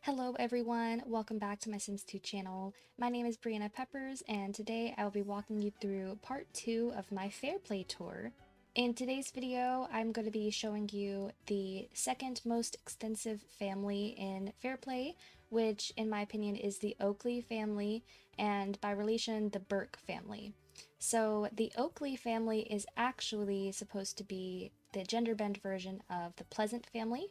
Hello everyone, welcome back to my Sims 2 channel. My name is Brianna Peppers and today I will be walking you through part 2 of my Fairplay tour. In today's video, I'm going to be showing you the second most extensive family in Fairplay, which in my opinion is the Oakley family, and by relation, the Burke family. So the Oakley family is actually supposed to be the gender bend version of the Pleasant family.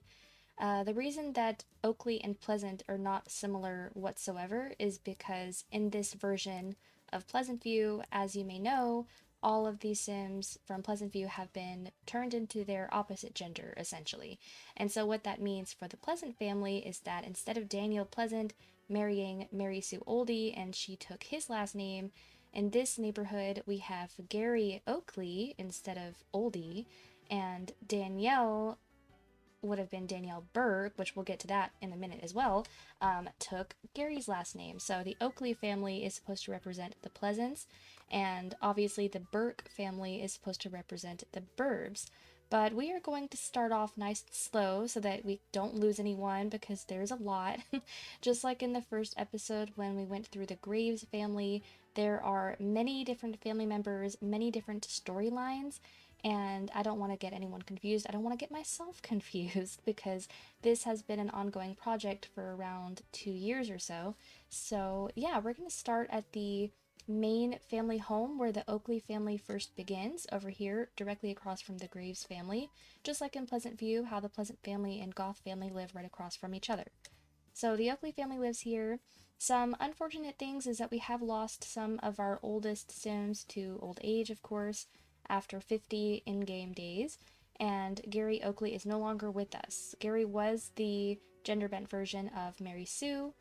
The reason that Oakley and Pleasant are not similar whatsoever is because in this version of Pleasantview, as you may know, all of these Sims from Pleasantview have been turned into their opposite gender, essentially. And so what that means for the Pleasant family is that instead of Daniel Pleasant marrying Mary Sue Oldie and she took his last name, in this neighborhood we have Gary Oakley instead of Oldie, and Danielle would have been Danielle Burke, which we'll get to that in a minute as well, took Gary's last name. So the Oakley family is supposed to represent the Pleasants, and obviously the Burke family is supposed to represent the Burbs. But we are going to start off nice and slow so that we don't lose anyone because there's a lot. Just like in the first episode when we went through the Graves family, there are many different family members, many different storylines, and I don't want to get anyone confused. I don't want to get myself confused because this has been an ongoing project for around 2 years or so. So yeah, we're going to start at the main family home where the Oakley family first begins, over here directly across from the Graves family, just like in Pleasantview, how the Pleasant family and Goth family live right across from each other. So the Oakley family lives here. Some unfortunate things is that we have lost some of our oldest Sims to old age, of course, after 50 in-game days, and Gary Oakley is no longer with us. Gary was the gender-bent version of Mary Sue.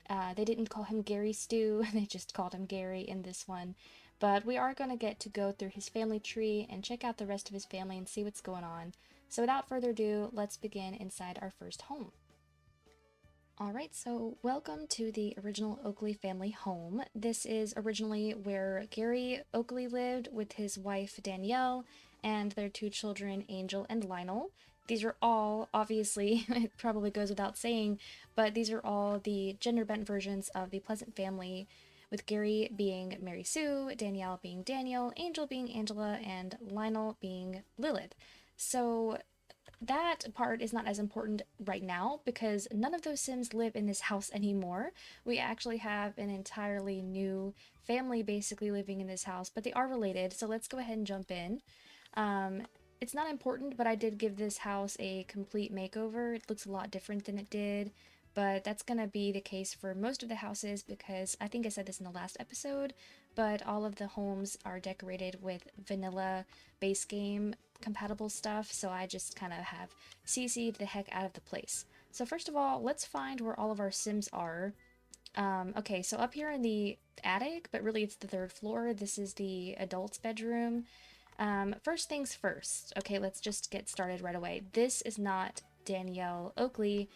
They didn't call him Gary Stew, they just called him Gary in this one. But we are going to get to go through his family tree and check out the rest of his family and see what's going on. So without further ado, let's begin inside our first home. Alright, so welcome to the original Oakley family home. This is originally where Gary Oakley lived with his wife Danielle and their two children, Angel and Lionel. These are all, obviously, it probably goes without saying, but these are all the gender-bent versions of the Pleasant family, with Gary being Mary Sue, Danielle being Daniel, Angel being Angela, and Lionel being Lilith. So that part is not as important right now because none of those Sims live in this house anymore. We actually have an entirely new family basically living in this house, but they are related, so let's go ahead and jump in. It's not important, but I did give this house a complete makeover. It looks a lot different than it did, but that's gonna be the case for most of the houses because I think I said this in the last episode, but all of the homes are decorated with vanilla base game compatible stuff, so I just kind of have CC'd the heck out of the place. So first of all, let's find where all of our Sims are. Okay, so up here in the attic, but really it's the third floor, this is the adult's bedroom. First things first. Okay, let's just get started right away. This is not Danielle Oakley.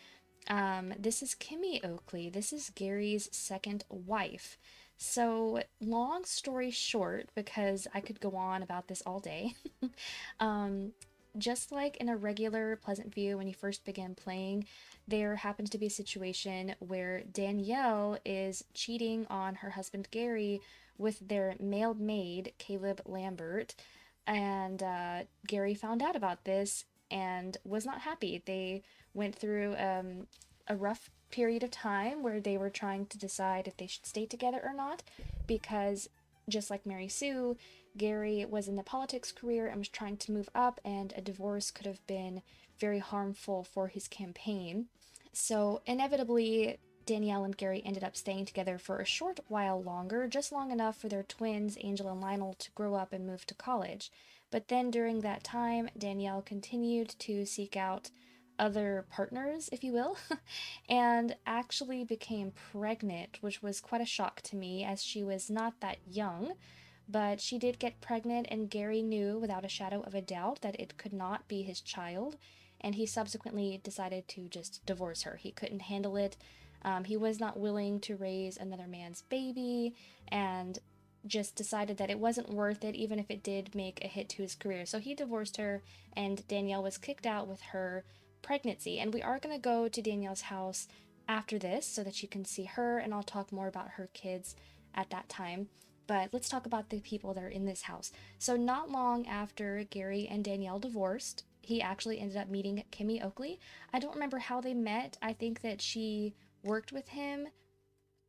This is Kimmy Oakley. This is Gary's second wife. So, long story short, because I could go on about this all day, just like in a regular Pleasantview when you first begin playing, there happens to be a situation where Danielle is cheating on her husband Gary with their male maid, Caleb Lambert, and Gary found out about this and was not happy. They went through a rough period of time where they were trying to decide if they should stay together or not, because just like Mary Sue, Gary was in the politics career and was trying to move up, and a divorce could have been very harmful for his campaign. So inevitably, Danielle and Gary ended up staying together for a short while longer, just long enough for their twins, Angel and Lionel, to grow up and move to college. But then during that time, Danielle continued to seek out other partners, if you will, and actually became pregnant, which was quite a shock to me as she was not that young. But she did get pregnant, and Gary knew without a shadow of a doubt that it could not be his child, and he subsequently decided to just divorce her. He couldn't handle it. He was not willing to raise another man's baby, and just decided that it wasn't worth it, even if it did make a hit to his career. So he divorced her, and Danielle was kicked out with her pregnancy. And we are going to go to Danielle's house after this so that you can see her, and I'll talk more about her kids at that time. But let's talk about the people that are in this house. So not long after Gary and Danielle divorced, he actually ended up meeting Kimmy Oakley. I don't remember how they met. I think that she worked with him,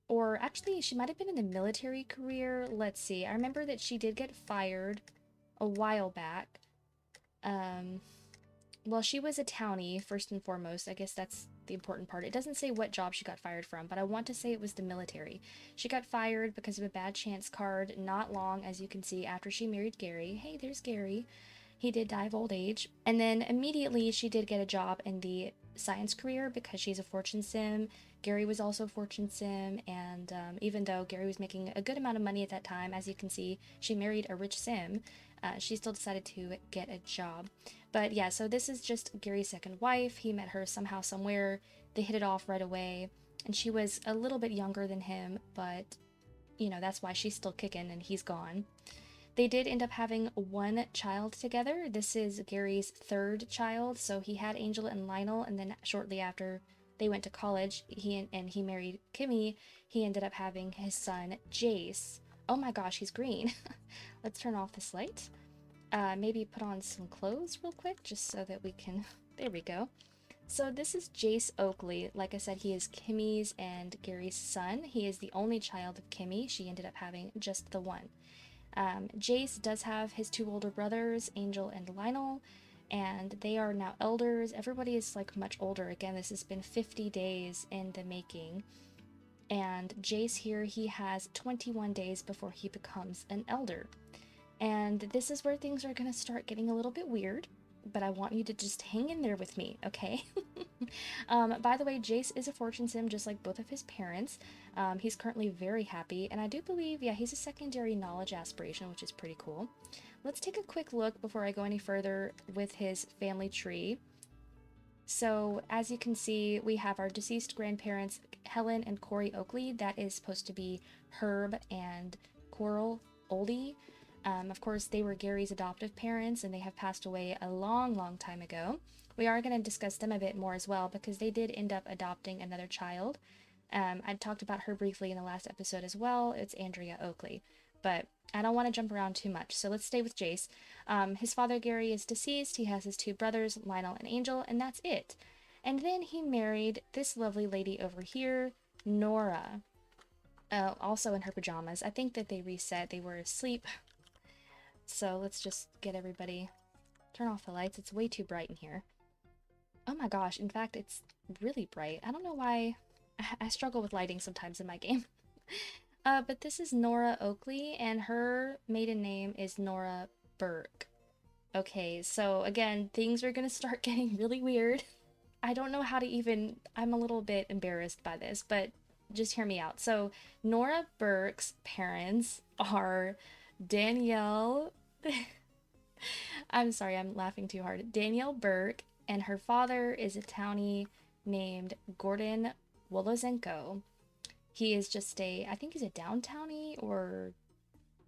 or actually she might have been in a military career. Let's see. I remember that she did get fired a while back. Well, she was a townie, first and foremost. I guess that's the important part. It doesn't say what job she got fired from, but I want to say it was the military. She got fired because of a bad chance card not long, as you can see, after she married Gary. Hey, there's Gary. He did die of old age. And then immediately she did get a job in the science career because she's a fortune sim. Gary was also a fortune sim, and even though Gary was making a good amount of money at that time, as you can see, she married a rich sim. She still decided to get a job. But yeah, so this is just Gary's second wife. He met her somehow, somewhere. They hit it off right away. And she was a little bit younger than him, but, you know, that's why she's still kicking and he's gone. They did end up having one child together. This is Gary's third child. So he had Angel and Lionel, and then shortly after they went to college, he married Kimmy. He ended up having his son, Jace. Oh my gosh, he's green. Let's turn off this light. Maybe put on some clothes real quick, just so that we can... There we go. So this is Jace Oakley. Like I said, he is Kimmy's and Gary's son. He is the only child of Kimmy. She ended up having just the one. Jace does have his two older brothers, Angel and Lionel, and they are now elders. Everybody is like much older. Again, this has been 50 days in the making. And Jace here, he has 21 days before he becomes an elder. And this is where things are going to start getting a little bit weird, but I want you to just hang in there with me, okay? By the way, Jace is a fortune sim just like both of his parents. He's currently very happy, and I do believe, yeah, he's a secondary knowledge aspiration, which is pretty cool. Let's take a quick look before I go any further with his family tree. So, as you can see, we have our deceased grandparents, Helen and Corey Oakley. That is supposed to be Herb and Coral Oldie. Of course, they were Gary's adoptive parents, and they have passed away a long, long time ago. We are going to discuss them a bit more as well, because they did end up adopting another child. I talked about her briefly in the last episode as well. It's Andrea Oakley. But I don't want to jump around too much, so let's stay with Jace. His father, Gary, is deceased. He has his two brothers, Lionel and Angel, and that's it. And then he married this lovely lady over here, Nora. Also in her pajamas. I think that they reset. They were asleep. So let's just get everybody... Turn off the lights. It's way too bright in here. Oh my gosh, in fact, it's really bright. I don't know why... I struggle with lighting sometimes in my game. But this is Nora Oakley, and her maiden name is Nora Burke. Okay, so again, things are gonna start getting really weird. I don't know how to even... I'm a little bit embarrassed by this, but just hear me out. So, Nora Burke's parents are Danielle... I'm sorry, I'm laughing too hard. Danielle Burke, and her father is a townie named Gordon Wolozenko. He is just I think he's a downtownie, or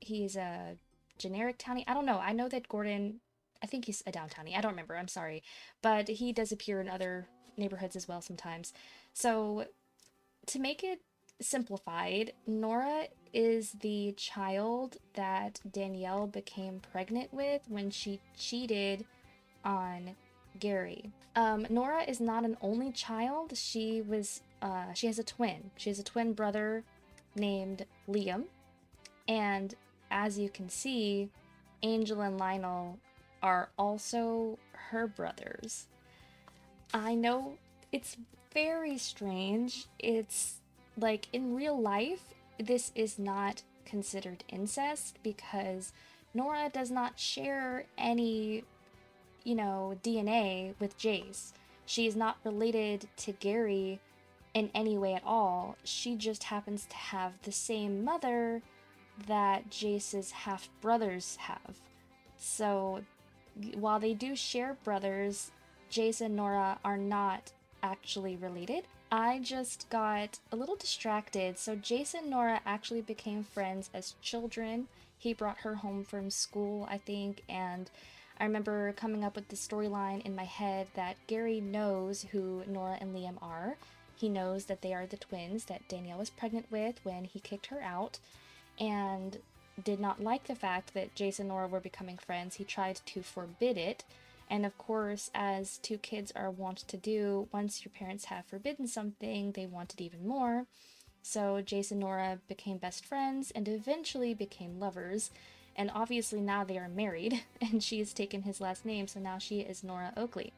he's a generic townie. I don't know. I know that Gordon, I think he's a downtownie. I don't remember. I'm sorry. But he does appear in other neighborhoods as well sometimes. So, to make it simplified, Nora is the child that Danielle became pregnant with when she cheated on Gary. Nora is not an only child. She has a twin. She has a twin brother named Liam. And as you can see, Angel and Lionel are also her brothers. I know it's very strange. It's like in real life, this is not considered incest because Nora does not share any, DNA with Jace. She is not related to Gary in any way at all. She just happens to have the same mother that Jace's half-brothers have. So, while they do share brothers, Jace and Nora are not actually related. I just got a little distracted. So Jace and Nora actually became friends as children. He brought her home from school, I think, and I remember coming up with the storyline in my head that Gary knows who Nora and Liam are. he knows that they are the twins that Danielle was pregnant with when he kicked her out, and did not like the fact that Jace and Nora were becoming friends. He tried to forbid it, and of course, as two kids are wont to do, once your parents have forbidden something, they want it even more. So Jace and Nora became best friends and eventually became lovers, and obviously now they are married, and she has taken his last name, so now she is Nora Oakley.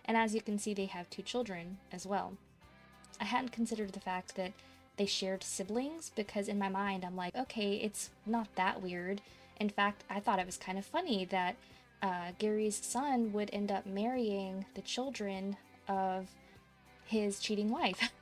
And as you can see, they have 2 children as well. I hadn't considered the fact that they shared siblings, because in my mind I'm like, okay, it's not that weird. In fact, I thought it was kind of funny that Gary's son would end up marrying the children of his cheating wife.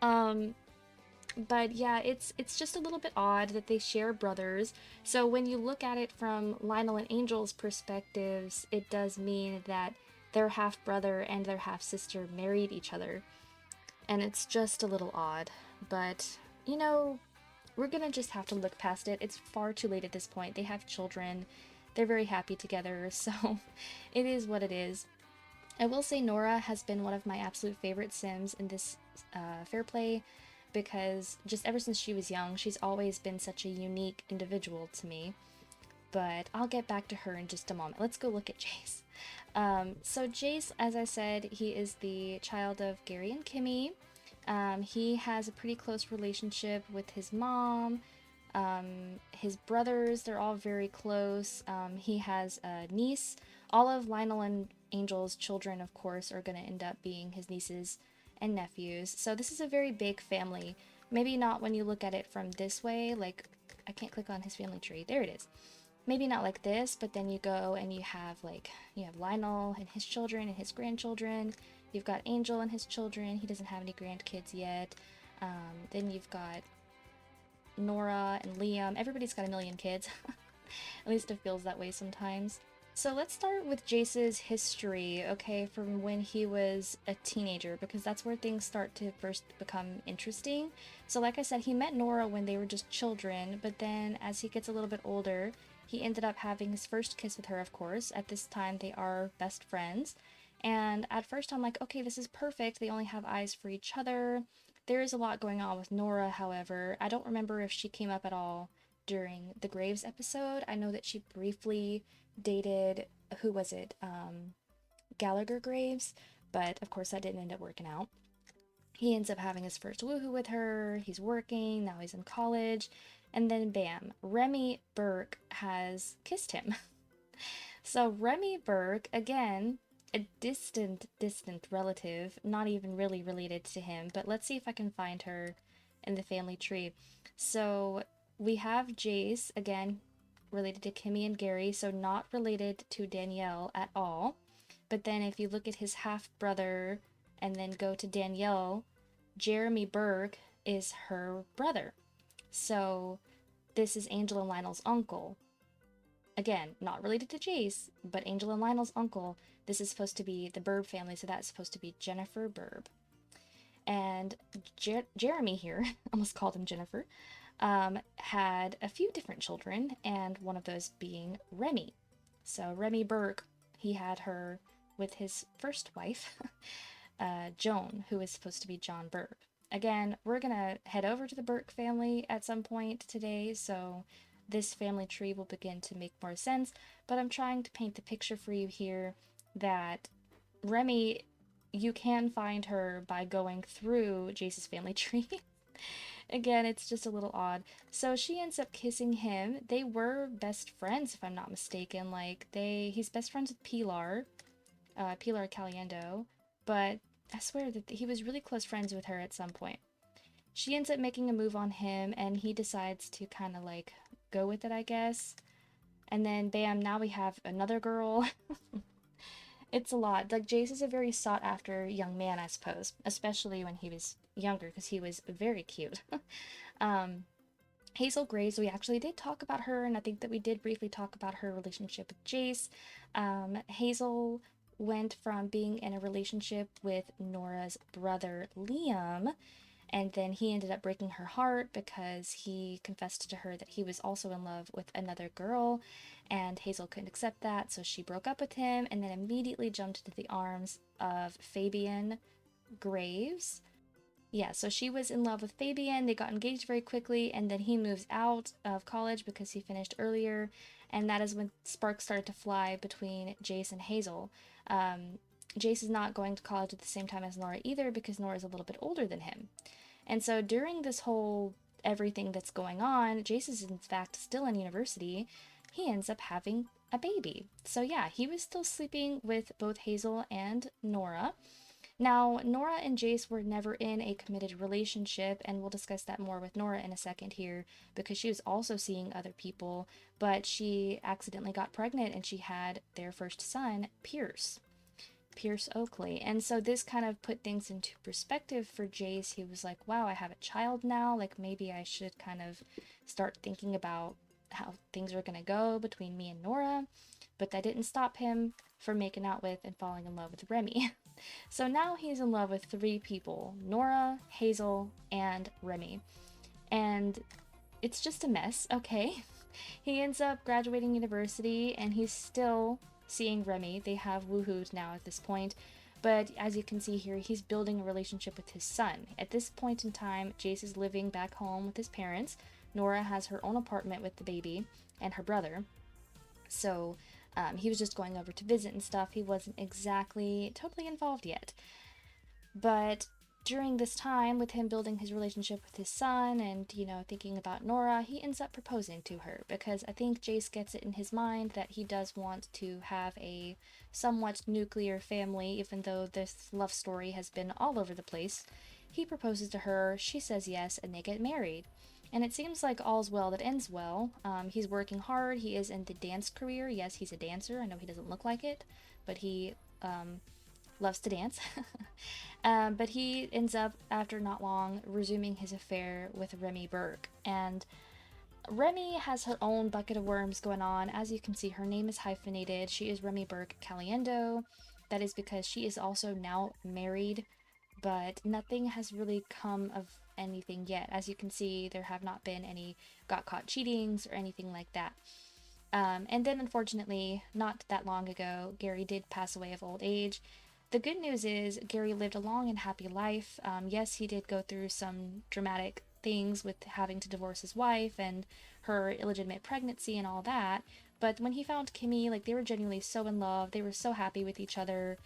But yeah, it's just a little bit odd that they share brothers. So when you look at it from Lionel and Angel's perspectives, it does mean that their half-brother and their half-sister married each other. And it's just a little odd. But, you know, we're gonna just have to look past it. It's far too late at this point. They have children. They're very happy together, so it is what it is. I will say Nora has been one of my absolute favorite Sims in this Fairplay, because just ever since she was young, she's always been such a unique individual to me. But I'll get back to her in just a moment. Let's go look at Jace. So Jace, as I said, he is the child of Gary and Kimmy. He has a pretty close relationship with his mom. His brothers, they're all very close. He has a niece. All of Lionel and Angel's children, of course, are going to end up being his nieces and nephews. So this is a very big family. Maybe not when you look at it from this way, like, I can't click on his family tree. There it is. Maybe not like this, but then you go and you have, like, you have Lionel and his children and his grandchildren. You've got Angel and his children. He doesn't have any grandkids yet. Then you've got Nora and Liam. Everybody's got a million kids. At least it feels that way sometimes. So let's start with Jace's history, okay, from when he was a teenager, because that's where things start to first become interesting. So like I said, he met Nora when they were just children, but then as he gets a little bit older, he ended up having his first kiss with her, of course. At this time, they are best friends. And at first I'm like, okay, this is perfect. They only have eyes for each other. There is a lot going on with Nora, however. I don't remember if she came up at all during the Graves episode. I know that she briefly dated, who was it? Gallagher Graves, but of course that didn't end up working out. He ends up having his first woohoo with her. He's working, now he's in college, and then bam, Remy Burke has kissed him. So Remy Burke, again, a distant relative, not even really related to him, but let's see if I can find her in the family tree. So we have Jace, again, related to Kimmy and Gary, so not related to Danielle at all. But then if you look at his half-brother and then go to Danielle, Jeremy Burke is her brother. So this is Angel and Lionel's uncle. Again, not related to Jace, but Angel and Lionel's uncle. This is supposed to be the Burb family, so that's supposed to be Jennifer Burb. And Jeremy here, almost called him Jennifer, had a few different children, and one of those being Remy. So Remy Burke, he had her with his first wife, Joan, who is supposed to be John Burke. Again, we're gonna head over to the Burke family at some point today, so this family tree will begin to make more sense, but I'm trying to paint the picture for you here that Remy, you can find her by going through Jace's family tree. Again, it's just a little odd. So she ends up kissing him. They were best friends, if I'm not mistaken. Like, he's best friends with Pilar Caliendo, but I swear that he was really close friends with her at some point. She ends up making a move on him, and he decides to kind of, like, go with it, I guess. And then, bam, now we have another girl. It's a lot. Like, Jace is a very sought-after young man, I suppose, especially when he was younger, because he was very cute. Hazel Graves, we actually did talk about her, and I think that we did briefly talk about her relationship with Jace. Hazel went from being in a relationship with Nora's brother, Liam, and then he ended up breaking her heart because he confessed to her that he was also in love with another girl, and Hazel couldn't accept that, so she broke up with him and then immediately jumped into the arms of Fabian Graves. Yeah, so she was in love with Fabian. They got engaged very quickly, and then he moves out of college because he finished earlier, and that is when sparks started to fly between Jace and Hazel. Jace is not going to college at the same time as Nora either because Nora is a little bit older than him. And so during this whole everything that's going on, Jace is in fact still in university. He ends up having a baby. So yeah, he was still sleeping with both Hazel and Nora. Now, Nora and Jace were never in a committed relationship, and we'll discuss that more with Nora in a second here, because she was also seeing other people, but she accidentally got pregnant and she had their first son, Pierce Oakley. And so this kind of put things into perspective for Jace. He was like, wow, I have a child now, like maybe I should kind of start thinking about how things are going to go between me and Nora. But that didn't stop him from making out with and falling in love with Remy. So now he's in love with 3 people, Nora, Hazel, and Remy. And it's just a mess, okay? He ends up graduating university and he's still seeing Remy. They have woohooed now at this point. But as you can see here, he's building a relationship with his son. At this point in time, Jace is living back home with his parents. Nora has her own apartment with the baby and her brother. So he was just going over to visit and stuff. He wasn't exactly totally involved yet. But during this time, with him building his relationship with his son and, you know, thinking about Nora, he ends up proposing to her because I think Jace gets it in his mind that he does want to have a somewhat nuclear family, even though this love story has been all over the place. He proposes to her, she says yes, and they get married. And it seems like all's well that ends well. He's working hard. He is in the dance career. Yes, he's a dancer. I know he doesn't look like it, but he loves to dance. But he ends up, after not long, resuming his affair with Remy Burke. And Remy has her own bucket of worms going on. As you can see, her name is hyphenated. She is Remy Burke Caliendo. That is because she is also now married, but nothing has really come of anything yet. As you can see, there have not been any got caught cheatings or anything like that. And then unfortunately, not that long ago, Gary did pass away of old age. The good news is Gary lived a long and happy life. Yes, he did go through some dramatic things with having to divorce his wife and her illegitimate pregnancy and all that. But when he found Kimmy, like, they were genuinely so in love. They were so happy with each other.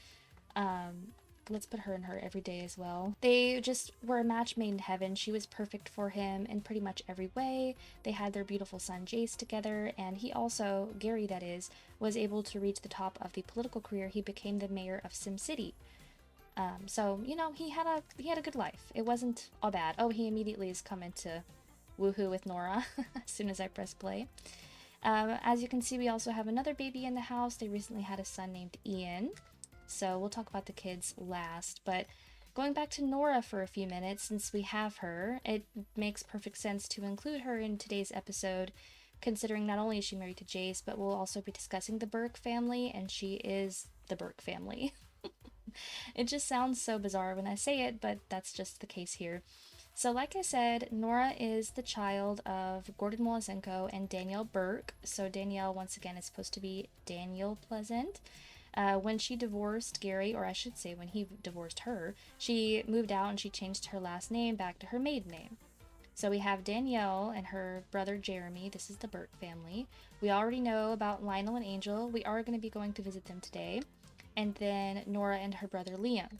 Let's put her in her every day as well. They just were a match made in heaven. She was perfect for him in pretty much every way. They had their beautiful son Jace together, and he also, Gary that is, was able to reach the top of the political career. He became the mayor of Sim City. So, you know, he had a good life. It wasn't all bad. Oh, he immediately is coming to woohoo with Nora as soon as I press play. As you can see, we also have another baby in the house. They recently had a son named Ian. So we'll talk about the kids last, but going back to Nora for a few minutes, since we have her, it makes perfect sense to include her in today's episode, considering not only is she married to Jace, but we'll also be discussing the Burke family, and she is the Burke family. It just sounds so bizarre when I say it, but that's just the case here. So like I said, Nora is the child of Gordon Molazenko and Danielle Burke. So Danielle, once again, is supposed to be Daniel Pleasant. When she divorced Gary, or I should say when he divorced her, she moved out and she changed her last name back to her maiden name. So we have Danielle and her brother Jeremy. This is the Burke family. We already know about Lionel and Angel. We are going to be going to visit them today. And then Nora and her brother Liam.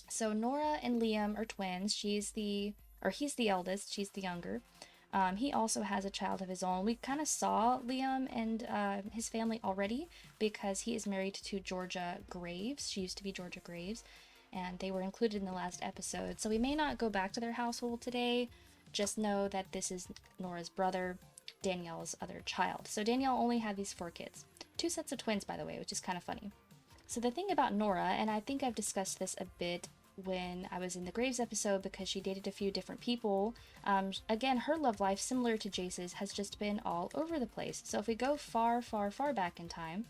So Nora and Liam are twins. He's the eldest, she's the younger. He also has a child of his own. We kind of saw Liam and his family already because he is married to Georgia Graves. She used to be Georgia Graves, and they were included in the last episode. So we may not go back to their household today. Just know that this is Nora's brother, Danielle's other child. So Danielle only had these 4 kids. 2 sets of twins, by the way, which is kind of funny. So the thing about Nora, and I think I've discussed this a bit when I was in the Graves episode because she dated a few different people. Again, her love life, similar to Jace's, has just been all over the place. So if we go far, far, far back in time,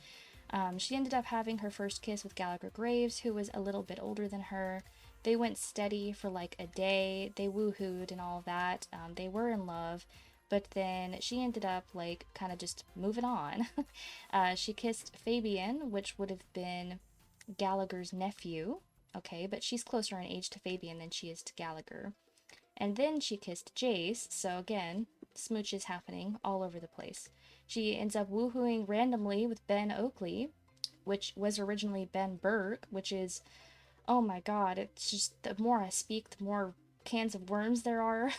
she ended up having her first kiss with Gallagher Graves, who was a little bit older than her. They went steady for like a day. They woohooed and all that. They were in love. But then she ended up like kind of just moving on. She kissed Fabian, which would have been Gallagher's nephew. okay? But she's closer in age to Fabian than she is to Gallagher. And then she kissed Jace, so again, smooches happening all over the place. She ends up woohooing randomly with Ben Oakley, which was originally Ben Burke, which is, oh my god, it's just, the more I speak, the more cans of worms there are.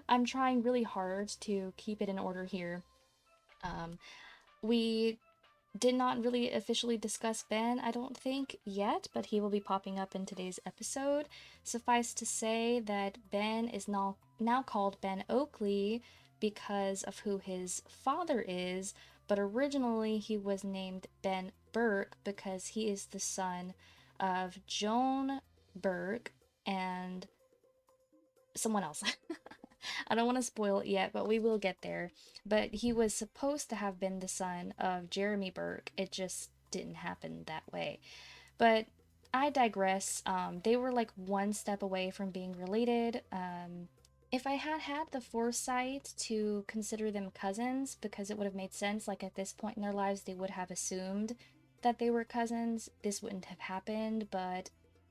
I'm trying really hard to keep it in order here. We did not really officially discuss Ben, I don't think, yet, but he will be popping up in today's episode. Suffice to say that Ben is now called Ben Oakley because of who his father is, but originally he was named Ben Burke because he is the son of Joan Burke and someone else. I don't want to spoil it yet, but we will get there. But he was supposed to have been the son of Jeremy Burke. It just didn't happen that way. But I digress. They were like one step away from being related. If I had had the foresight to consider them cousins, because it would have made sense, like at this point in their lives, they would have assumed that they were cousins, this wouldn't have happened. But,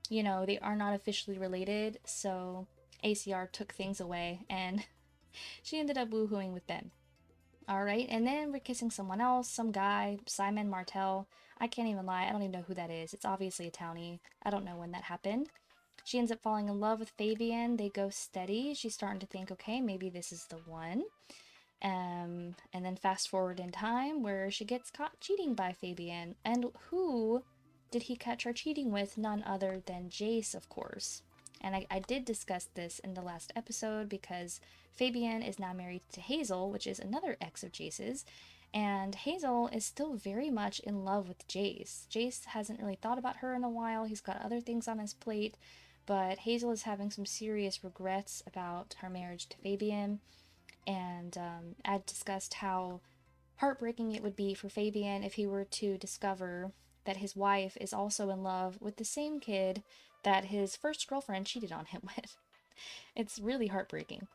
you know, they are not officially related, so ACR took things away, and she ended up woohooing with Ben. Alright, and then we're kissing someone else, some guy, Simon Martell. I can't even lie, I don't even know who that is. It's obviously a townie. I don't know when that happened. She ends up falling in love with Fabian. They go steady. She's starting to think, okay, maybe this is the one. And then fast forward in time where she gets caught cheating by Fabian. And who did he catch her cheating with? None other than Jace, of course. And I did discuss this in the last episode because Fabian is now married to Hazel, which is another ex of Jace's, and Hazel is still very much in love with Jace. Jace hasn't really thought about her in a while. He's got other things on his plate, but Hazel is having some serious regrets about her marriage to Fabian, and I discussed how heartbreaking it would be for Fabian if he were to discover that his wife is also in love with the same kid that his first girlfriend cheated on him with. It's really heartbreaking.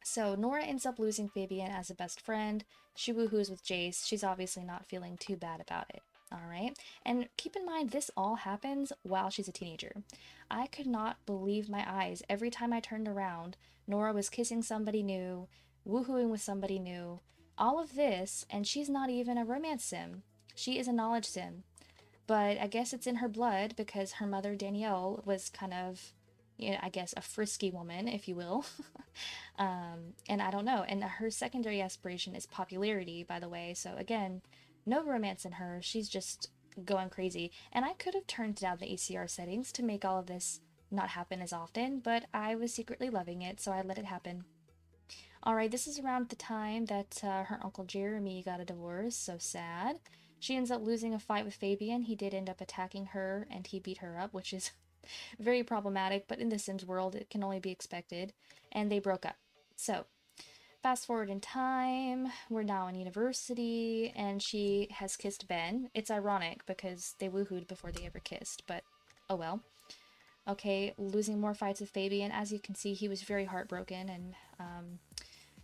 So Nora ends up losing Fabian as a best friend. She woohoos with Jace. She's obviously not feeling too bad about it. Alright? And keep in mind, this all happens while she's a teenager. I could not believe my eyes. Every time I turned around, Nora was kissing somebody new, woohooing with somebody new. All of this, and she's not even a romance sim. She is a knowledge sim. But I guess it's in her blood because her mother, Danielle, was kind of, you know, I guess a frisky woman, if you will. And I don't know. And her secondary aspiration is popularity, by the way. So again, no romance in her. She's just going crazy. And I could have turned down the ACR settings to make all of this not happen as often, but I was secretly loving it, so I let it happen. Alright, this is around the time that her Uncle Jeremy got a divorce, so sad. She ends up losing a fight with Fabian. He did end up attacking her, and he beat her up, which is very problematic, but in the Sims world, it can only be expected. And they broke up. So, fast forward in time, we're now in university, and she has kissed Ben. It's ironic, because they woohooed before they ever kissed, but oh well. Okay, losing more fights with Fabian. As you can see, he was very heartbroken, and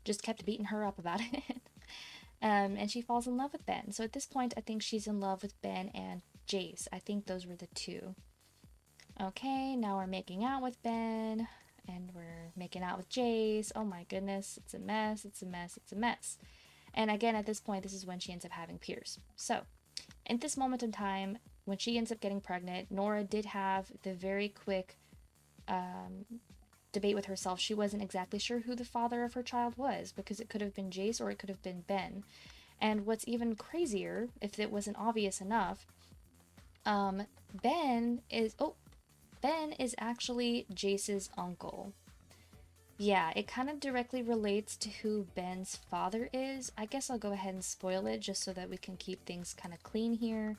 just kept beating her up about it. And she falls in love with Ben. So at this point, I think she's in love with Ben and Jace. I think those were the two. Okay, now we're making out with Ben, and we're making out with Jace. Oh my goodness, it's a mess, it's a mess, it's a mess. And again, at this point, this is when she ends up having Pierce. So, at this moment in time, when she ends up getting pregnant, Nora did have the very quick debate with herself. She wasn't exactly sure who the father of her child was, because it could have been Jace or it could have been Ben. And what's even crazier, if it wasn't obvious enough, Ben is actually Jace's uncle. Yeah, it kind of directly relates to who Ben's father is. I guess I'll go ahead and spoil it just so that we can keep things kind of clean here.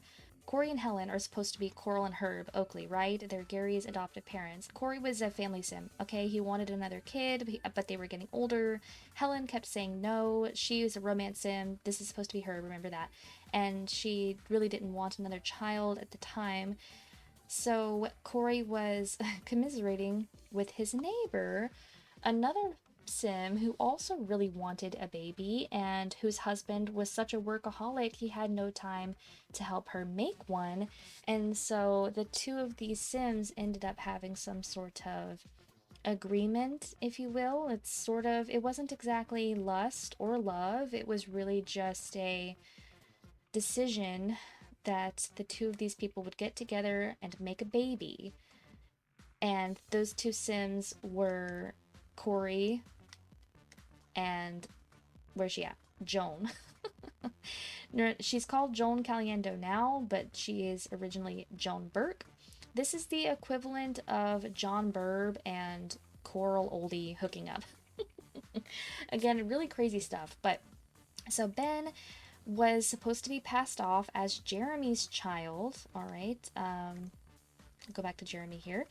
Corey and Helen are supposed to be Coral and Herb Oakley, right? They're Gary's adopted parents. Corey was a family sim, okay? He wanted another kid, but they were getting older. Helen kept saying no. She was a romance sim. This is supposed to be her, remember that. And she really didn't want another child at the time. So Corey was commiserating with his neighbor, another sim who also really wanted a baby and whose husband was such a workaholic he had no time to help her make one. And so the two of these sims ended up having some sort of agreement, if you will. It's sort of, it wasn't exactly lust or love, it was really just a decision that the two of these people would get together and make a baby. And those two sims were Corey and, where's she at? Joan. She's called Joan Caliendo now, but she is originally Joan Burke. This is the equivalent of John Burb and Coral Oldie hooking up. Again, really crazy stuff. But so Ben was supposed to be passed off as Jeremy's child. All right. Go back to Jeremy here.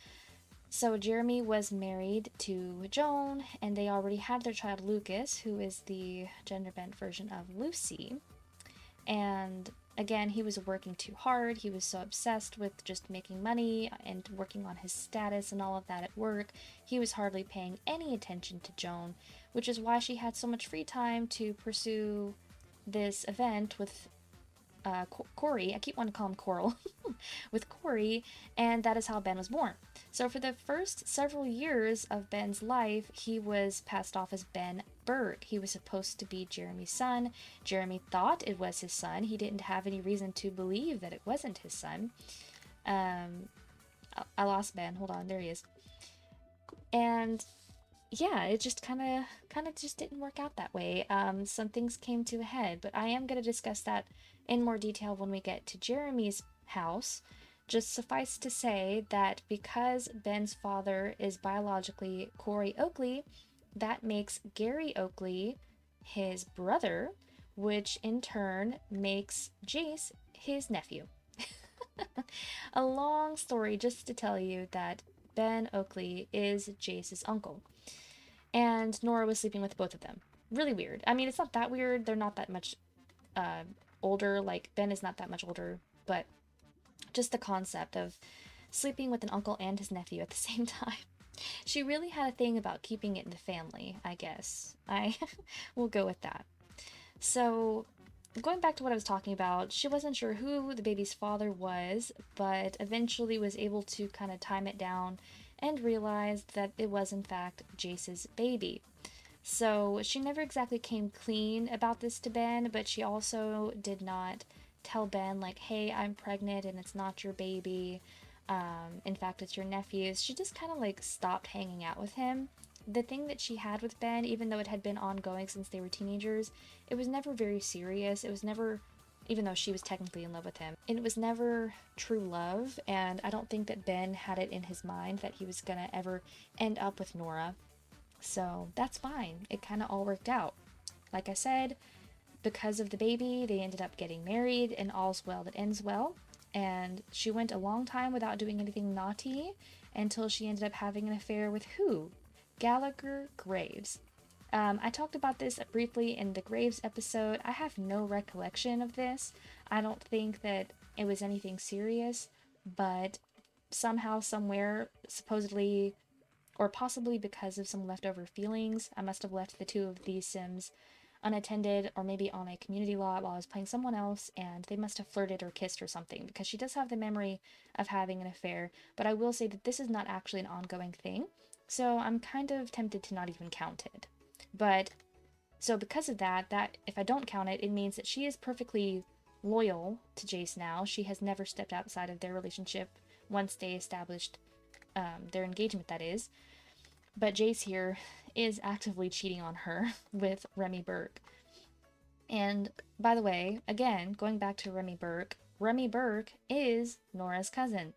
So Jeremy was married to Joan, and they already had their child Lucas, who is the gender bent version of Lucy. And again, he was working too hard. He was so obsessed with just making money and working on his status and all of that at work. He was hardly paying any attention to Joan, which is why she had so much free time to pursue this event with Corey. I keep wanting to call him Coral. With Corey, and that is how Ben was born. So for the first several years of Ben's life, he was passed off as Ben Burke. He was supposed to be Jeremy's son. Jeremy thought it was his son. He didn't have any reason to believe that it wasn't his son. I lost Ben. Hold on, there he is. And yeah, it just kind of just didn't work out that way. Some things came to a head, but I am going to discuss that in more detail when we get to Jeremy's house. Just suffice to say that because Ben's father is biologically Corey Oakley, that makes Gary Oakley his brother, which in turn makes Jace his nephew. A long story just to tell you that Ben Oakley is Jace's uncle. And Nora was sleeping with both of them. Really weird. I mean, it's not that weird. They're not that much older. Like, Ben is not that much older, but just the concept of sleeping with an uncle and his nephew at the same time. She really had a thing about keeping it in the family, I guess. I will go with that. So, going back to what I was talking about, she wasn't sure who the baby's father was, but eventually was able to kind of time it down and realized that it was in fact Jace's baby. So she never exactly came clean about this to Ben, but she also did not tell Ben, like, hey, I'm pregnant and it's not your baby. In fact, it's your nephew's. She just kind of like stopped hanging out with him. The thing that she had with Ben, even though it had been ongoing since they were teenagers, it was never very serious. It was never, even though she was technically in love with him, it was never true love. And I don't think that Ben had it in his mind that he was gonna ever end up with Nora. So that's fine. It kind of all worked out. Like I said, because of the baby, they ended up getting married, and all's well that ends well. And she went a long time without doing anything naughty until she ended up having an affair with who? Gallagher Graves. I talked about this briefly in the Graves episode. I have no recollection of this. I don't think that it was anything serious, but somehow, somewhere, supposedly, or possibly because of some leftover feelings, I must have left the two of these Sims unattended, or maybe on a community lot while I was playing someone else, and they must have flirted or kissed or something, because she does have the memory of having an affair. But I will say that this is not actually an ongoing thing, so I'm kind of tempted to not even count it. But so because of that if I don't count it, it means that she is perfectly loyal to Jace now. She has never stepped outside of their relationship once they established their engagement, that is. But Jace here is actively cheating on her with Remy Burke. And by the way, again, going back to Remy Burke is Nora's cousin.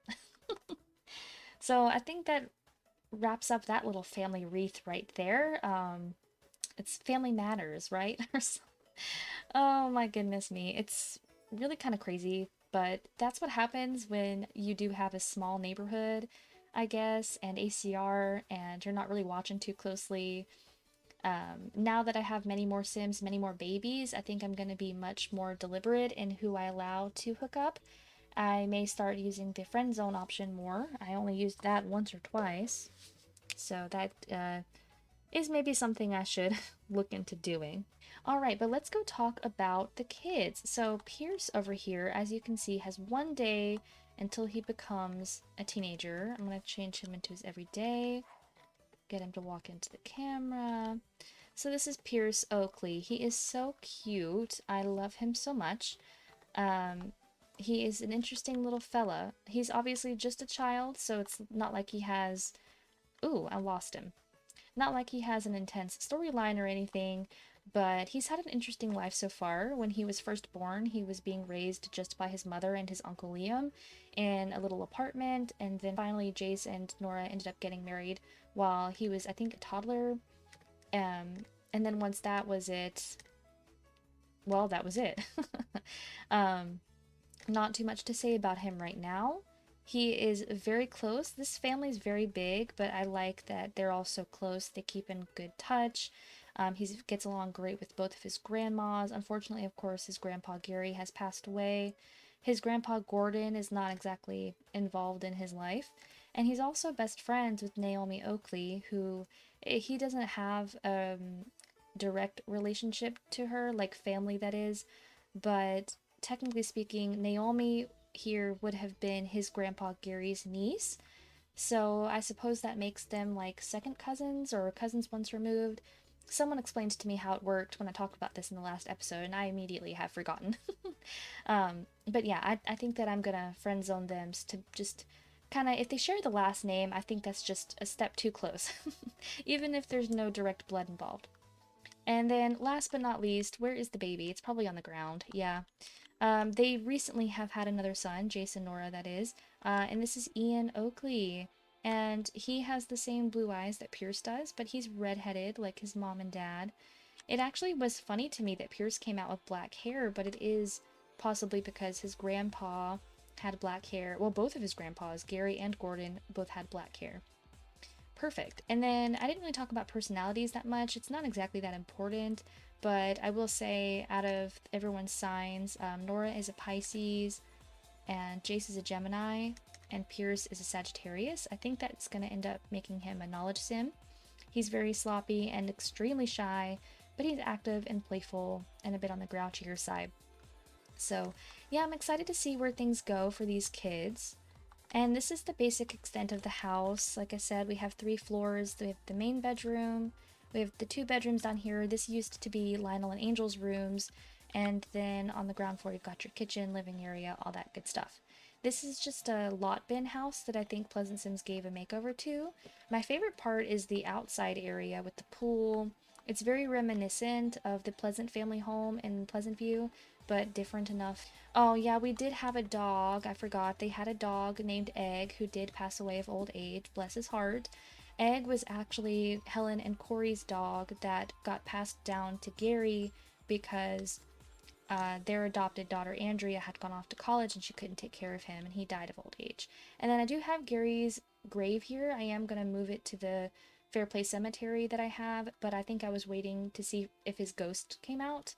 So I think that wraps up that little family wreath right there. It's Family Matters, right? Oh my goodness me. It's really kind of crazy, but that's what happens when you do have a small neighborhood, I guess, and ACR, and you're not really watching too closely. Now that I have many more Sims, many more babies, I think I'm going to be much more deliberate in who I allow to hook up. I may start using the friend zone option more. I only used that once or twice, so that is maybe something I should look into doing. Alright, but let's go talk about the kids. So Pierce over here, as you can see, has 1 day until he becomes a teenager. I'm going to change him into his everyday, get him to walk into the camera. So this is Pierce Oakley. He is so cute. I love him so much. He is an interesting little fella. He's obviously just a child, so it's not like he has... Ooh, I lost him. Not like he has an intense storyline or anything, but he's had an interesting life so far. When he was first born, he was being raised just by his mother and his uncle Liam in a little apartment, and then finally Jace and Nora ended up getting married while he was, I think, a toddler. And then once that was it, well, that was it. Not too much to say about him right now. He is very close. This family is very big, but I like that they're all so close. They keep in good touch. He gets along great with both of his grandmas. Unfortunately, of course, his grandpa Gary has passed away. His grandpa Gordon is not exactly involved in his life. And he's also best friends with Naomi Oakley, who he doesn't have a direct relationship to her, like family that is, but technically speaking, Naomi here would have been his grandpa Gary's niece. So I suppose that makes them like second cousins or cousins once removed. Someone explained to me how it worked when I talked about this in the last episode, and I immediately have forgotten. But yeah, I think that I'm gonna friend zone them to just kind of, if they share the last name, I think that's just a step too close, even if there's no direct blood involved. And then last but not least, where is the baby? It's probably on the ground. Yeah. They recently have had another son, Jace and Nora, that is, and this is Ian Oakley. And he has the same blue eyes that Pierce does, but he's redheaded like his mom and dad. It actually was funny to me that Pierce came out with black hair, but it is possibly because his grandpa had black hair. Well, both of his grandpas, Gary and Gordon, both had black hair. Perfect. And then I didn't really talk about personalities that much. It's not exactly that important, but I will say out of everyone's signs, Nora is a Pisces, and Jace is a Gemini, and Pierce is a Sagittarius. I think that's going to end up making him a knowledge sim. He's very sloppy and extremely shy, but he's active and playful and a bit on the grouchier side. So yeah, I'm excited to see where things go for these kids. And this is the basic extent of the house. Like I said, we have 3 floors. We have the main bedroom. We have the 2 bedrooms down here. This used to be Lionel and Angel's rooms. And then on the ground floor, you've got your kitchen, living area, all that good stuff. This is just a lot bin house that I think Pleasant Sims gave a makeover to. My favorite part is the outside area with the pool. It's very reminiscent of the Pleasant family home in Pleasantview, but different enough. Oh yeah, we did have a dog. I forgot. They had a dog named Egg who did pass away of old age. Bless his heart. Egg was actually Helen and Corey's dog that got passed down to Gary because their adopted daughter Andrea had gone off to college and she couldn't take care of him and he died of old age. And then I do have Gary's grave here. I am going to move it to the Fairplay cemetery that I have, but I think I was waiting to see if his ghost came out.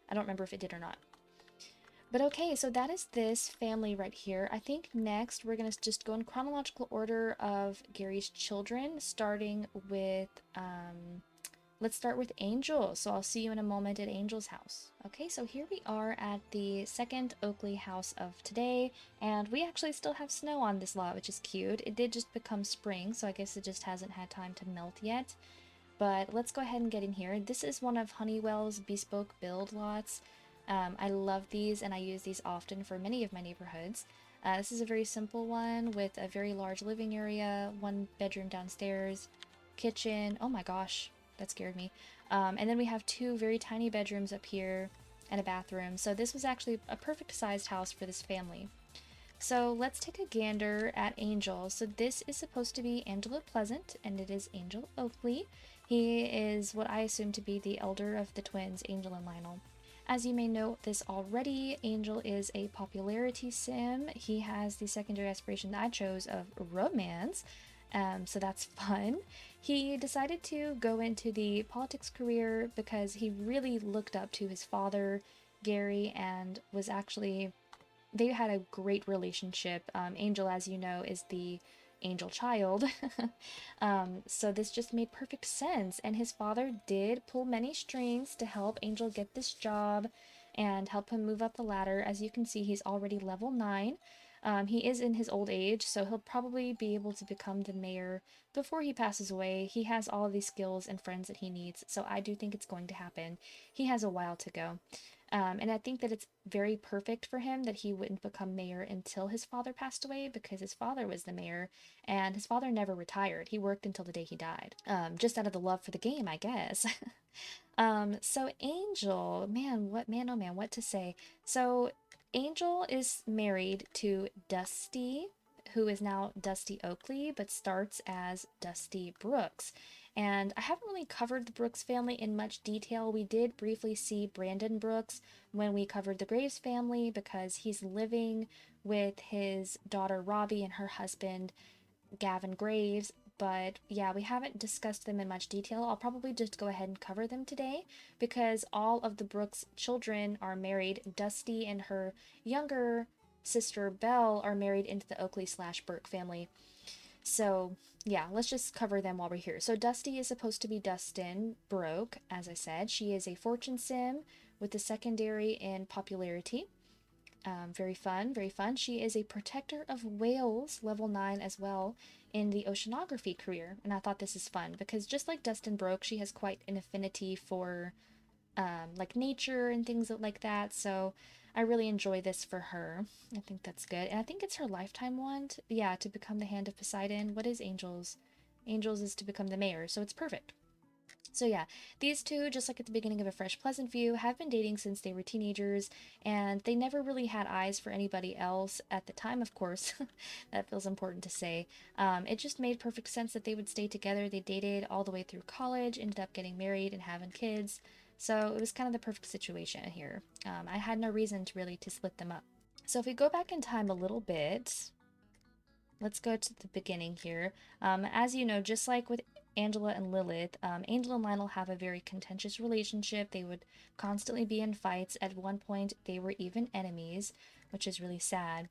I don't remember if it did or not. But okay, so that is this family right here. I think next we're going to just go in chronological order of Gary's children, starting with, let's start with Angel. So I'll see you in a moment at Angel's house. Okay, so here we are at the second Oakley house of today, and we actually still have snow on this lot, which is cute. It did just become spring, so I guess it just hasn't had time to melt yet. But let's go ahead and get in here. This is one of Honeywell's bespoke build lots. I love these and I use these often for many of my neighborhoods. This is a very simple one with a very large living area, 1 bedroom downstairs, kitchen. Oh my gosh, that scared me. And then we have 2 very tiny bedrooms up here and a bathroom. So this was actually a perfect sized house for this family. So let's take a gander at Angel. So this is supposed to be Angela Pleasant, and it is Angel Oakley. He is what I assume to be the elder of the twins, Angel and Lionel. As you may know this already, Angel is a popularity sim. He has the secondary aspiration that I chose of romance, so that's fun. He decided to go into the politics career because he really looked up to his father, Gary, and was actually, they had a great relationship. Angel, as you know, is the angel child. So this just made perfect sense. And his father did pull many strings to help Angel get this job and help him move up the ladder. As you can see, he's already level 9. He is in his old age, so he'll probably be able to become the mayor before he passes away. He has all of these skills and friends that he needs, so I do think it's going to happen. He has a while to go. And I think that it's very perfect for him that he wouldn't become mayor until his father passed away, because his father was the mayor and his father never retired. He worked until the day he died, just out of the love for the game, I guess. So Angel, man, oh man, what to say? So Angel is married to Dusty, who is now Dusty Oakley, but starts as Dusty Brooks. And I haven't really covered the Brooks family in much detail. We did briefly see Brandon Brooks when we covered the Graves family, because he's living with his daughter Robbie and her husband Gavin Graves. But yeah, we haven't discussed them in much detail. I'll probably just go ahead and cover them today, because all of the Brooks children are married. Dusty and her younger sister Belle are married into the Oakley/Burke family. So yeah, let's just cover them while we're here. So Dusty is supposed to be Dustin Broke, as I said. She is a fortune sim with the secondary in popularity. Very fun, very fun. She is a protector of whales, level 9 as well, in the oceanography career. And I thought this is fun because just like Dustin Broke, she has quite an affinity for like nature and things like that. So I really enjoy this for her. I think that's good. And I think it's her lifetime one. Yeah, to become the Hand of Poseidon. What is Angel's? Angel's is to become the mayor, so it's perfect. So yeah, these two, just like at the beginning of A Fresh Pleasantview, have been dating since they were teenagers, and they never really had eyes for anybody else at the time, of course. That feels important to say. It just made perfect sense that they would stay together. They dated all the way through college, ended up getting married and having kids. So it was kind of the perfect situation here. I had no reason to split them up. So if we go back in time a little bit, let's go to the beginning here. As you know, just like with Angela and Lilith, Angel and Lionel have a very contentious relationship. They would constantly be in fights. At one point, they were even enemies, which is really sad.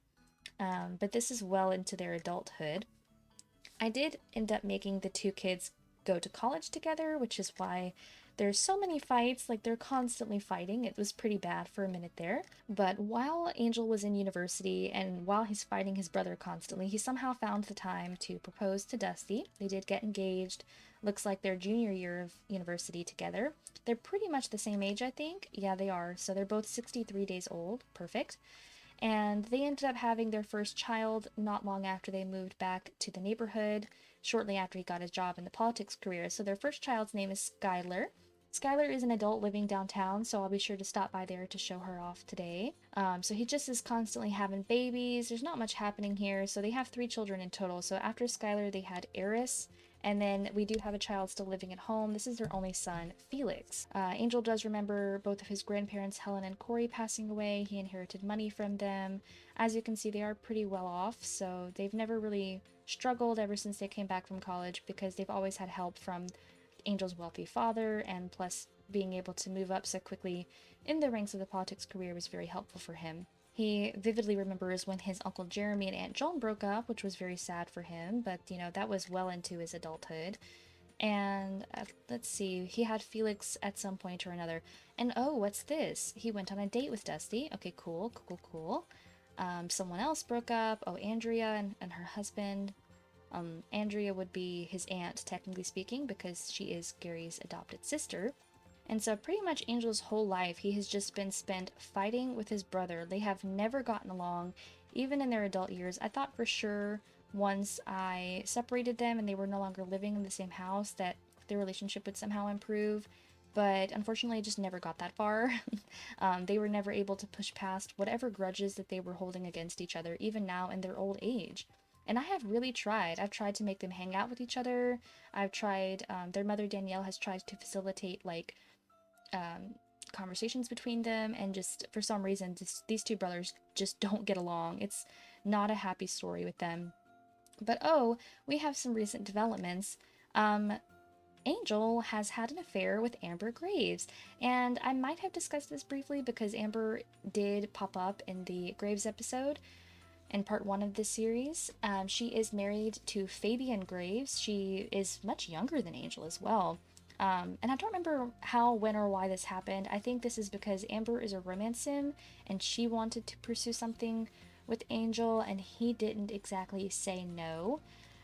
But this is well into their adulthood. I did end up making the two kids go to college together, which is why there's so many fights. Like, they're constantly fighting. It was pretty bad for a minute there. But while Angel was in university and while he's fighting his brother constantly, he somehow found the time to propose to Dusty. They did get engaged. Looks like their junior year of university together. They're pretty much the same age, I think. Yeah, they are. So they're both 63 days old. Perfect. And they ended up having their first child not long after they moved back to the neighborhood, shortly after he got his job in the politics career. So their first child's name is Skyler. Skyler is an adult living downtown, so I'll be sure to stop by there to show her off today. So he just is constantly having babies. There's not much happening here. So they have 3 children in total. So after Skyler, they had Aris. And then we do have a child still living at home. This is their only son, Felix. Angel does remember both of his grandparents, Helen and Corey, passing away. He inherited money from them. As you can see, they are pretty well off, so they've never really struggled ever since they came back from college, because they've always had help from Angel's wealthy father, and plus being able to move up so quickly in the ranks of the politics career was very helpful for him. He vividly remembers when his Uncle Jeremy and Aunt Joan broke up, which was very sad for him, but, you know, that was well into his adulthood. And let's see, he had Felix at some point or another. And oh, what's this? He went on a date with Dusty. Okay, cool. Someone else broke up. Oh, Andrea and her husband. Andrea would be his aunt, technically speaking, because she is Gary's adopted sister. And so pretty much Angel's whole life, he has just been spent fighting with his brother. They have never gotten along, even in their adult years. I thought for sure once I separated them and they were no longer living in the same house that their relationship would somehow improve. But unfortunately, it just never got that far. They were never able to push past whatever grudges that they were holding against each other, even now in their old age. And I have really tried. I've tried to make them hang out with each other. I've tried, their mother Danielle has tried to facilitate, like, conversations between them, and just for some reason these two brothers just don't get along. It's not a happy story with them. But oh, we have some recent developments. Angel has had an affair with Amber Graves, and I might have discussed this briefly because Amber did pop up in the Graves episode, in part 1 of this series. She is married to Fabian Graves. She is much younger than Angel as well. And I don't remember how, when, or why this happened. I think this is because Amber is a romance sim, and she wanted to pursue something with Angel, and he didn't exactly say no.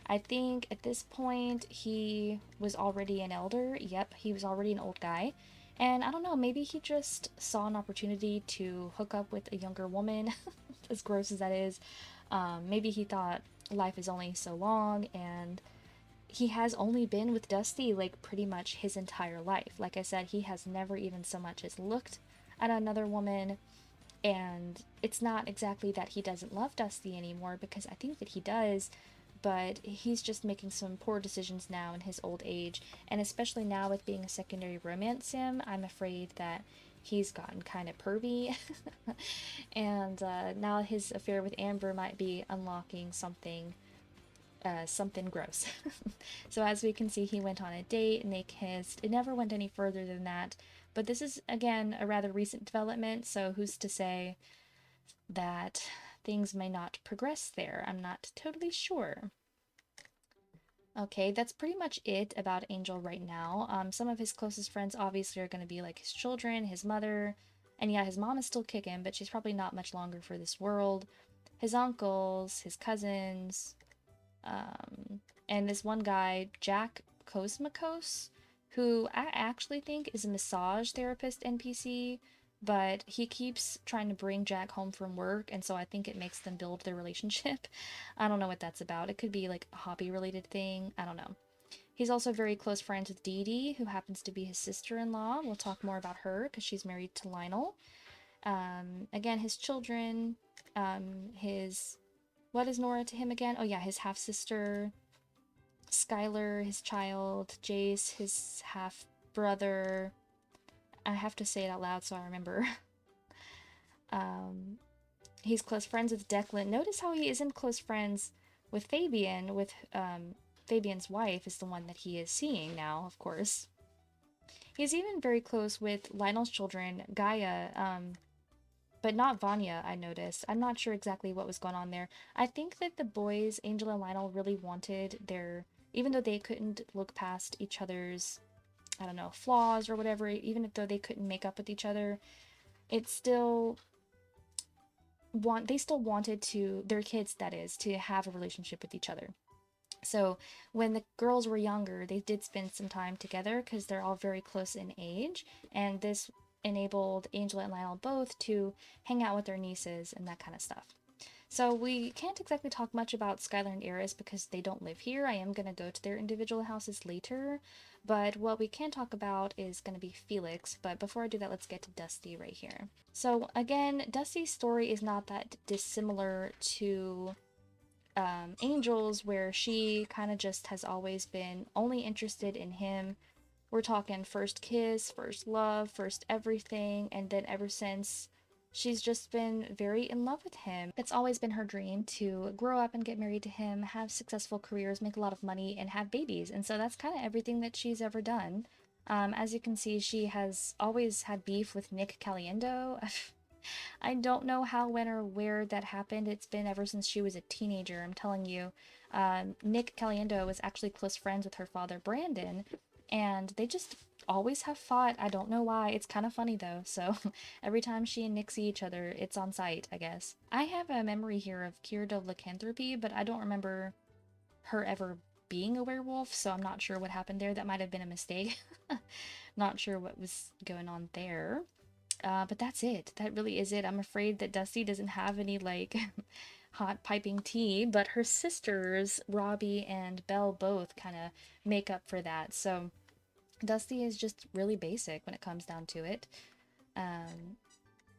I think at this point he was already an elder. Yep, he was already an old guy. And I don't know, maybe he just saw an opportunity to hook up with a younger woman, as gross as that is. Maybe he thought life is only so long, and he has only been with Dusty like pretty much his entire life. Like I said, he has never even so much as looked at another woman, and it's not exactly that he doesn't love Dusty anymore, because I think that he does, but he's just making some poor decisions now in his old age, and especially now with being a secondary romance sim, I'm afraid that he's gotten kind of pervy, and now his affair with Amber might be unlocking something gross. So as we can see, he went on a date and they kissed. It never went any further than that, but this is, again, a rather recent development, so who's to say that things may not progress there? I'm not totally sure. Okay, that's pretty much it about Angel right now. Some of his closest friends obviously are going to be like his children, his mother, and yeah, his mom is still kicking, but she's probably not much longer for this world. His uncles, his cousins, and this one guy, Jack Kosmakos, who I actually think is a massage therapist NPC, but he keeps trying to bring Jack home from work, and so I think it makes them build their relationship. I don't know what that's about. It could be like a hobby-related thing. I don't know. He's also very close friends with Dee Dee, who happens to be his sister-in-law. We'll talk more about her because she's married to Lionel. Again, his children, what is Nora to him again? Oh yeah, his half-sister, Skyler, his child, Jace, his half-brother. I have to say it out loud so I remember. He's close friends with Declan. Notice how he isn't close friends with Fabian, Fabian's wife is the one that he is seeing now, of course. He's even very close with Lionel's children, Gaia, but not Vania, I noticed. I'm not sure exactly what was going on there. I think that the boys, Angel and Lionel, really wanted even though they couldn't look past each other's, I don't know, flaws or whatever, even though they couldn't make up with each other, they still wanted their kids, that is, to have a relationship with each other. So when the girls were younger, they did spend some time together because they're all very close in age, and this enabled Angela and Lionel both to hang out with their nieces and that kind of stuff. So we can't exactly talk much about Skyler and Aris because they don't live here. I am going to go to their individual houses later, but what we can talk about is going to be Felix. But before I do that, let's get to Dusty right here. So again, Dusty's story is not that dissimilar to Angel's, where she kind of just has always been only interested in him. We're talking first kiss, first love, first everything, and then ever since, she's just been very in love with him. It's always been her dream to grow up and get married to him, have successful careers, make a lot of money, and have babies, and so that's kind of everything that she's ever done. As you can see, she has always had beef with Nick Caliendo. I don't know how, when, or where that happened. It's been ever since she was a teenager, I'm telling you. Nick Caliendo was actually close friends with her father, Brandon, and they just always have fought. I don't know why. It's kind of funny though, so every time she and Nick see each other, it's on sight, I guess. I have a memory here of Kirida Lycanthropy, but I don't remember her ever being a werewolf, so I'm not sure what happened there. That might have been a mistake. Not sure what was going on there. But that's it. That really is it. I'm afraid that Dusty doesn't have any, like, hot piping tea, but her sisters, Robbie and Belle, both kind of make up for that. So Dusty is just really basic when it comes down to it.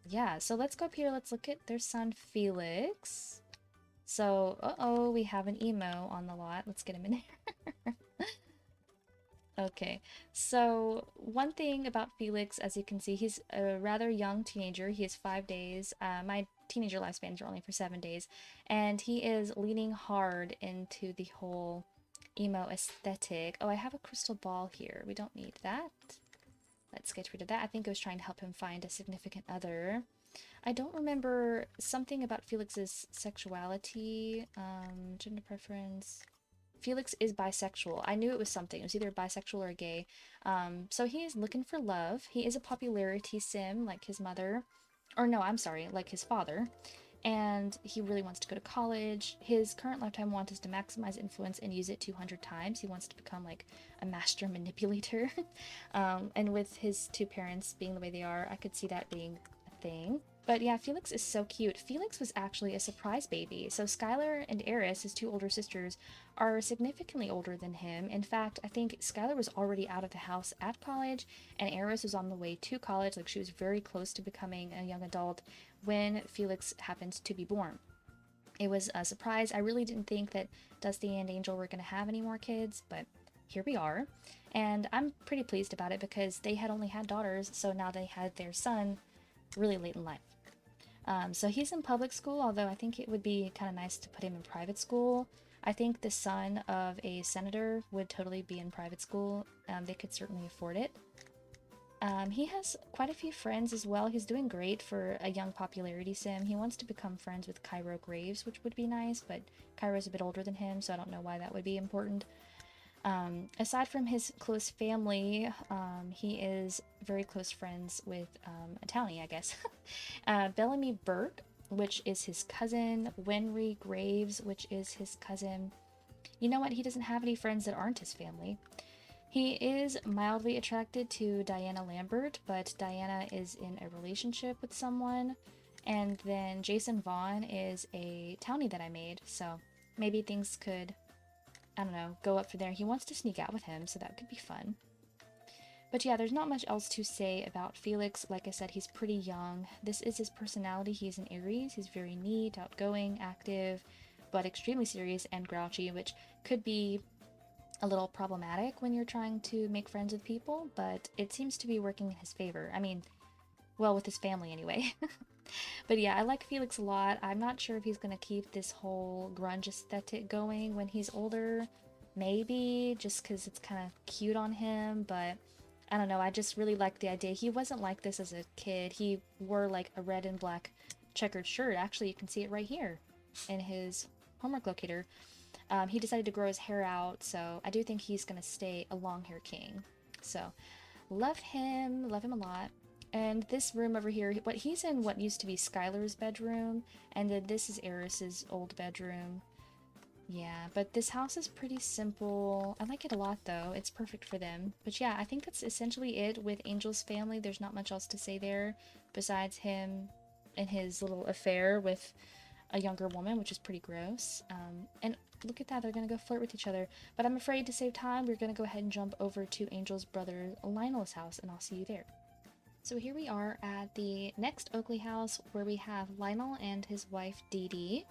Yeah, so let's go up here. Let's look at their son, Felix. So, uh-oh, we have an emo on the lot. Let's get him in here. Okay, so one thing about Felix, as you can see, he's a rather young teenager. He is 5 days. My teenager lifespans are only for 7 days, and he is leaning hard into the whole emo aesthetic. Oh, I have a crystal ball here. We don't need that. Let's get rid of that. I think I was trying to help him find a significant other. I don't remember something about Felix's sexuality, gender preference. Felix is bisexual. I knew it was something. It was either bisexual or gay. So he is looking for love. He is a popularity sim like his mother. Or no, I'm sorry, like his father. And he really wants to go to college. His current lifetime want is to maximize influence and use it 200 times. He wants to become like a master manipulator. And with his two parents being the way they are, I could see that being a thing. But yeah, Felix is so cute. Felix was actually a surprise baby. So Skyler and Aris, his two older sisters, are significantly older than him. In fact, I think Skyler was already out of the house at college, and Aris was on the way to college. Like, she was very close to becoming a young adult when Felix happened to be born. It was a surprise. I really didn't think that Dusty and Angel were going to have any more kids, but here we are. And I'm pretty pleased about it because they had only had daughters, so now they had their son really late in life. So he's in public school, although I think it would be kind of nice to put him in private school. I think the son of a senator would totally be in private school. They could certainly afford it. He has quite a few friends as well. He's doing great for a young popularity sim. He wants to become friends with Cairo Graves, which would be nice, but Cairo's a bit older than him, so I don't know why that would be important. Aside from his close family, he is very close friends with a townie, I guess. Bellamy Burke, which is his cousin. Wenry Graves, which is his cousin. You know what? He doesn't have any friends that aren't his family. He is mildly attracted to Diana Lambert, but Diana is in a relationship with someone. And then Jason Vaughn is a townie that I made, so maybe things could, I don't know, go up from there. He wants to sneak out with him, so that could be fun. But yeah, there's not much else to say about Felix. Like I said, he's pretty young. This is his personality. He's an Aries. He's very neat, outgoing, active, but extremely serious and grouchy, which could be a little problematic when you're trying to make friends with people, but it seems to be working in his favor. I mean, well, with his family anyway. But yeah, I like Felix a lot. I'm not sure if he's gonna keep this whole grunge aesthetic going when he's older. Maybe, just because it's kind of cute on him, but I don't know. I just really like the idea. He wasn't like this as a kid. He wore like a red and black checkered shirt. Actually, you can see it right here in his homework locator. He decided to grow his hair out, so I do think he's going to stay a long hair king. So, love him a lot. And this room over here, he's in what used to be Skylar's bedroom, and then this is Aris's old bedroom. Yeah, but this house is pretty simple. I like it a lot, though. It's perfect for them. But yeah, I think that's essentially it with Angel's family. There's not much else to say there, besides him and his little affair with a younger woman, which is pretty gross. And look at that, they're gonna go flirt with each other. But I'm afraid to save time, we're gonna go ahead and jump over to Angel's brother Lionel's house, and I'll see you there. So here we are at the next Oakley house, where we have Lionel and his wife Dee Dee.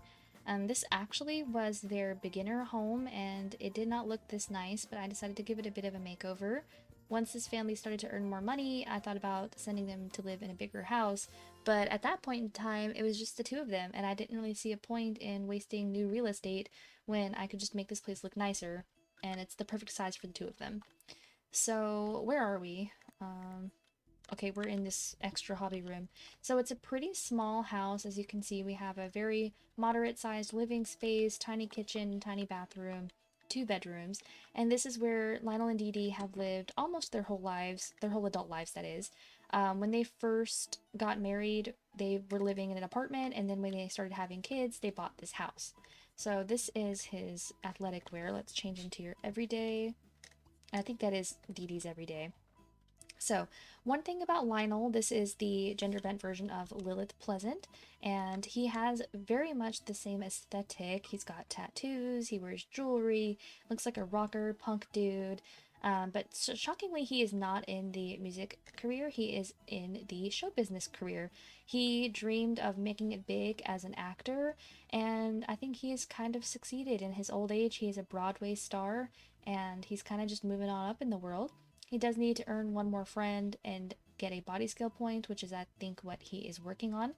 This actually was their beginner home, and it did not look this nice, but I decided to give it a bit of a makeover. Once this family started to earn more money, I thought about sending them to live in a bigger house, but at that point in time, it was just the two of them, and I didn't really see a point in wasting new real estate when I could just make this place look nicer, and it's the perfect size for the two of them. So, where are we? Okay, we're in this extra hobby room. So it's a pretty small house. As you can see, we have a very moderate-sized living space, tiny kitchen, tiny bathroom, 2 bedrooms, and this is where Lionel and Dee Dee have lived almost their whole lives, their whole adult lives, that is. When they first got married, they were living in an apartment, and then when they started having kids, they bought this house. So this is his athletic wear. Let's change into your everyday. I think that is Dee Dee's everyday. So, one thing about Lionel, this is the gender bent version of Lilith Pleasant, and he has very much the same aesthetic. He's got tattoos, he wears jewelry, looks like a rocker, punk dude, but shockingly, he is not in the music career, he is in the show business career. He dreamed of making it big as an actor, and I think he has kind of succeeded. In his old age. He is a Broadway star, and he's kind of just moving on up in the world. He does need to earn one more friend and get a body scale point, which is, I think, what he is working on.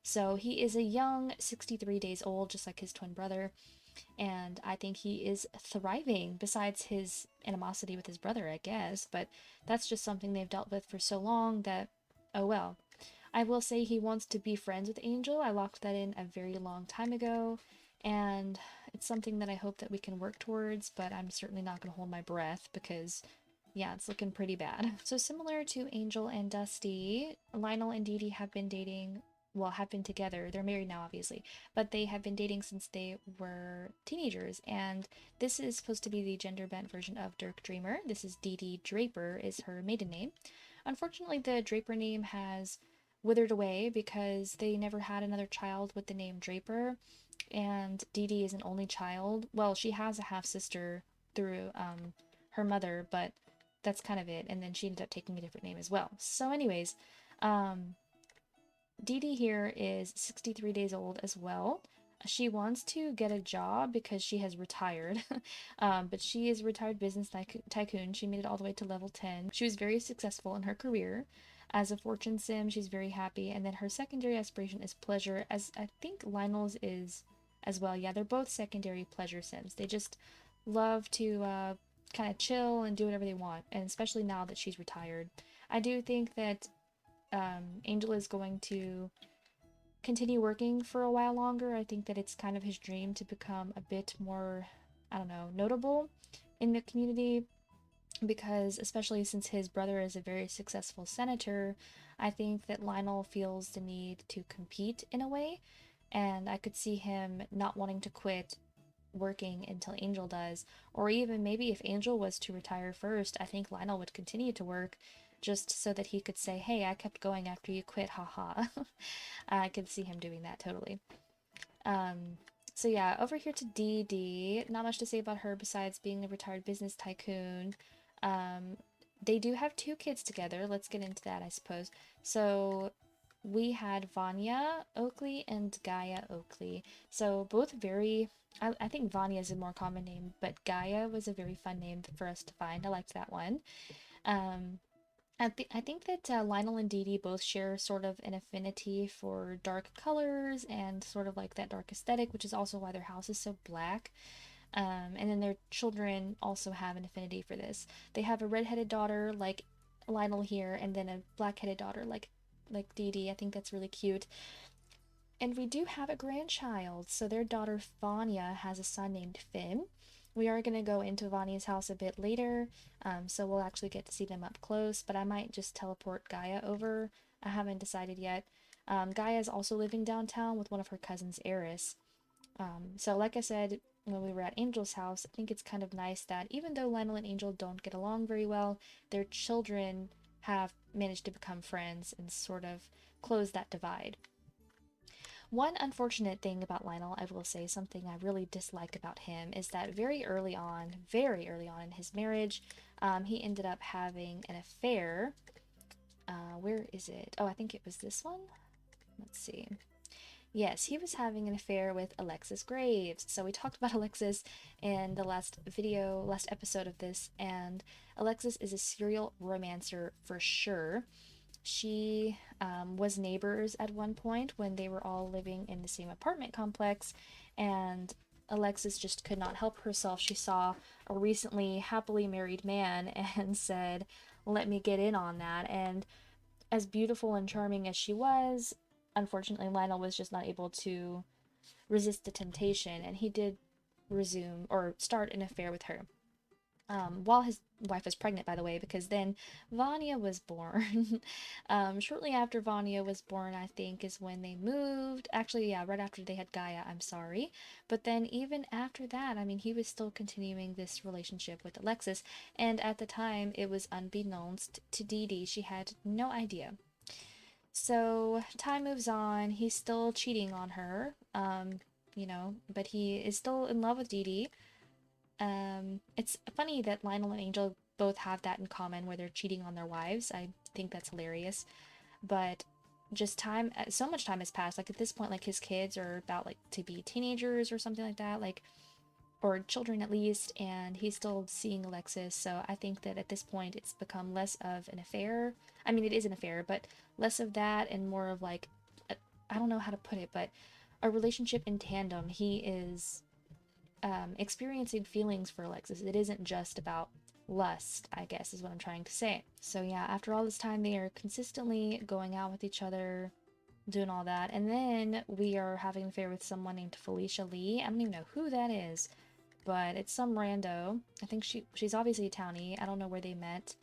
So he is a young 63 days old, just like his twin brother, and I think he is thriving, besides his animosity with his brother, I guess, but that's just something they've dealt with for so long that, oh well. I will say he wants to be friends with Angel. I locked that in a very long time ago, and it's something that I hope that we can work towards, but I'm certainly not going to hold my breath because, yeah, it's looking pretty bad. So similar to Angel and Dusty, Lionel and Dee Dee have been dating, well, have been together. They're married now, obviously, but they have been dating since they were teenagers, and this is supposed to be the gender-bent version of Dirk Dreamer. This is Dee Dee Draper is her maiden name. Unfortunately, the Draper name has withered away because they never had another child with the name Draper, and Dee Dee is an only child. Well, she has a half-sister through her mother, but that's kind of it, and then she ended up taking a different name as well. So anyways, Dee Dee here is 63 days old as well. She wants to get a job because she has retired, but she is a retired business tycoon. She made it all the way to level 10. She was very successful in her career. As a fortune sim, she's very happy, and then her secondary aspiration is pleasure, as I think Lionel's is as well. Yeah, they're both secondary pleasure sims. They just love to kind of chill and do whatever they want, and especially now that she's retired. I do think that Angel is going to continue working for a while longer. I think that it's kind of his dream to become a bit more, I don't know, notable in the community, because especially since his brother is a very successful senator, I think that Lionel feels the need to compete in a way, and I could see him not wanting to quit working until Angel does, or even maybe if Angel was to retire first, I think Lionel would continue to work just so that he could say, hey, I kept going after you quit, haha. I could see him doing that totally. So yeah, over here to Dee Dee, not much to say about her besides being a retired business tycoon. They do have 2 kids together. Let's get into that, I suppose. So we had Vania Oakley and Gaia Oakley. So both very, I think Vania is a more common name, but Gaia was a very fun name for us to find. I liked that one. I think that Lionel and Dee Dee both share sort of an affinity for dark colors and sort of like that dark aesthetic, which is also why their house is so black. And then their children also have an affinity for this. They have a redheaded daughter like Lionel here, and then a black-headed daughter like Dee Dee. I think that's really cute. And we do have a grandchild. So their daughter Vanya has a son named Finn. We are going to go into Vanya's house a bit later, so we'll actually get to see them up close, but I might just teleport Gaia over. I haven't decided yet. Gaia is also living downtown with one of her cousins, Aris. So like I said, when we were at Angel's house, I think it's kind of nice that even though Lionel and Angel don't get along very well, their children have managed to become friends and sort of close that divide. One unfortunate thing about Lionel, I will say, something I really dislike about him, is that very early on in his marriage, he ended up having an affair. Where is it? Oh, I think it was this one. Let's see. Yes, he was having an affair with Alexis Graves. So we talked about Alexis in the last episode of this, and Alexis is a serial romancer for sure. She was neighbors at one point when they were all living in the same apartment complex, and Alexis just could not help herself. She saw a recently happily married man and said, let me get in on that. And as beautiful and charming as she was, unfortunately Lionel was just not able to resist the temptation, and he did resume or start an affair with her. While his wife was pregnant, by the way, because then Vanya was born. Shortly after Vanya was born, I think, is when they moved. Actually, yeah, right after they had Gaia, I'm sorry. But then even after that, I mean, he was still continuing this relationship with Alexis, and at the time, it was unbeknownst to Dee Dee. She had no idea. So time moves on. He's still cheating on her, but he is still in love with Dee Dee. It's funny that Lionel and Angel both have that in common, where they're cheating on their wives. I think that's hilarious. But just so much time has passed. Like at this point, like his kids are about like to be teenagers or something like that, like, or children at least, and he's still seeing Alexis. So I think that at this point it's become less of an affair. I mean, it is an affair, but less of that and more of like, I don't know how to put it, but a relationship in tandem. He is experiencing feelings for Alexis. It isn't just about lust, I guess is what I'm trying to say. So yeah, after all this time, they are consistently going out with each other, doing all that, and then we are having an affair with someone named Felicia Lee. I don't even know who that is, but it's some rando. I think she's obviously a townie. I don't know where they met.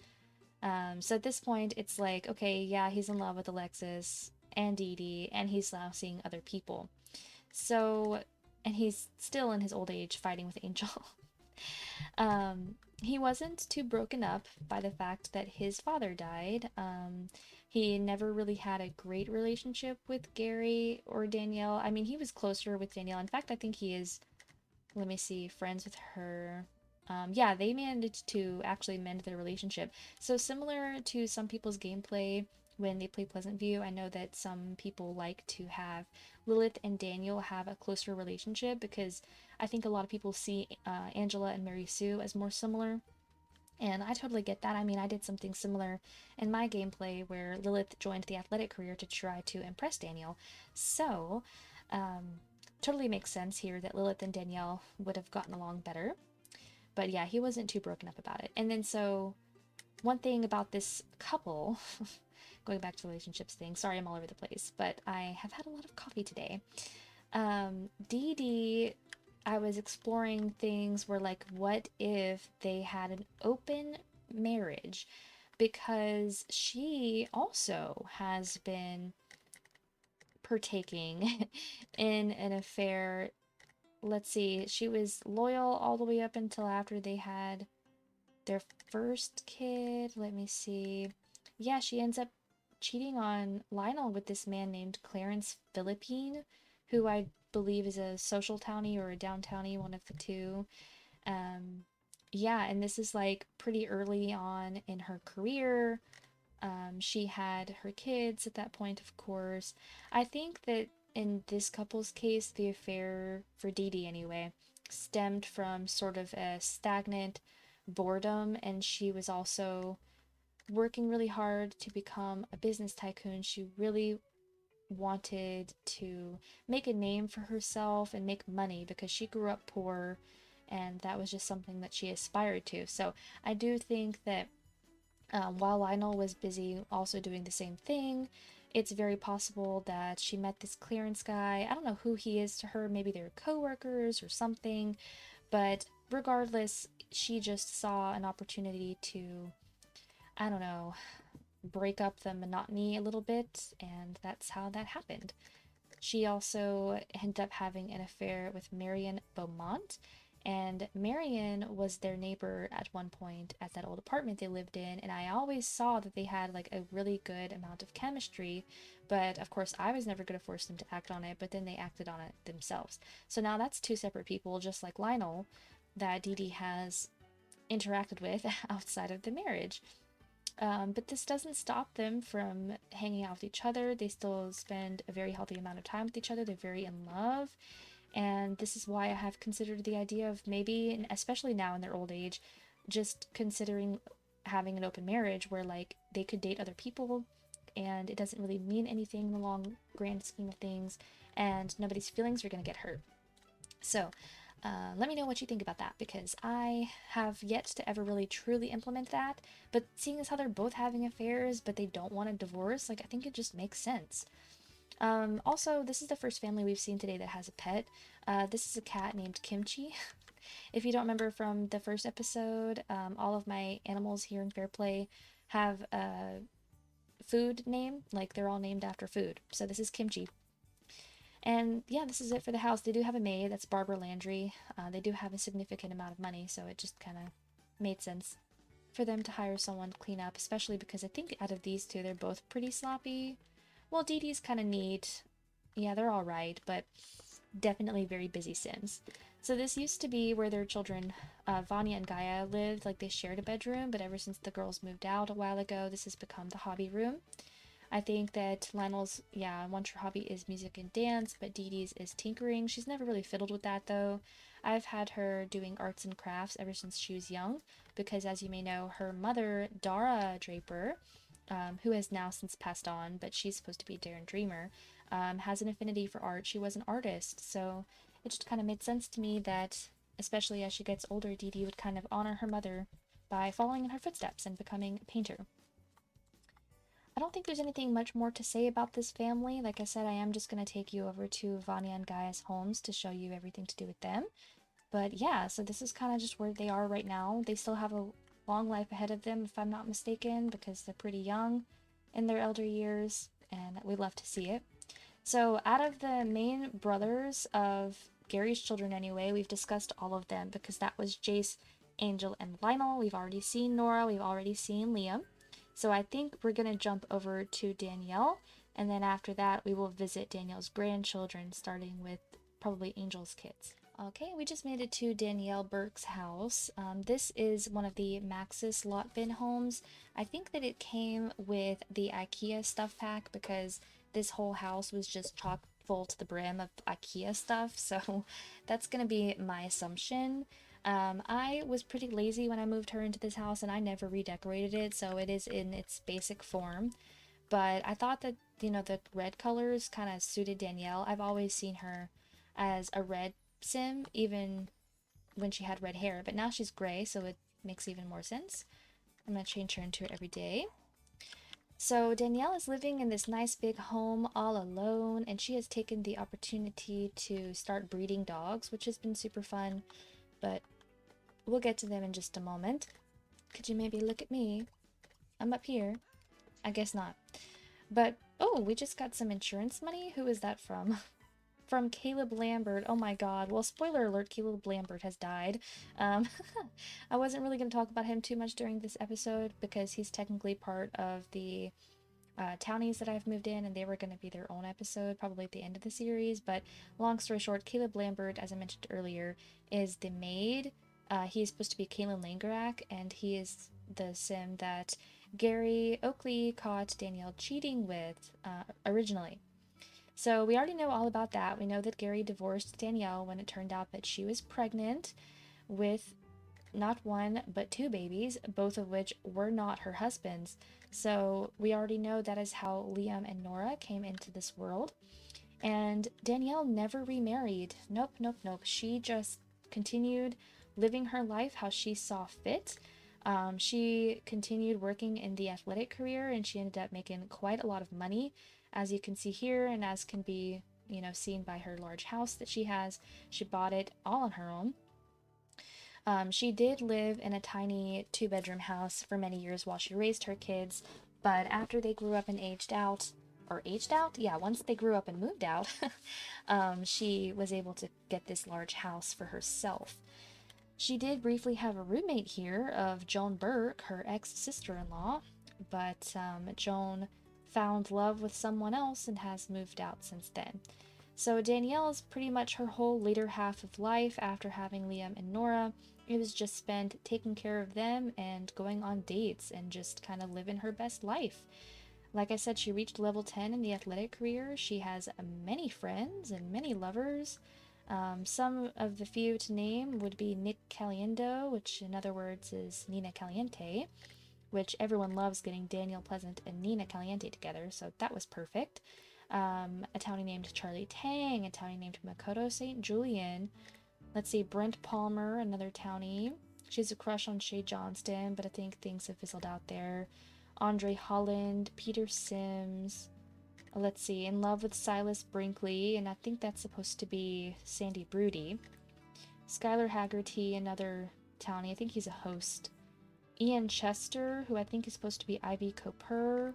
So at this point, it's like, okay, yeah, he's in love with Alexis and Dee Dee, and he's now seeing other people. So, and he's still in his old age fighting with Angel. He wasn't too broken up by the fact that his father died. He never really had a great relationship with Gary or Danielle. I mean, he was closer with Danielle. In fact, I think he is, let me see, friends with her. Yeah, they managed to actually mend their relationship. So similar to some people's gameplay when they play Pleasantview, I know that some people like to have Lilith and Daniel have a closer relationship because I think a lot of people see Angela and Mary Sue as more similar. And I totally get that. I mean, I did something similar in my gameplay where Lilith joined the athletic career to try to impress Daniel. So, totally makes sense here that Lilith and Danielle would have gotten along better. But yeah, he wasn't too broken up about it. And then so, one thing about this couple, going back to the relationships thing, sorry I'm all over the place, but I have had a lot of coffee today. Dee Dee, I was exploring things where like, what if they had an open marriage? Because she also has been partaking in an affair. Let's see, she was loyal all the way up until after they had their first kid. Let me see. Yeah, she ends up cheating on Lionel with this man named Clarence Philippine, who I believe is a social townie or a downtownie, one of the two. Yeah, and this is like pretty early on in her career. She had her kids at that point, of course. I think that in this couple's case, the affair, for Dee Dee anyway, stemmed from sort of a stagnant boredom, and she was also working really hard to become a business tycoon. She really wanted to make a name for herself and make money because she grew up poor, and that was just something that she aspired to. So I do think that while Lionel was busy also doing the same thing, it's very possible that she met this Clarence guy. I don't know who he is to her. Maybe they're co-workers or something. But regardless, she just saw an opportunity to, I don't know, break up the monotony a little bit, and that's how that happened. She also ended up having an affair with Marion Beaumont, and Marion was their neighbor at one point at that old apartment they lived in, and I always saw that they had like a really good amount of chemistry, but of course I was never going to force them to act on it, but then they acted on it themselves. So now that's two separate people, just like Lionel, that Dee Dee has interacted with outside of the marriage. But this doesn't stop them from hanging out with each other. They still spend a very healthy amount of time with each other. They're very in love. And this is why I have considered the idea of maybe, and especially now in their old age, just considering having an open marriage where like they could date other people and it doesn't really mean anything in the long grand scheme of things, and nobody's feelings are going to get hurt. So let me know what you think about that, because I have yet to ever really truly implement that. But seeing as how they're both having affairs, but they don't want a divorce, like I think it just makes sense. Also, this is the first family we've seen today that has a pet. This is a cat named Kimchi. If you don't remember from the first episode, all of my animals here in Fairplay have a food name, like they're all named after food. So this is Kimchi. And yeah, this is it for the house. They do have a maid, that's Barbara Landry. They do have a significant amount of money, so it just kind of made sense for them to hire someone to clean up, especially because I think out of these two, they're both pretty sloppy. Well, Dee Dee's kind of neat. Yeah, they're all right, but definitely very busy Sims. So this used to be where their children, Vania and Gaia, lived. Like they shared a bedroom, but ever since the girls moved out a while ago, this has become the hobby room. I think that Lionel's, yeah, one true hobby is music and dance, but Dee Dee's is tinkering. She's never really fiddled with that though. I've had her doing arts and crafts ever since she was young, because as you may know, her mother, Dara Draper, who has now since passed on, but she's supposed to be Darren Dreamer, has an affinity for art. She was an artist, so it just kind of made sense to me that, especially as she gets older, Dee Dee would kind of honor her mother by following in her footsteps and becoming a painter. I don't think there's anything much more to say about this family. Like I said, I am just going to take you over to Vania and Gaia's homes to show you everything to do with them. But yeah, so this is kind of just where they are right now. They still have a long life ahead of them, if I'm not mistaken, because they're pretty young in their elder years, and we love to see it. So out of the main brothers of Gary's children anyway, we've discussed all of them because that was Jace, Angel, and Lionel. We've already seen Nora, we've already seen Liam. So I think we're going to jump over to Danielle, and then after that we will visit Danielle's grandchildren, starting with probably Angel's kids. Okay, we just made it to Danielle Burke's house. This is one of the Maxis lot bin homes. I think that it came with the IKEA stuff pack because this whole house was just chock full to the brim of IKEA stuff, so that's gonna be my assumption. I was pretty lazy when I moved her into this house and I never redecorated it, so it is in its basic form. But I thought that, you know, the red colors kind of suited Danielle. I've always seen her as a red sim, even when she had red hair, but now she's gray, so it makes even more sense. I'm gonna change her into it every day. So Danielle is living in this nice big home all alone, and she has taken the opportunity to start breeding dogs, which has been super fun, but we'll get to them in just a moment. Could you maybe look at me? I'm up here. I guess not. But, oh, we just got some insurance money? Who is that from? From Caleb Lambert. Oh my god. Well, spoiler alert, Caleb Lambert has died. I wasn't really going to talk about him too much during this episode because he's technically part of the townies that I've moved in, and they were going to be their own episode probably at the end of the series. But long story short, Caleb Lambert, as I mentioned earlier, is the maid. He is supposed to be Kaylin Langerak, and he is the sim that Gary Oakley caught Danielle cheating with originally. So we already know all about that. We know that Gary divorced Danielle when it turned out that she was pregnant with not one, but two babies, both of which were not her husband's. So we already know that is how Liam and Nora came into this world. And Danielle never remarried. Nope, nope, nope. She just continued living her life how she saw fit. She continued working in the athletic career, and she ended up making quite a lot of money, as you can see here, and as can be, you know, seen by her large house that she has. She bought it all on her own. She did live in a tiny 2-bedroom house for many years while she raised her kids, but after they grew up and aged out, yeah, once they grew up and moved out, she was able to get this large house for herself. She did briefly have a roommate here of Joan Burke, her ex-sister-in-law, but Joan found love with someone else and has moved out since then. So Danielle is pretty much her whole later half of life after having Liam and Nora. It was just spent taking care of them and going on dates and just kind of living her best life. Like I said, she reached level 10 in the athletic career. She has many friends and many lovers. Some of the few to name would be Nick Caliendo, which in other words is Nina Caliente, which everyone loves getting Daniel Pleasant and Nina Caliente together, so that was perfect. A townie named Charlie Tang, a townie named Makoto St. Julian. Let's see, Brent Palmer, another townie. She has a crush on Shay Johnston, but I think things have fizzled out there. Andre Holland, Peter Sims. Let's see, in love with Silas Brinkley, and I think that's supposed to be Sandy Broody. Skyler Haggerty, another townie. I think he's a host. Ian Chester, who I think is supposed to be Ivy Cooper.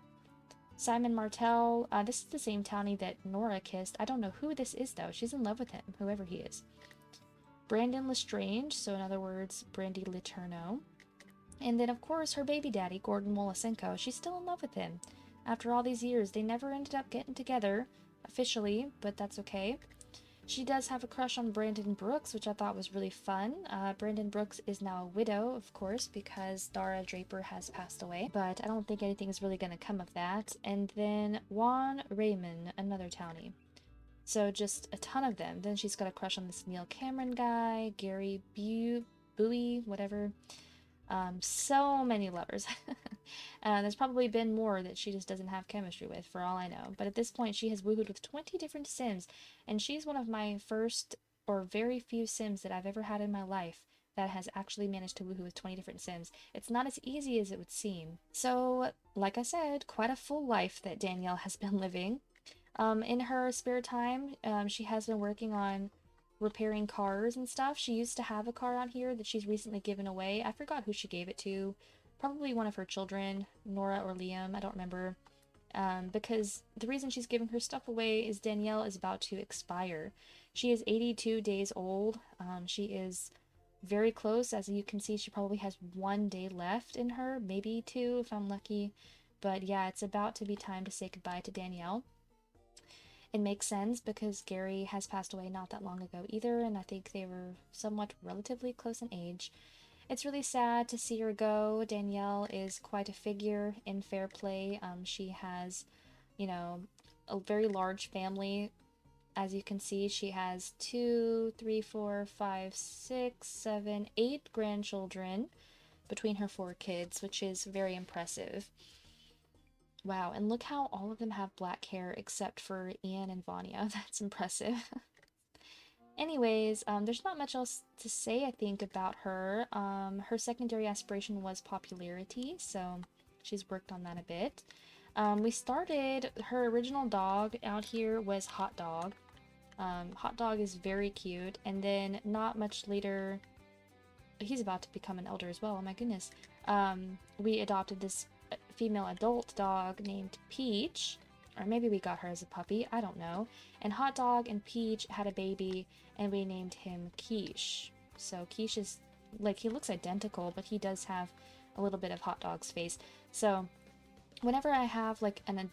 Simon Martell. This is the same townie that Nora kissed. I don't know who this is, though. She's in love with him, whoever he is. Brandon Lestrange, so in other words, Brandy Letourneau. And then, of course, her baby daddy, Gordon Wolasenko. She's still in love with him. After all these years, they never ended up getting together, officially, but that's okay. She does have a crush on Brandon Brooks, which I thought was really fun. Brandon Brooks is now a widow, of course, because Dara Draper has passed away, but I don't think anything is really going to come of that. And then Juan Raymond, another townie. So just a ton of them. Then she's got a crush on this Neil Cameron guy, Gary Bowie, whatever. So many lovers. There's probably been more that she just doesn't have chemistry with, for all I know. But at this point, she has woohooed with 20 different sims, and she's one of my first or very few sims that I've ever had in my life that has actually managed to woohoo with 20 different Sims. It's not as easy as it would seem. So, like I said, quite a full life that Danielle has been living. In her spare time, she has been working on repairing cars and stuff. She used to have a car out here that she's recently given away. I forgot who she gave it to. Probably one of her children, Nora or Liam, I don't remember. Because the reason she's giving her stuff away is Danielle is about to expire. She is 82 days old. She is very close. As you can see, she probably has 1 day left in her, maybe 2 if I'm lucky. But yeah, it's about to be time to say goodbye to Danielle. It makes sense because Gary has passed away not that long ago either, and I think they were somewhat relatively close in age. It's really sad to see her go. Danielle is quite a figure in Fairplay. She has, you know, a very large family. As you can see, she has 2, 3, 4, 5, 6, 7, 8 grandchildren between her 4 kids, which is very impressive. Wow, and look how all of them have black hair except for Ian and Vania. That's impressive. Anyways, there's not much else to say, I think, about her. Her secondary aspiration was popularity, so she's worked on that a bit. We started, her original dog out here was Hot Dog. Hot Dog is very cute, and then not much later, he's about to become an elder as well, oh my goodness. We adopted this female adult dog named Peach, or maybe we got her as a puppy, I don't know. And Hot Dog and Peach had a baby, and we named him Quiche. So Quiche is, like, he looks identical, but he does have a little bit of Hot Dog's face. So whenever I have, like, an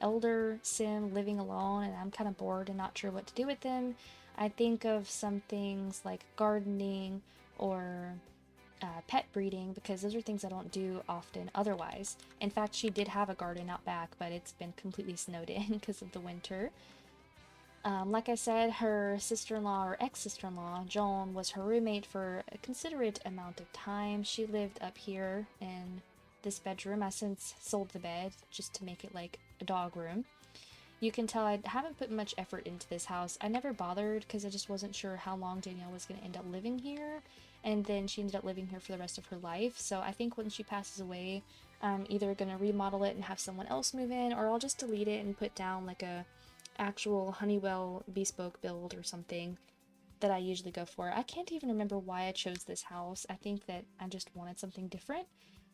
elder sim living alone, and I'm kind of bored and not sure what to do with them, I think of some things like gardening or pet breeding, because those are things I don't do often otherwise. In fact, she did have a garden out back, but it's been completely snowed in because of the winter. Like I said, her sister-in-law or ex-sister-in-law, Joan, was her roommate for a considerate amount of time. She lived up here in this bedroom. I since sold the bed just to make it like a dog room. You can tell I haven't put much effort into this house. I never bothered because I just wasn't sure how long Danielle was going to end up living here. And then she ended up living here for the rest of her life. So I think when she passes away, I'm either going to remodel it and have someone else move in, or I'll just delete it and put down like a actual Honeywell bespoke build or something that I usually go for. I can't even remember why I chose this house. I think that I just wanted something different.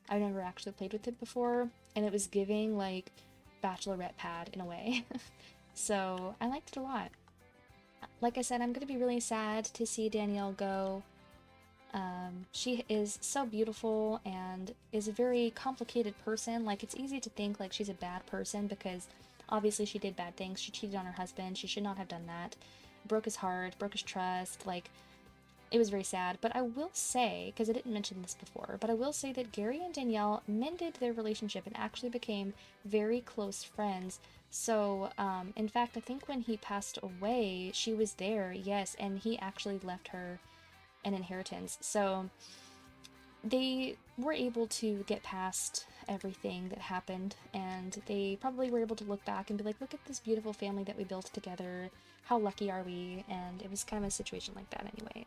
I've never actually played with it before, and it was giving like bachelorette pad in a way. So I liked it a lot. Like I said, I'm going to be really sad to see Danielle go. She is so beautiful and is a very complicated person. Like, it's easy to think like she's a bad person because obviously she did bad things. She cheated on her husband. She should not have done that. Broke his heart, broke his trust. Like, it was very sad. But I will say, because I didn't mention this before, but I will say that Gary and Danielle mended their relationship and actually became very close friends. So, in fact, I think when he passed away, she was there, yes, and he actually left her an inheritance. So they were able to get past everything that happened, and they probably were able to look back and be like, look at this beautiful family that we built together, how lucky are we? And it was kind of a situation like that anyway.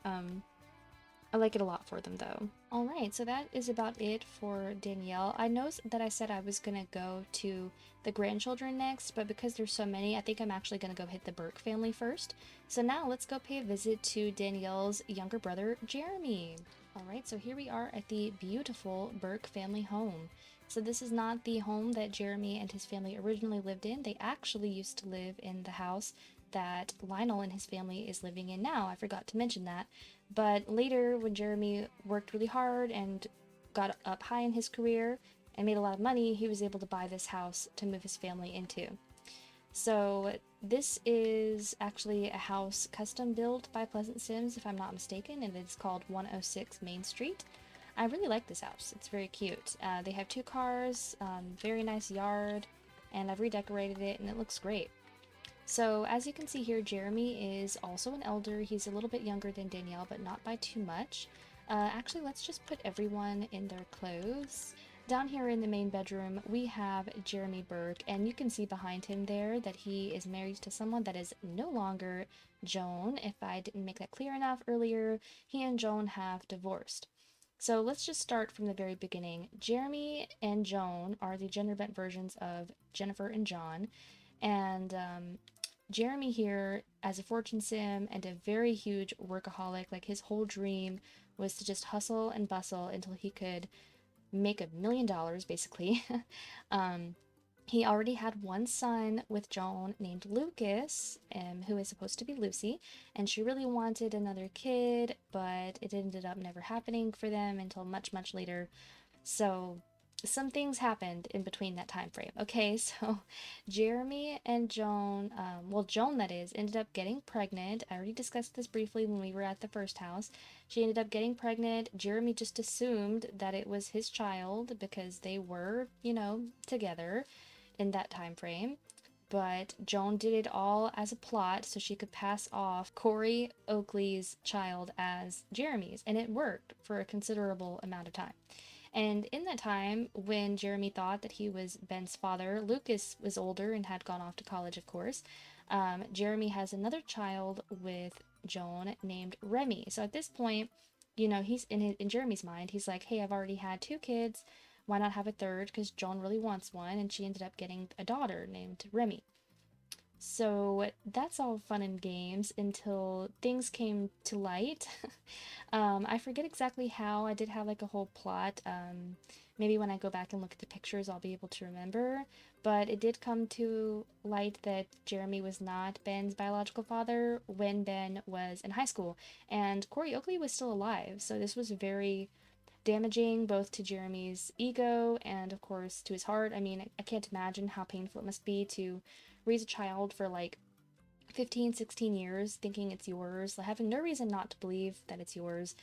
I like it a lot for them though. Alright, so that is about it for Danielle. I know that I said I was gonna go to the grandchildren next, but because there's so many, I think I'm actually gonna go hit the Burke family first. So now let's go pay a visit to Danielle's younger brother, Jeremy. Alright, so here we are at the beautiful Burke family home. So this is not the home that Jeremy and his family originally lived in. They actually used to live in the house that Lionel and his family is living in now. I forgot to mention that. But later, when Jeremy worked really hard and got up high in his career and made a lot of money, he was able to buy this house to move his family into. So this is actually a house custom built by Pleasant Sims, if I'm not mistaken, and it's called 106 Main Street. I really like this house. It's very cute. They have 2 cars, very nice yard, and I've redecorated it and it looks great. So as you can see here, Jeremy is also an elder. He's a little bit younger than Danielle, but not by too much. Actually, let's just put everyone in their clothes. Down here in the main bedroom, we have Jeremy Burke, and you can see behind him there that he is married to someone that is no longer Joan. If I didn't make that clear enough earlier, he and Joan have divorced. So let's just start from the very beginning. Jeremy and Joan are the gender bent versions of Jennifer and John, and Jeremy here, as a fortune sim and a very huge workaholic, like his whole dream was to just hustle and bustle until he could make $1 million basically. He already had one son with Joan named Lucas, who is supposed to be Lucy, and she really wanted another kid, but it ended up never happening for them until much, much later. So some things happened in between that time frame. Okay, so Jeremy and Joan, well, Joan that is, ended up getting pregnant. I already discussed this briefly when we were at the first house. She ended up getting pregnant. Jeremy just assumed that it was his child because they were, you know, together in that time frame. But Joan did it all as a plot so she could pass off Corey Oakley's child as Jeremy's, and it worked for a considerable amount of time. And in that time, when Jeremy thought that he was Ben's father, Lucas was older and had gone off to college, of course. Jeremy has another child with Joan named Remy. So at this point, you know, he's in Jeremy's mind, he's like, hey, I've already had 2 kids. Why not have a third? Because Joan really wants one, and she ended up getting a daughter named Remy. So that's all fun and games until things came to light. I forget exactly how. I did have like a whole plot. Maybe when I go back and look at the pictures, I'll be able to remember. But it did come to light that Jeremy was not Ben's biological father when Ben was in high school. And Corey Oakley was still alive. So this was very damaging both to Jeremy's ego and, of course, to his heart. I mean, I can't imagine how painful it must be to raise a child for like 15, 16 years thinking it's yours, having no reason not to believe that it's yours,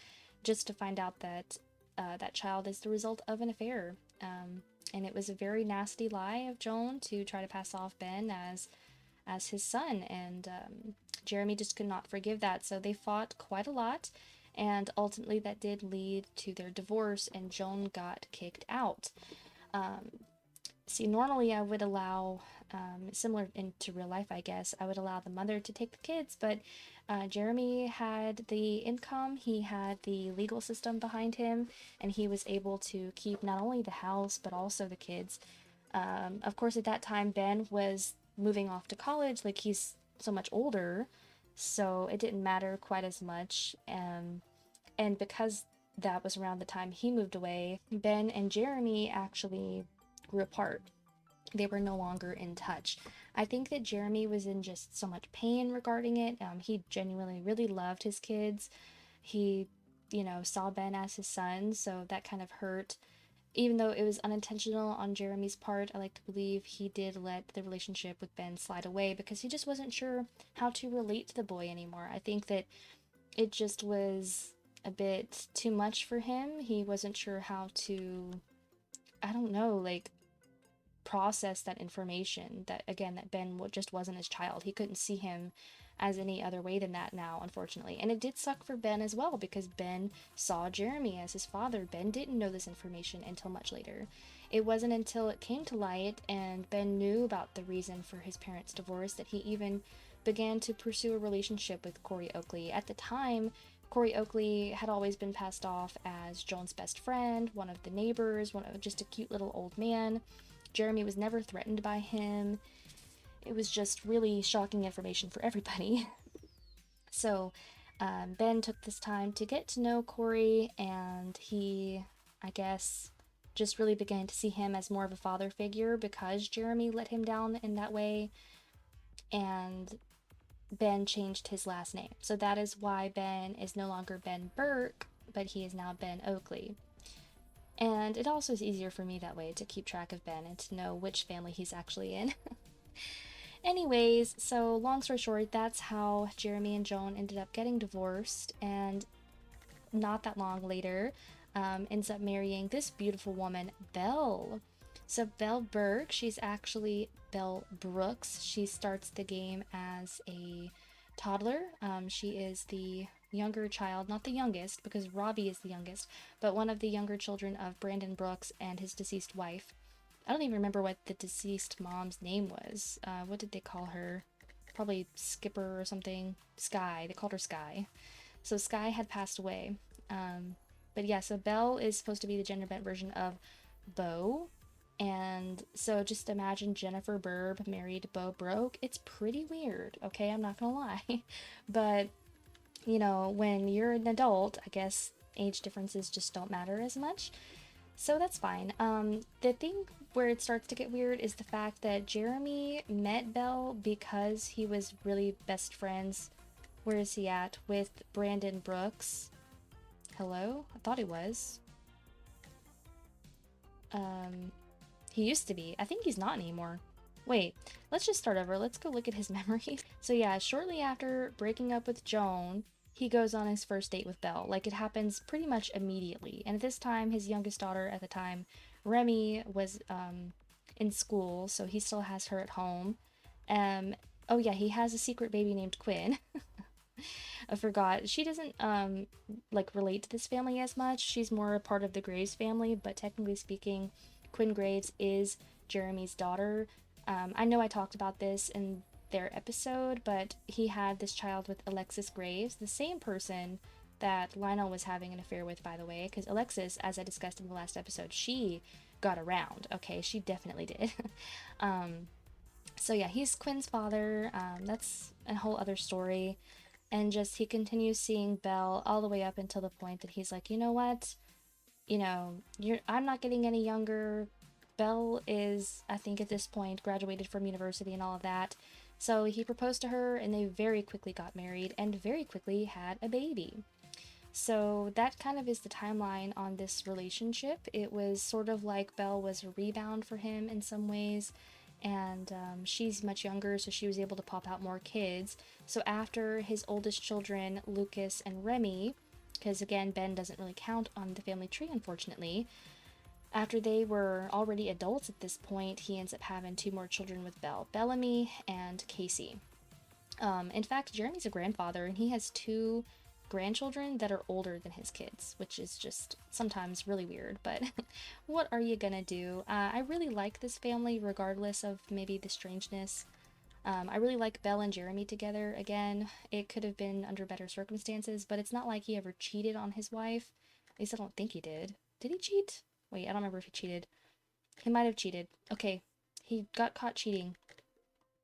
just to find out that that child is the result of an affair. And it was a very nasty lie of Joan to try to pass off Ben as his son, and Jeremy just could not forgive that, so they fought quite a lot, and ultimately that did lead to their divorce, and Joan got kicked out. See, normally I would allow, similar into real life, I guess, I would allow the mother to take the kids, but Jeremy had the income, he had the legal system behind him, and he was able to keep not only the house, but also the kids. Of course, at that time, Ben was moving off to college, like he's so much older, so it didn't matter quite as much, and because that was around the time he moved away, Ben and Jeremy actually grew apart. They were no longer in touch. I think that Jeremy was in just so much pain regarding it. He genuinely really loved his kids. He, you know, saw Ben as his son, so that kind of hurt. Even though it was unintentional on Jeremy's part, I like to believe he did let the relationship with Ben slide away because he just wasn't sure how to relate to the boy anymore. I think that it just was a bit too much for him. He wasn't sure how to, I don't know, like, process that information that, again, that Ben just wasn't his child. He couldn't see him as any other way than that now, unfortunately. And it did suck for Ben as well, because Ben saw Jeremy as his father. Ben didn't know this information until much later. It wasn't until it came to light and Ben knew about the reason for his parents' divorce that he even began to pursue a relationship with Corey Oakley. At the time, Corey Oakley had always been passed off as Joan's best friend, one of the neighbors, just a cute little old man. Jeremy was never threatened by him. It was just really shocking information for everybody. So Ben took this time to get to know Corey, and he, I guess, just really began to see him as more of a father figure because Jeremy let him down in that way, and Ben changed his last name. So that is why Ben is no longer Ben Burke, but he is now Ben Oakley. And it also is easier for me that way to keep track of Ben and to know which family he's actually in. Anyways, so long story short, that's how Jeremy and Joan ended up getting divorced, and not that long later, ends up marrying this beautiful woman, Belle. So Belle Burke, she's actually Belle Brooks. She starts the game as a toddler. She is the younger child, not the youngest, because Robbie is the youngest, but one of the younger children of Brandon Brooks and his deceased wife. I don't even remember what the deceased mom's name was. What did they call her? Probably Skipper or something. Sky. They called her Sky. So Sky had passed away. But yeah, so Belle is supposed to be the gender bent version of Beau. And so just imagine Jennifer Burb married Beau Broke. It's pretty weird, okay? I'm not gonna lie. But, you know, when you're an adult, I guess age differences just don't matter as much. So that's fine. The thing where it starts to get weird is the fact that Jeremy met Belle because he was really best friends. Where is he at? With Brandon Brooks. Hello? I thought he was. He used to be. I think he's not anymore. Wait, let's just start over. Let's go look at his memories. So yeah, shortly after breaking up with Joan, he goes on his first date with Belle. Like, it happens pretty much immediately. And at this time, his youngest daughter at the time, Remy, was in school, so he still has her at home. Oh yeah, he has a secret baby named Quinn. I forgot. She doesn't like relate to this family as much. She's more a part of the Graves family, but technically speaking, Quinn Graves is Jeremy's daughter. I know I talked about this in their episode, but he had this child with Alexis Graves, the same person that Lionel was having an affair with, by the way, because Alexis, as I discussed in the last episode, she got around. Okay, she definitely did. So yeah, he's Quinn's father. That's a whole other story. And just he continues seeing Belle all the way up until the point that he's like, you know what? You know, I'm not getting any younger. Belle is, I think at this point, graduated from university and all of that. So he proposed to her, and they very quickly got married and very quickly had a baby. So that kind of is the timeline on this relationship. It was sort of like Belle was a rebound for him in some ways, and she's much younger, so she was able to pop out more kids. So after his oldest children, Lucas and Remy, because again, Ben doesn't really count on the family tree, unfortunately, after they were already adults at this point, he ends up having 2 more children with Belle, Bellamy and Casey. In fact, Jeremy's a grandfather, and he has 2 grandchildren that are older than his kids, which is just sometimes really weird, but what are you gonna do? I really like this family regardless of maybe the strangeness. I really like Belle and Jeremy together. Again, it could have been under better circumstances, but it's not like he ever cheated on his wife. At least I don't think he did. Did he cheat? Wait, I don't remember if he cheated. He might have cheated. Okay, he got caught cheating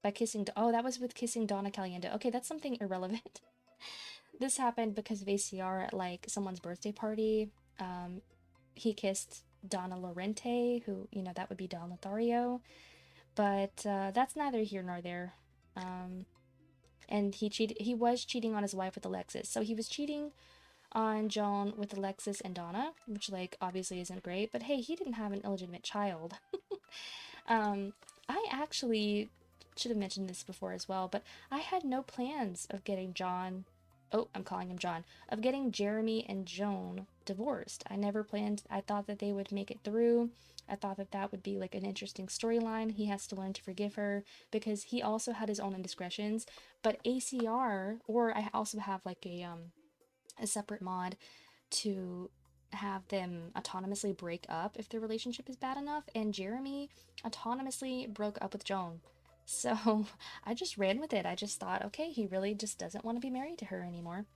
by kissing... Oh, that was with kissing Donna Caliendo. Okay, that's something irrelevant. This happened because of ACR at, like, someone's birthday party. He kissed Donna Laurente, who, you know, that would be Don Lothario. But that's neither here nor there. And he was cheating on his wife with Alexis. So he was cheating on Joan with Alexis and Donna, which, like, obviously isn't great. But hey, he didn't have an illegitimate child. I actually should have mentioned this before as well, but I had no plans of getting John... Oh, I'm calling him John. Of getting Jeremy and Joan divorced. I never planned. I thought that they would make it through. I thought that that would be like an interesting storyline. He has to learn to forgive her because he also had his own indiscretions. But ACR, or I also have like a separate mod to have them autonomously break up if their relationship is bad enough. And Jeremy autonomously broke up with Joan. So I just ran with it. I just thought, okay, he really just doesn't want to be married to her anymore.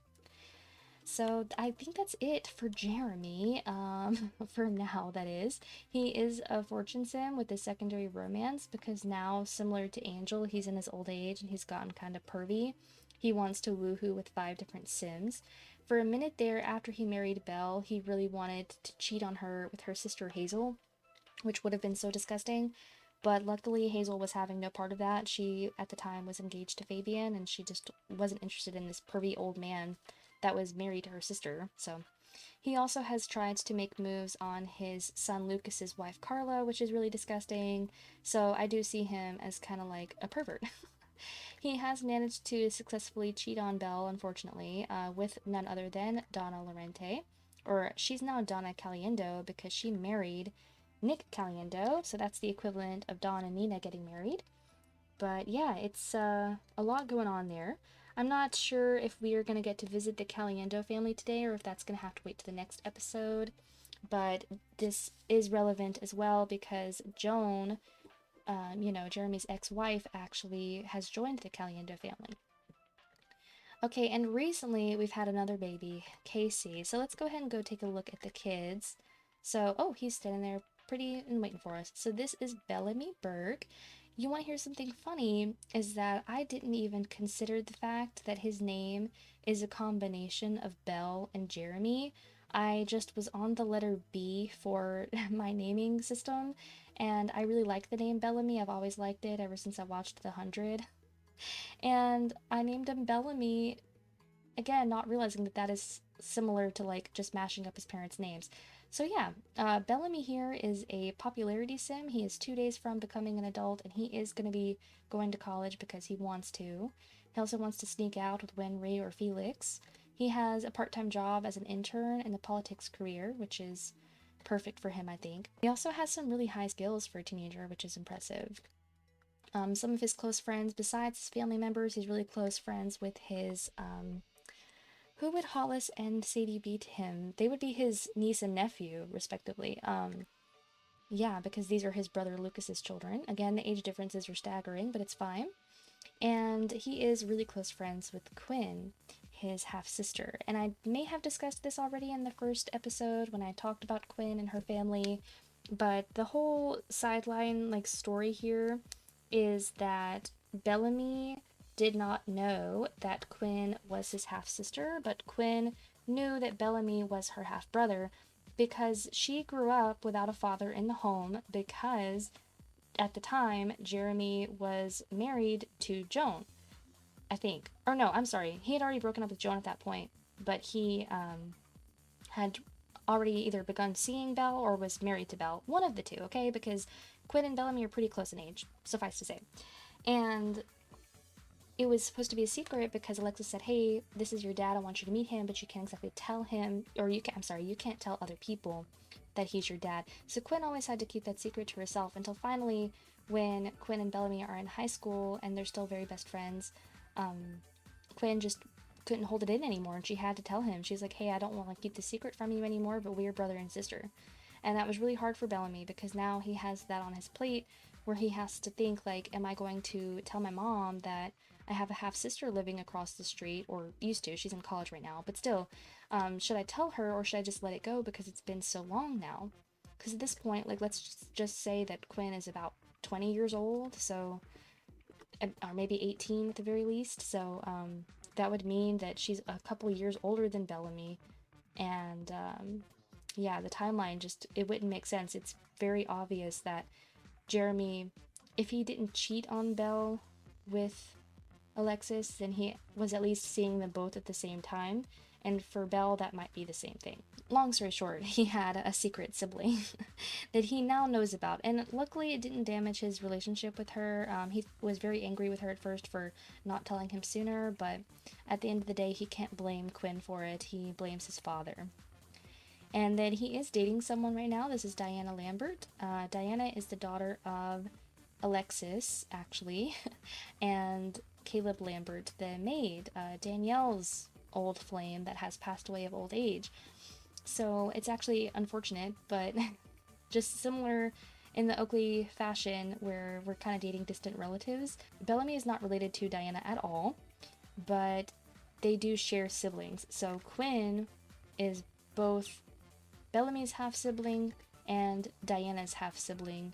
So I think that's it for Jeremy, for now, that is. He is a fortune sim with a secondary romance because now, similar to Angel, he's in his old age and he's gotten kind of pervy. He wants to woohoo with 5 different sims. For a minute there, after he married Belle, he really wanted to cheat on her with her sister Hazel, which would have been so disgusting. But luckily, Hazel was having no part of that. She, at the time, was engaged to Fabian, and she just wasn't interested in this pervy old man that was married to her sister. So he also has tried to make moves on his son Lucas's wife Carla, which is really disgusting. So I do see him as kind of like a pervert. He has managed to successfully cheat on Belle, unfortunately, with none other than Donna Laurente. Or she's now Donna Caliendo because she married Nick Caliendo, so that's the equivalent of Dawn and Nina getting married. But yeah, it's a lot going on there. I'm not sure if we are going to get to visit the Caliendo family today or if that's going to have to wait to the next episode, but this is relevant as well because Joan, you know, Jeremy's ex-wife, actually has joined the Caliendo family. Okay, and recently we've had another baby, Casey. So let's go ahead and go take a look at the kids. So, oh, he's standing there pretty and waiting for us. So this is Bellamy Burke. You want to hear something funny is that I didn't even consider the fact that his name is a combination of Belle and Jeremy. I just was on the letter B for my naming system, and I really like the name Bellamy. I've always liked it ever since I watched The 100. And I named him Bellamy, again, not realizing that that is similar to like just mashing up his parents' names. So yeah, Bellamy here is a popularity sim. He is 2 days from becoming an adult, and he is going to be going to college because he wants to. He also wants to sneak out with Wenry or Felix. He has a part-time job as an intern in the politics career, which is perfect for him, I think. He also has some really high skills for a teenager, which is impressive. Some of his close friends, besides his family members, he's really close friends with his, who would Hollis and Sadie be to him? They would be his niece and nephew, respectively. Yeah, because these are his brother Lucas's children. Again, the age differences are staggering, but it's fine. And he is really close friends with Quinn, his half-sister. And I may have discussed this already in the first episode when I talked about Quinn and her family, but the whole sideline, like, story here is that Bellamy did not know that Quinn was his half-sister, but Quinn knew that Bellamy was her half-brother because she grew up without a father in the home because at the time Jeremy was married to Joan, I think. Or no, I'm sorry. He had already broken up with Joan at that point, but he had already either begun seeing Belle or was married to Belle. One of the two, okay? Because Quinn and Bellamy are pretty close in age, suffice to say. And it was supposed to be a secret because Alexis said, hey, this is your dad, I want you to meet him, but you can't exactly tell him, or you can't, I'm sorry, you can't tell other people that he's your dad. So Quinn always had to keep that secret to herself until finally, when Quinn and Bellamy are in high school and they're still very best friends, Quinn just couldn't hold it in anymore, and she had to tell him. She's like, hey, I don't want to keep the secret from you anymore, but we're brother and sister. And that was really hard for Bellamy because now he has that on his plate where he has to think, like, am I going to tell my mom that I have a half-sister living across the street, or used to, she's in college right now, but still, should I tell her or should I just let it go because it's been so long now? Because at this point, like, let's just say that Quinn is about 20 years old, so, or maybe 18 at the very least, so, that would mean that she's a couple years older than Bellamy, and, yeah, the timeline just, it wouldn't make sense. It's very obvious that Jeremy, if he didn't cheat on Belle with Alexis, then he was at least seeing them both at the same time, and for Belle, that might be the same thing. Long story short, he had a secret sibling that he now knows about, and luckily it didn't damage his relationship with her. He was very angry with her at first for not telling him sooner, but at the end of the day, he can't blame Quinn for it. He blames his father. And then he is dating someone right now. This is Diana Lambert. Diana is the daughter of Alexis, actually, and Caleb Lambert, the maid, Danielle's old flame that has passed away of old age. So it's actually unfortunate, but just similar in the Oakley fashion where we're kind of dating distant relatives. Bellamy is not related to Diana at all, but they do share siblings. So Quinn is both Bellamy's half-sibling and Diana's half-sibling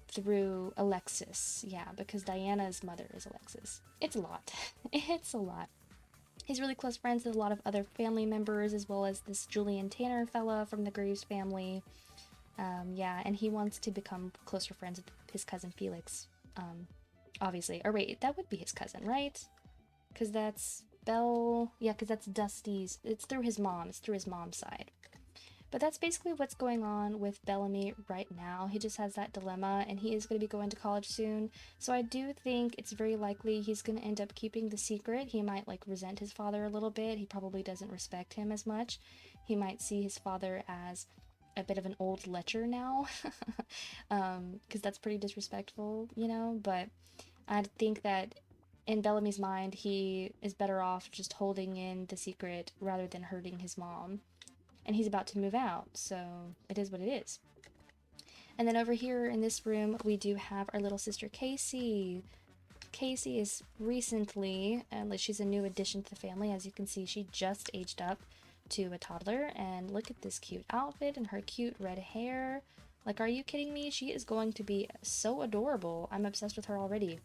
through Alexis. Yeah, because Diana's mother is Alexis. It's a lot. It's a lot. He's really close friends with a lot of other family members, as well as this Julian Tanner fella from the Graves family. Yeah, and he wants to become closer friends with his cousin Felix, obviously. Or wait, that would be his cousin, right? Because that's Belle... Yeah, because that's Dusty's... It's through his mom. It's through his mom's side. But that's basically what's going on with Bellamy right now. He just has that dilemma, and he is going to be going to college soon. So I do think it's very likely he's going to end up keeping the secret. He might, like, resent his father a little bit. He probably doesn't respect him as much. He might see his father as a bit of an old lecher now. Because that's pretty disrespectful, you know? But I think that in Bellamy's mind, he is better off just holding in the secret rather than hurting his mom. And he's about to move out, so it is what it is. And then over here in this room, we do have our little sister Casey. Casey is recently, she's a new addition to the family. As you can see, she just aged up to a toddler, and look at this cute outfit and her cute red hair. Like, are you kidding me? She is going to be so adorable. I'm obsessed with her already.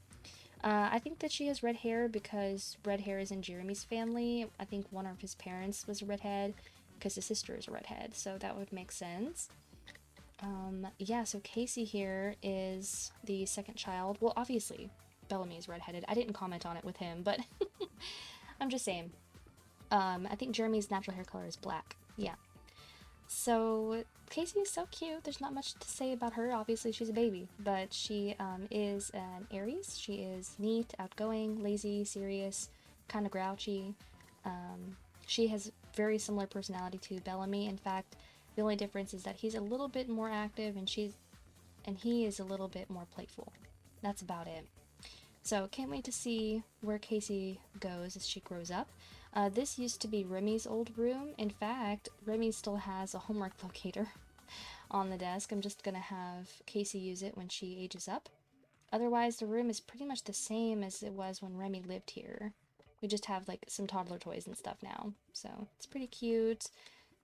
I think that she has red hair because red hair is in Jeremy's family. I think one of his parents was a redhead because his sister is a redhead, so that would make sense. Yeah, so Casey here is the second child. Well, obviously, Bellamy is redheaded. I didn't comment on it with him, but I'm just saying. I think Jeremy's natural hair color is black. Yeah. So Casey is so cute. There's not much to say about her. Obviously, she's a baby, but she is an Aries. She is neat, outgoing, lazy, serious, kind of grouchy. She has very similar personality to Bellamy. In fact, the only difference is that he's a little bit more active and he is a little bit more playful. That's about it. So can't wait to see where Casey goes as she grows up. This used to be Remy's old room. In fact, Remy still has a homework locator on the desk. I'm just gonna have Casey use it when she ages up. Otherwise, the room is pretty much the same as it was when Remy lived here. We just have like some toddler toys and stuff now. So it's pretty cute.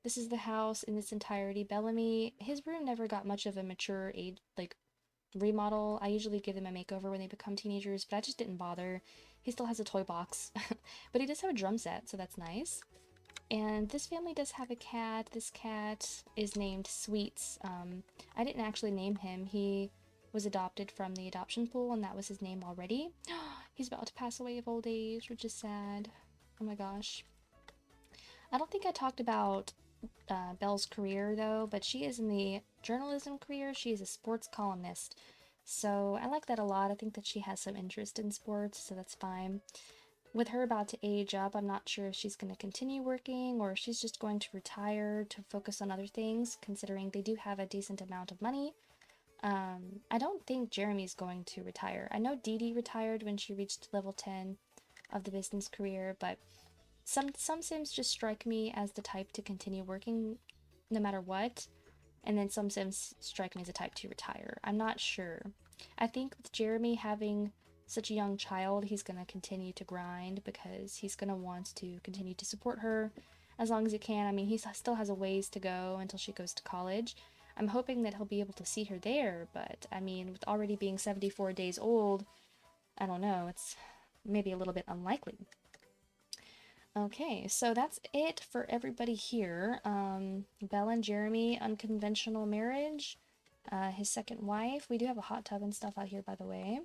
This is the house in its entirety. Bellamy, his room never got much of a mature age, like, remodel. I usually give them a makeover when they become teenagers, but I just didn't bother. He still has a toy box, but he does have a drum set, so that's nice. And this family does have a cat. This cat is named Sweets. I didn't actually name him. He was adopted from the adoption pool, and that was his name already. He's about to pass away of old age, which is sad. Oh my gosh. I don't think I talked about Belle's career though, but she is in the journalism career. She is a sports columnist, so I like that a lot. I think that she has some interest in sports, so that's fine. With her about to age up, I'm not sure if she's going to continue working or if she's just going to retire to focus on other things, considering they do have a decent amount of money. I don't think Jeremy's going to retire. I know Dee Dee retired when she reached level 10 of the business career, but some Sims just strike me as the type to continue working no matter what, and then some Sims strike me as the type to retire. I'm not sure. I think with Jeremy having such a young child, he's going to continue to grind because he's going to want to continue to support her as long as he can. I mean, he still has a ways to go until she goes to college. I'm hoping that he'll be able to see her there, but I mean, with already being 74 days old, I don't know, it's maybe a little bit unlikely. Okay, so that's it for everybody here. Belle and Jeremy, unconventional marriage. His second wife. We do have a hot tub and stuff out here, by the way.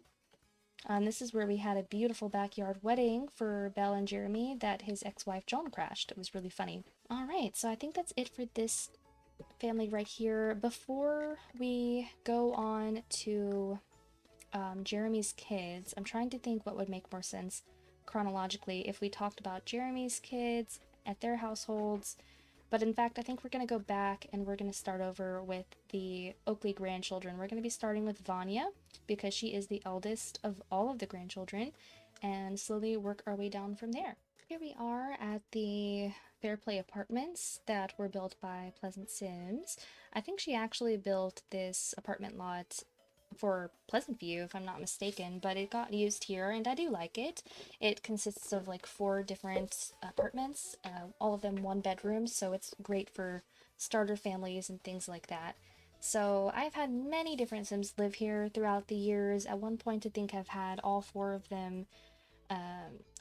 This is where we had a beautiful backyard wedding for Belle and Jeremy that his ex-wife Joan crashed. It was really funny. Alright, so I think that's it for this family right here. Before we go on to Jeremy's kids, I'm trying to think what would make more sense chronologically if we talked about Jeremy's kids at their households, but in fact I think we're going to go back and we're going to start over with the Oakley grandchildren. We're going to be starting with Vania because she is the eldest of all of the grandchildren, and slowly work our way down from there. Here we are at the Fairplay apartments that were built by Pleasant Sims. I think she actually built this apartment lot for Pleasantview, if I'm not mistaken, but it got used here and I do like it. It consists of like 4 different apartments, all of them 1 bedroom, so it's great for starter families and things like that. So I've had many different Sims live here throughout the years. At one point I think I've had all 4 of them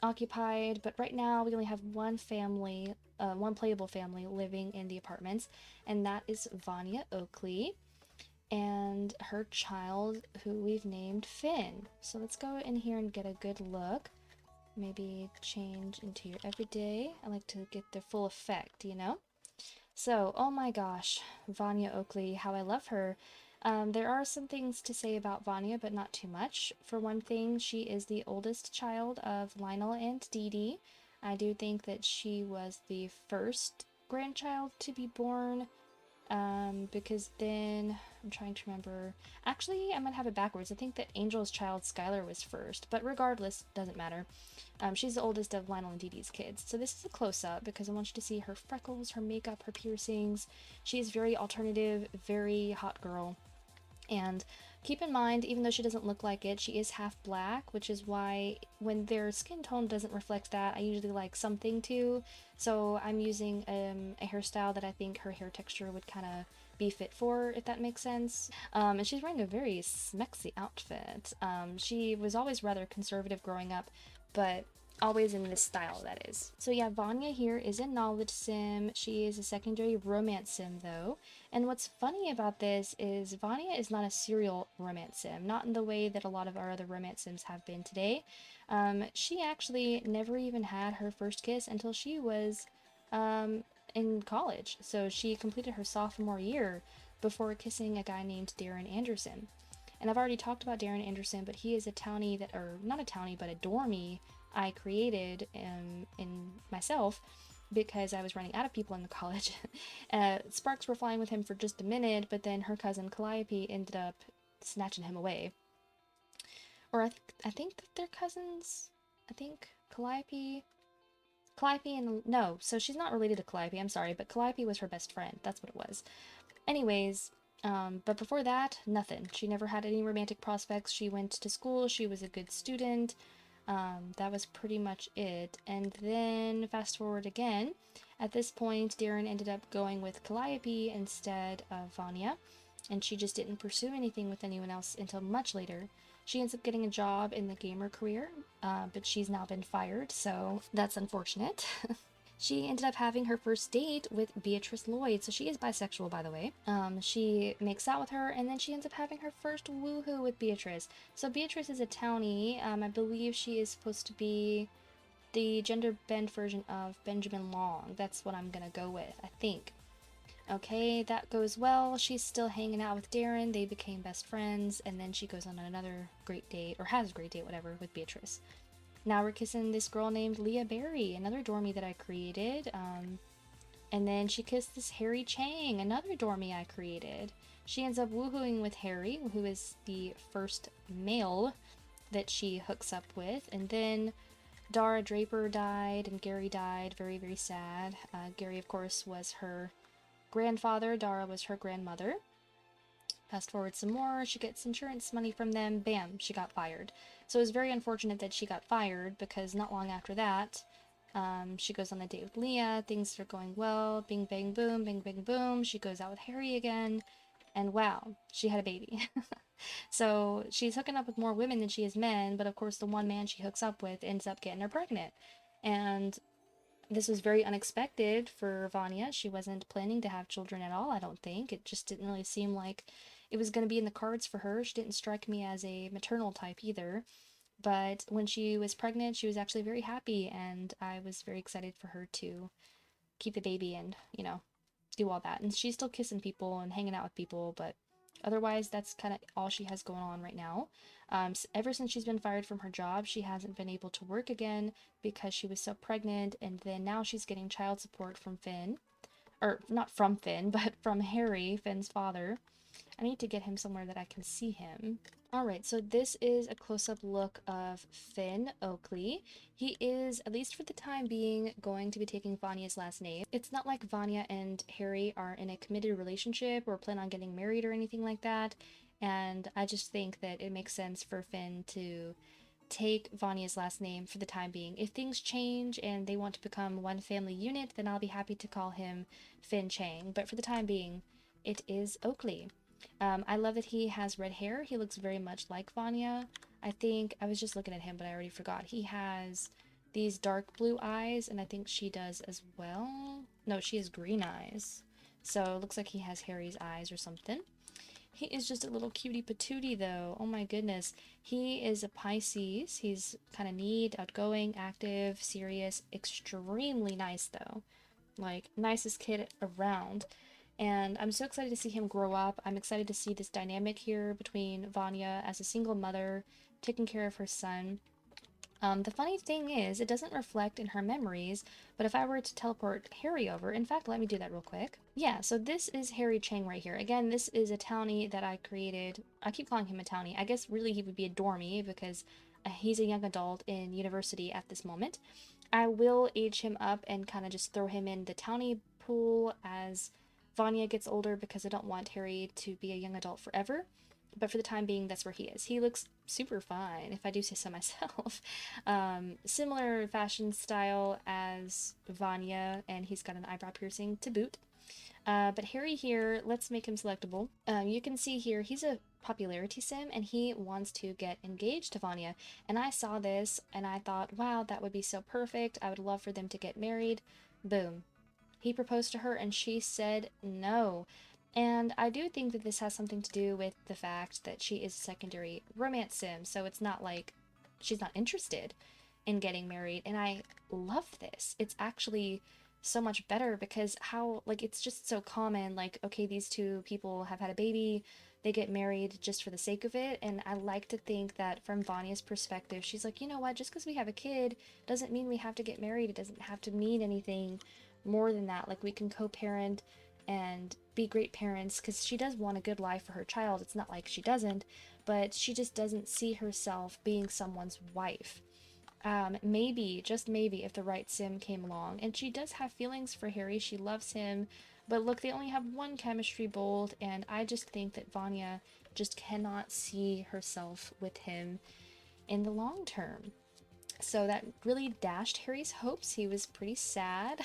occupied, but right now we only have one family, one playable family living in the apartments, and that is Vania Oakley and her child, who we've named Finn. So let's go in here and get a good look. Maybe change into your everyday. I like to get the full effect, you know? So, oh my gosh, Vania Oakley, how I love her. There are some things to say about Vania, but not too much. For one thing, she is the oldest child of Lionel and Dee Dee. I do think that she was the first grandchild to be born because then I'm trying to remember. Actually, I might have it backwards. I think that Angel's child Skyler was first, but regardless, doesn't matter. She's the oldest of Lionel and Dee Dee's kids. So this is a close-up because I want you to see her freckles, her makeup, her piercings. She's very alternative, very hot girl. And keep in mind, even though she doesn't look like it, she is half black, which is why when their skin tone doesn't reflect that, I usually like something to. So I'm using a hairstyle that I think her hair texture would kind of be fit for, if that makes sense. And she's wearing a very smexy outfit. She was always rather conservative growing up, but always in this style, that is. So yeah, Vania here is a knowledge sim. She is a secondary romance sim though. And what's funny about this is Vania is not a serial romance sim, not in the way that a lot of our other romance sims have been today. She actually never even had her first kiss until she was in college. So she completed her sophomore year before kissing a guy named Darren Anderson. And I've already talked about Darren Anderson, but he is a townie that, or not a townie, but a dormie I created in myself because I was running out of people in the college. Sparks were flying with him for just a minute, but then her cousin Calliope ended up snatching him away. Or I think that they're cousins. I think Calliope and no, so she's not related to Calliope, I'm sorry, but Calliope was her best friend. That's what it was. Anyways, but before that, nothing. She never had any romantic prospects. She went to school, she was a good student. That was pretty much it. And then fast forward again. At this point, Darren ended up going with Calliope instead of Vania, and she just didn't pursue anything with anyone else until much later. She ends up getting a job in the gamer career, but she's now been fired, so that's unfortunate. She ended up having her first date with Beatrice Lloyd, so she is bisexual, by the way. She makes out with her, and then she ends up having her first woohoo with Beatrice. So Beatrice is a townie. I believe she is supposed to be the gender-bent version of Benjamin Long. That's what I'm gonna go with, I think. Okay, that goes well. She's still hanging out with Darren. They became best friends, and then she goes on another great date, or has a great date, whatever, with Beatrice. Now we're kissing this girl named Leah Berry, another dormie that I created. And then she kissed this Harry Chang, another dormie I created. She ends up woohooing with Harry, who is the first male that she hooks up with. And then Dara Draper died and Gary died. Very, very sad. Gary, of course, was her grandfather. Dara was her grandmother. Fast forward some more, she gets insurance money from them, bam, she got fired. So it was very unfortunate that she got fired, because not long after that, she goes on a date with Leah, things are going well, bing bang boom, she goes out with Harry again, and wow, she had a baby. So she's hooking up with more women than she is men, but of course the one man she hooks up with ends up getting her pregnant. And this was very unexpected for Vania. She wasn't planning to have children at all, I don't think. It just didn't really seem like it was going to be in the cards for her. She didn't strike me as a maternal type either. But when she was pregnant, she was actually very happy, and I was very excited for her to keep the baby and, you know, do all that. And she's still kissing people and hanging out with people, but otherwise, that's kind of all she has going on right now. Ever since she's been fired from her job, she hasn't been able to work again because she was so pregnant, and then now she's getting child support from Finn. Or, not from Finn, but from Harry, Finn's father. I need to get him somewhere that I can see him. Alright, so this is a close-up look of Finn Oakley. He is, at least for the time being, going to be taking Vania's last name. It's not like Vania and Harry are in a committed relationship or plan on getting married or anything like that, and I just think that it makes sense for Finn to take Vania's last name for the time being. If things change and they want to become one family unit, then I'll be happy to call him Finn Chang, but for the time being, it is Oakley. I love that he has red hair. He looks very much like Vania. I think, I was just looking at him, but I already forgot. He has these dark blue eyes, and I think she does as well. No, she has green eyes. So it looks like he has Harry's eyes or something. He is just a little cutie patootie, though. Oh my goodness. He is a Pisces. He's kind of neat, outgoing, active, serious, extremely nice, though. Like, nicest kid around. And I'm so excited to see him grow up. I'm excited to see this dynamic here between Vania as a single mother, taking care of her son. The funny thing is, it doesn't reflect in her memories, but if I were to teleport Harry over, in fact, let me do that real quick. Yeah, so this is Harry Chang right here. Again, this is a townie that I created. I keep calling him a townie. I guess really he would be a dormie because he's a young adult in university at this moment. I will age him up and kind of just throw him in the townie pool as Vania gets older because I don't want Harry to be a young adult forever. But for the time being, that's where he is. He looks super fine, if I do say so myself. Similar fashion style as Vanya, and he's got an eyebrow piercing to boot. But Harry here, let's make him selectable. You can see here, he's a popularity sim, and he wants to get engaged to Vanya. And I saw this, and I thought, wow, that would be so perfect. I would love for them to get married. Boom. He proposed to her, and she said no. And I do think that this has something to do with the fact that she is a secondary romance sim, so it's not like she's not interested in getting married, and I love this. It's actually so much better because how, like, it's just so common, like, okay, these two people have had a baby, they get married just for the sake of it, and I like to think that from Vanya's perspective, she's like, you know what, just because we have a kid doesn't mean we have to get married, it doesn't have to mean anything more than that, like, we can co-parent and be great parents, because she does want a good life for her child. It's not like she doesn't, but she just doesn't see herself being someone's wife. Maybe, just maybe, if the right sim came along, and she does have feelings for Harry, she loves him, but look, they only have one chemistry bolt, and I just think that Vanya just cannot see herself with him in the long term. So that really dashed Harry's hopes. He was pretty sad.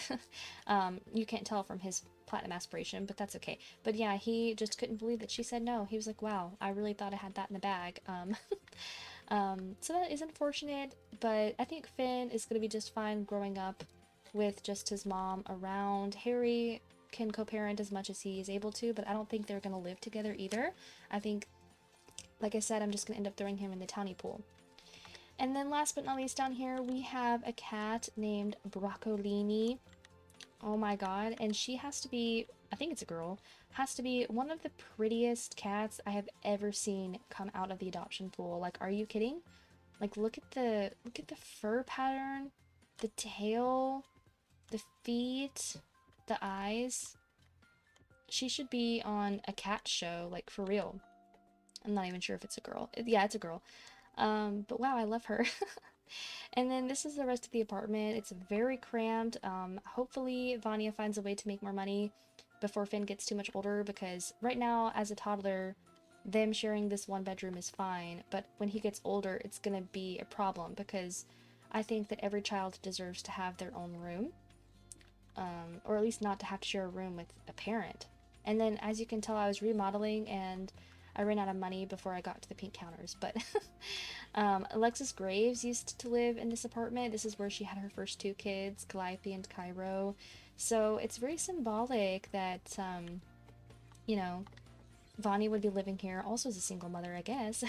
You can't tell from his platinum aspiration, but that's okay. But yeah, he just couldn't believe that she said no. He was like, wow, I really thought I had that in the bag. So that is unfortunate, but I think Finn is going to be just fine growing up with just his mom around. Harry can co-parent as much as he is able to, but I don't think they're going to live together either. I think, like I said, I'm just going to end up throwing him in the townie pool. And then last but not least down here, we have a cat named Broccolini. Oh my god, and she has to be, I think it's a girl, has to be one of the prettiest cats I have ever seen come out of the adoption pool. Like, are you kidding? Like, look at the fur pattern, the tail, the feet, the eyes. She should be on a cat show, like, for real. I'm not even sure if it's a girl. Yeah, it's a girl. But wow, I love her. And then this is the rest of the apartment. It's very cramped. Hopefully Vanya finds a way to make more money before Finn gets too much older, because right now, as a toddler, them sharing this one bedroom is fine, but when he gets older, it's gonna be a problem, because I think that every child deserves to have their own room, or at least not to have to share a room with a parent. And then, as you can tell, I was remodeling, and I ran out of money before I got to the pink counters, but Alexis Graves used to live in this apartment. This is where she had her first two kids, Calliope and Cairo. So it's very symbolic that, you know, Vanya would be living here also as a single mother, I guess.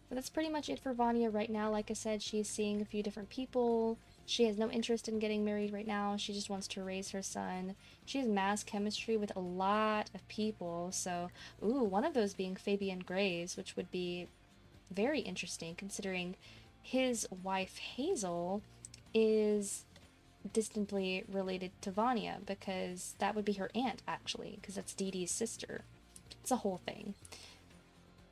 But that's pretty much it for Vanya right now. Like I said, she's seeing a few different people. She has no interest in getting married right now. She just wants to raise her son. She has mass chemistry with a lot of people. So, ooh, one of those being Fabian Graves, which would be very interesting considering his wife Hazel is distantly related to Vanya, because that would be her aunt, actually, because that's Dee Dee's sister. It's a whole thing.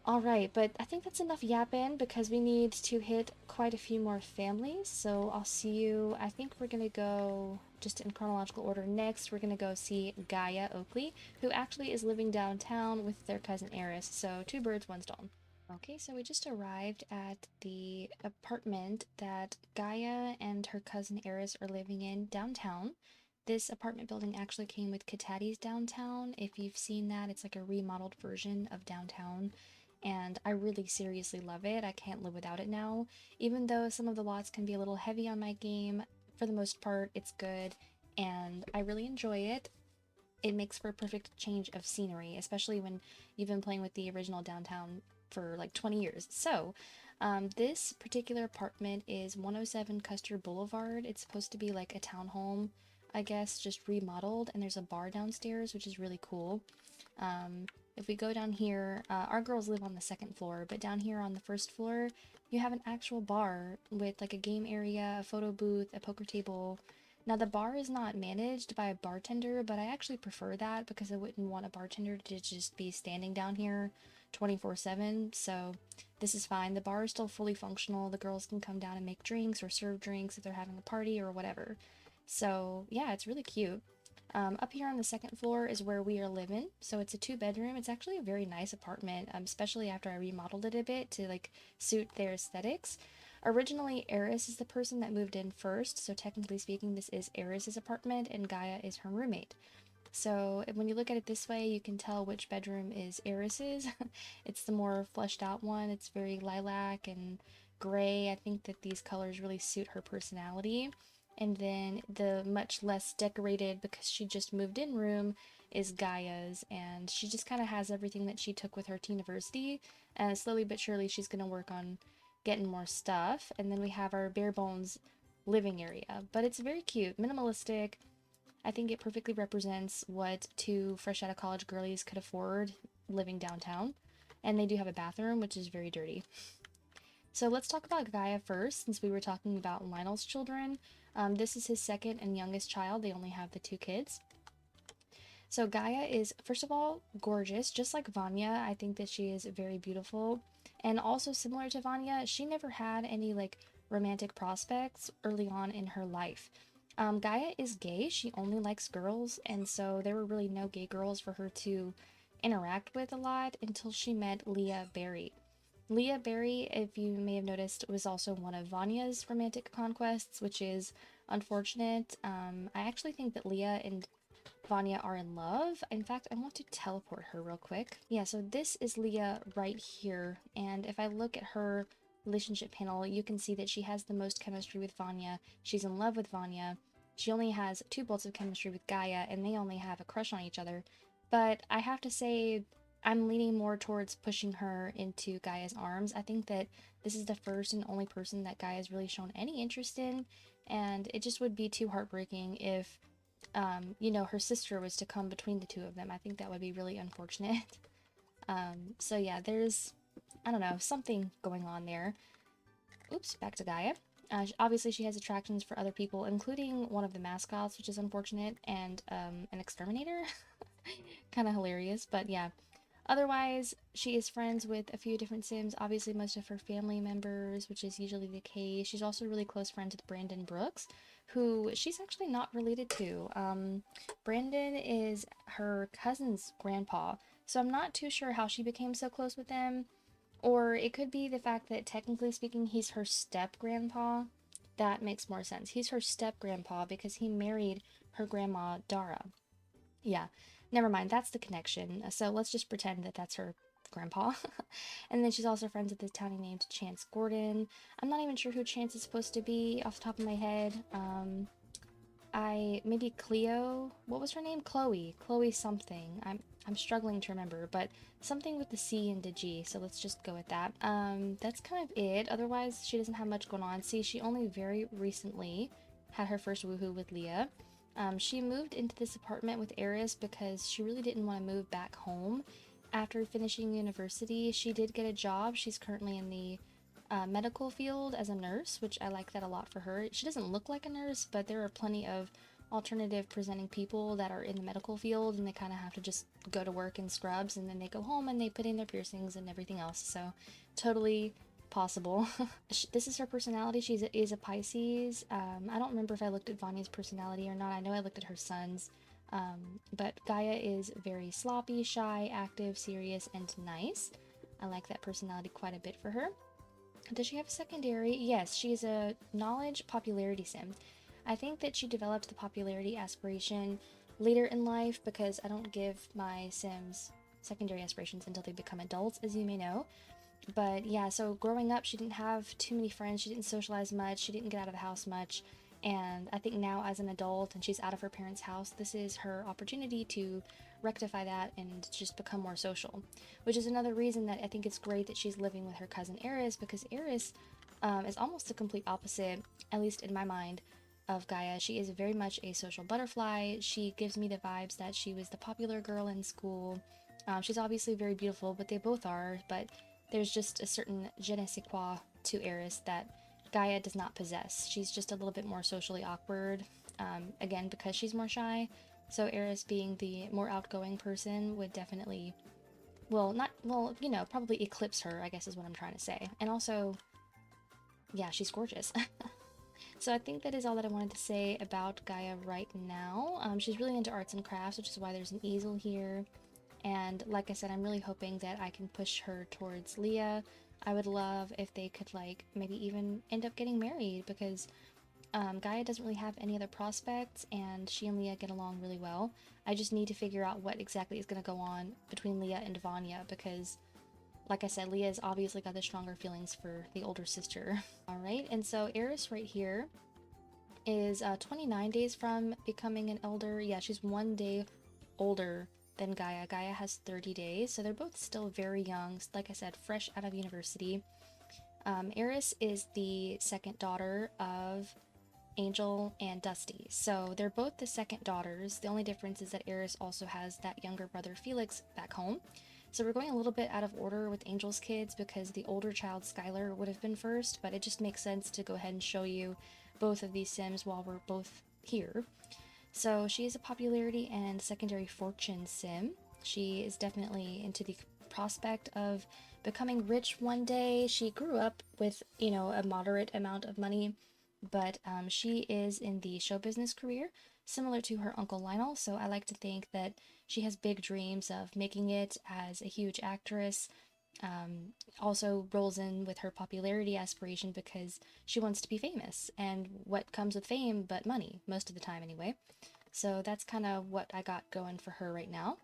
Alright, but I think that's enough yapping, because we need to hit quite a few more families, so I'll see you. I think we're gonna go, just in chronological order, next we're gonna go see Gaia Oakley, who actually is living downtown with their cousin Aris, so two birds, one stone. Okay, so we just arrived at the apartment that Gaia and her cousin Aris are living in downtown. This apartment building actually came with Katati's downtown. If you've seen that, it's like a remodeled version of downtown, and I really seriously love it. I can't live without it now. Even though some of the lots can be a little heavy on my game, for the most part, it's good, and I really enjoy it. It makes for a perfect change of scenery, especially when you've been playing with the original downtown for like 20 years. So, this particular apartment is 107 Custer Boulevard. It's supposed to be like a townhome, I guess, just remodeled, and there's a bar downstairs, which is really cool. if we go down here, our girls live on the second floor, but down here on the first floor, you have an actual bar with like a game area, a photo booth, a poker table. Now the bar is not managed by a bartender, but I actually prefer that because I wouldn't want a bartender to just be standing down here 24/7, so this is fine. The bar is still fully functional. The girls can come down and make drinks or serve drinks if they're having a party or whatever. So yeah, it's really cute. Up here on the second floor is where we are living. So it's a 2-bedroom. It's actually a very nice apartment, especially after I remodeled it a bit to like suit their aesthetics. Originally, Aris is the person that moved in first, so technically speaking, this is Aris's apartment and Gaia is her roommate. So when you look at it this way, you can tell which bedroom is Aris's. It's the more fleshed out one. It's very lilac and gray. I think that these colors really suit her personality. And then the much less decorated, because she just moved in room, is Gaia's, and she just kind of has everything that she took with her to university, and slowly but surely she's going to work on getting more stuff. And then we have our bare bones living area, but it's very cute, minimalistic. I think it perfectly represents what two fresh out of college girlies could afford living downtown, and they do have a bathroom, which is very dirty. So let's talk about Gaia first, since we were talking about Lionel's children. This is his second and youngest child. They only have the 2 kids. So Gaia is, first of all, gorgeous. Just like Vania, I think that she is very beautiful. And also similar to Vania, she never had any like romantic prospects early on in her life. Gaia is gay. She only likes girls, and so there were really no gay girls for her to interact with a lot until she met Leah Barry. Leah Barry, if you may have noticed, was also one of Vania's romantic conquests, which is unfortunate. I actually think that Leah and Vania are in love. In fact, I want to teleport her real quick. Yeah, so this is Leah right here, and if I look at her relationship panel, you can see that she has the most chemistry with Vania. She's in love with Vania. She only has 2 bolts of chemistry with Gaia, and they only have a crush on each other. But I have to say, I'm leaning more towards pushing her into Gaia's arms. I think that this is the first and only person that Gaia's really shown any interest in, and it just would be too heartbreaking if, you know, her sister was to come between the 2 of them. I think that would be really unfortunate. So yeah, there's, I don't know, something going on there. Oops, back to Gaia. Obviously she has attractions for other people, including one of the mascots, which is unfortunate, and an exterminator. Kind of hilarious, but yeah. Otherwise, she is friends with a few different Sims, obviously most of her family members, which is usually the case. She's also really close friends with Brandon Brooks, who she's actually not related to. Brandon is her cousin's grandpa, so I'm not too sure how she became so close with them. Or it could be the fact that, technically speaking, he's her step-grandpa. That makes more sense. He's her step-grandpa because he married her grandma, Dara. Yeah, never mind, that's the connection. So let's just pretend that that's her grandpa. And then she's also friends with this townie named Chance Gordon. I'm not even sure who Chance is supposed to be off the top of my head. Maybe Cleo? What was her name? Chloe. Chloe something. I'm struggling to remember, but something with the C and the G, so let's just go with that. That's kind of it. Otherwise, she doesn't have much going on. See, she only very recently had her first woohoo with Leah. She moved into this apartment with Aris because she really didn't want to move back home. After finishing university, she did get a job. She's currently in the medical field as a nurse, which I like that a lot for her. She doesn't look like a nurse, but there are plenty of alternative presenting people that are in the medical field, and they kind of have to just go to work in scrubs, and then they go home and they put in their piercings and everything else. So totally possible. This is her personality. She is a Pisces. I don't remember if I looked at Vania's personality or not. I know I looked at her son's. But Gaia is very sloppy, shy, active, serious, and nice. I like that personality quite a bit for her. Does she have a secondary? Yes, she is a knowledge popularity sim. I think that she developed the popularity aspiration later in life because I don't give my sims secondary aspirations until they become adults, as you may know. But yeah, so growing up, she didn't have too many friends, she didn't socialize much, she didn't get out of the house much, and I think now as an adult and she's out of her parents' house, this is her opportunity to rectify that and just become more social, which is another reason that I think it's great that she's living with her cousin Aris, because Aris is almost the complete opposite, at least in my mind, of Gaia. She is very much a social butterfly. She gives me the vibes that she was the popular girl in school. She's obviously very beautiful, but they both are, but there's just a certain je ne sais quoi to Aris that Gaia does not possess. She's just a little bit more socially awkward, again, because she's more shy. So Aris, being the more outgoing person, would definitely, well, not, well, you know, probably eclipse her, I guess is what I'm trying to say. And also, yeah, she's gorgeous. So I think that is all that I wanted to say about Gaia right now. She's really into arts and crafts, which is why there's an easel here. And like I said, I'm really hoping that I can push her towards Leah. I would love if they could, like, maybe even end up getting married, because Gaia doesn't really have any other prospects, and she and Leah get along really well. I just need to figure out what exactly is going to go on between Leah and Vania, because, like I said, Leah's obviously got the stronger feelings for the older sister. Alright, and so Aris right here is 29 days from becoming an elder. Yeah, she's 1 day older than Gaia. Gaia has 30 days, so they're both still very young. Like I said, fresh out of university. Aris is the second daughter of Angel and Dusty. So they're both the second daughters. The only difference is that Aris also has that younger brother Felix back home. So we're going a little bit out of order with Angel's kids because the older child, Skyler, would have been first, but it just makes sense to go ahead and show you both of these Sims while we're both here. So she is a popularity and secondary fortune Sim. She is definitely into the prospect of becoming rich one day. She grew up with, you know, a moderate amount of money, but she is in the show business career, similar to her uncle Lionel, so I like to think that she has big dreams of making it as a huge actress. Also rolls in with her popularity aspiration because she wants to be famous, and what comes with fame but money, most of the time anyway. So that's kind of what I got going for her right now.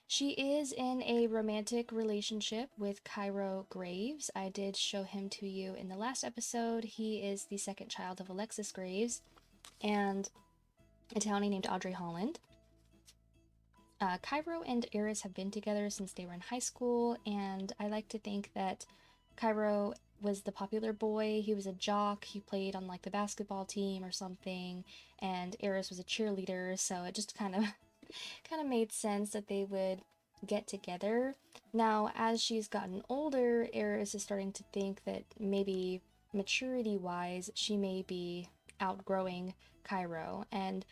She is in a romantic relationship with Cairo Graves. I did show him to you in the last episode. He is the second child of Alexis Graves and a townie named Audrey Holland. Cairo and Aris have been together since they were in high school, and I like to think that Cairo was the popular boy. He was a jock. He played on, like, the basketball team or something, and Aris was a cheerleader, so it just kind of made sense that they would get together. Now, as she's gotten older, Aris is starting to think that maybe maturity-wise, she may be outgrowing Cairo, and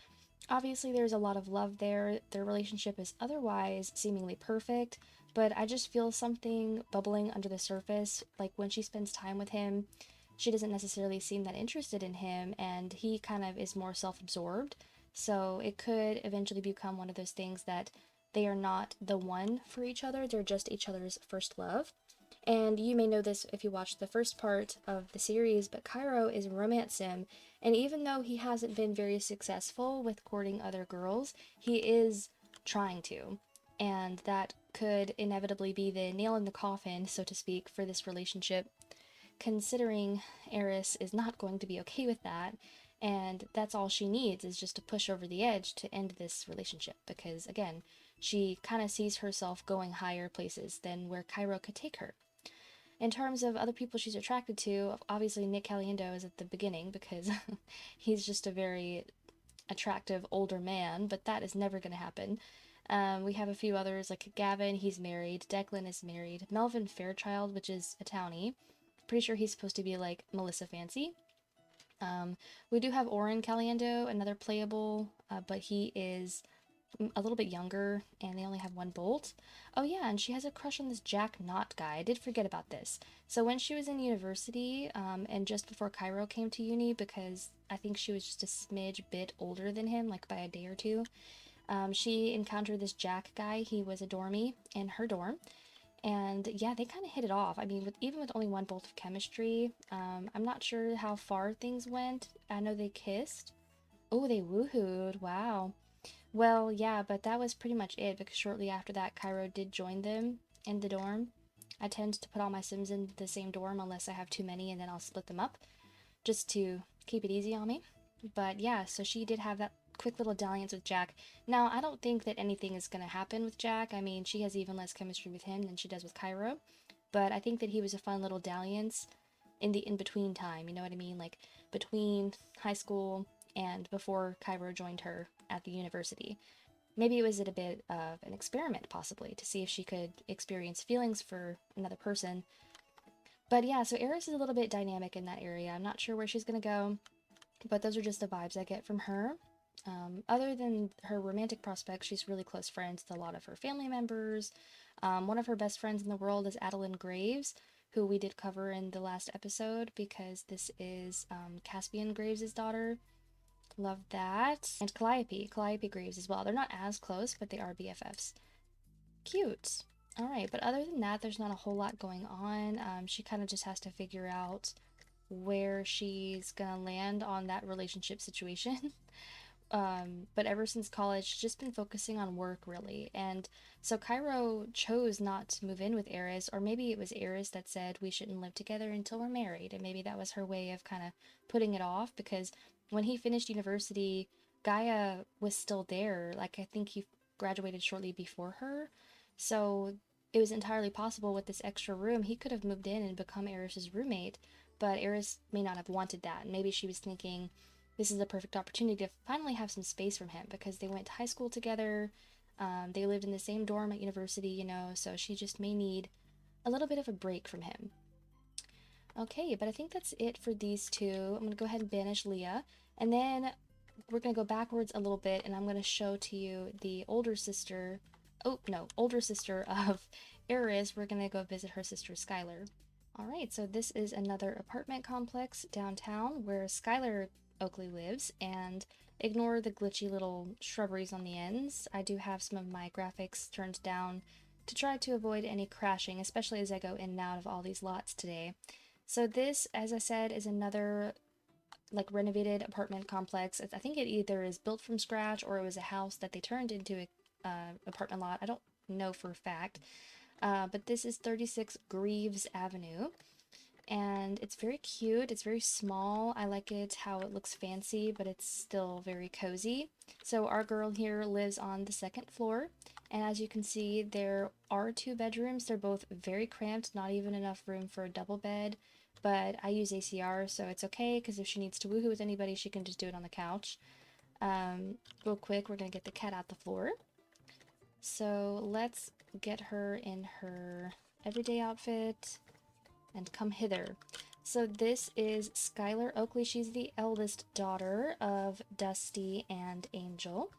obviously there's a lot of love there. Their relationship is otherwise seemingly perfect, but I just feel something bubbling under the surface. Like, when she spends time with him, she doesn't necessarily seem that interested in him, and he kind of is more self-absorbed. So it could eventually become one of those things that they are not the one for each other, they're just each other's first love. And you may know this if you watched the first part of the series, but Cairo is a romance sim, and even though he hasn't been very successful with courting other girls, he is trying to. And that could inevitably be the nail in the coffin, so to speak, for this relationship, considering Aris is not going to be okay with that. And that's all she needs, is just to push over the edge to end this relationship, because, again, she kind of sees herself going higher places than where Cairo could take her. In terms of other people she's attracted to, obviously Nick Caliendo is at the beginning, because he's just a very attractive older man, but that is never going to happen. We have a few others, like Gavin, he's married, Declan is married, Melvin Fairchild, which is a townie. Pretty sure he's supposed to be like Melissa Fancy. We do have Oren Caliendo, another playable, but he is a little bit younger, and they only have one bolt. Oh yeah, and she has a crush on this Jack Knott guy. I did forget about this. So when she was in university, and just before Cairo came to uni, because I think she was just a smidge bit older than him, like by a day or two, she encountered this Jack guy. He was a dormie in her dorm. And yeah, they kind of hit it off. I mean, even with only one bolt of chemistry, I'm not sure how far things went. I know they kissed. Oh, they woohooed. Wow. Well, yeah, but that was pretty much it, because shortly after that, Cairo did join them in the dorm. I tend to put all my Sims in the same dorm unless I have too many, and then I'll split them up, just to keep it easy on me. But yeah, so she did have that quick little dalliance with Jack. Now, I don't think that anything is going to happen with Jack. I mean, she has even less chemistry with him than she does with Cairo. But I think that he was a fun little dalliance in the in-between time, you know what I mean? Like, between high school and before Cairo joined her at the university. maybe it was a bit of an experiment, possibly, to see if she could experience feelings for another person. But yeah, so Aris is a little bit dynamic in that area. I'm not sure where she's gonna go, but those are just the vibes I get from her. Other than her romantic prospects, she's really close friends with a lot of her family members. One of her best friends in the world is Adeline Graves, who we did cover in the last episode because this is Caspian Graves' daughter. Love that. And Calliope Graves as well. They're not as close, but they are BFFs. Cute. Alright, but other than that, there's not a whole lot going on. She kind of just has to figure out where she's gonna land on that relationship situation. But ever since college, she's just been focusing on work, really. And so Cairo chose not to move in with Aris, or maybe it was Aris that said we shouldn't live together until we're married, and maybe that was her way of kind of putting it off, because when he finished university, Gaia was still there. Like, I think he graduated shortly before her, so it was entirely possible with this extra room, he could have moved in and become Aris's roommate, but Aris may not have wanted that. Maybe she was thinking, this is a perfect opportunity to finally have some space from him because they went to high school together, they lived in the same dorm at university, you know, so she just may need a little bit of a break from him. Okay, but I think that's it for these two. I'm going to go ahead and banish Leah, and then we're going to go backwards a little bit, and I'm going to show to you the older sister of Aris. We're going to go visit her sister Skyler. Alright, so this is another apartment complex downtown where Skyler Oakley lives, and ignore the glitchy little shrubberies on the ends. I do have some of my graphics turned down to try to avoid any crashing, especially as I go in and out of all these lots today. So this, as I said, is another like renovated apartment complex. I think it either is built from scratch or it was a house that they turned into a apartment lot. I don't know for a fact. But this is 36 Greaves Avenue, and it's very cute. It's very small. I like it how it looks fancy, but it's still very cozy. So our girl here lives on the second floor, and as you can see, there are 2 bedrooms. They're both very cramped, not even enough room for a double bed, but I use ACR, so it's okay, because if she needs to woohoo with anybody, she can just do it on the couch. Real quick, we're gonna get the cat out the floor. So let's get her in her everyday outfit and come hither. So this is Skyler Oakley. She's the eldest daughter of Dusty and Angel,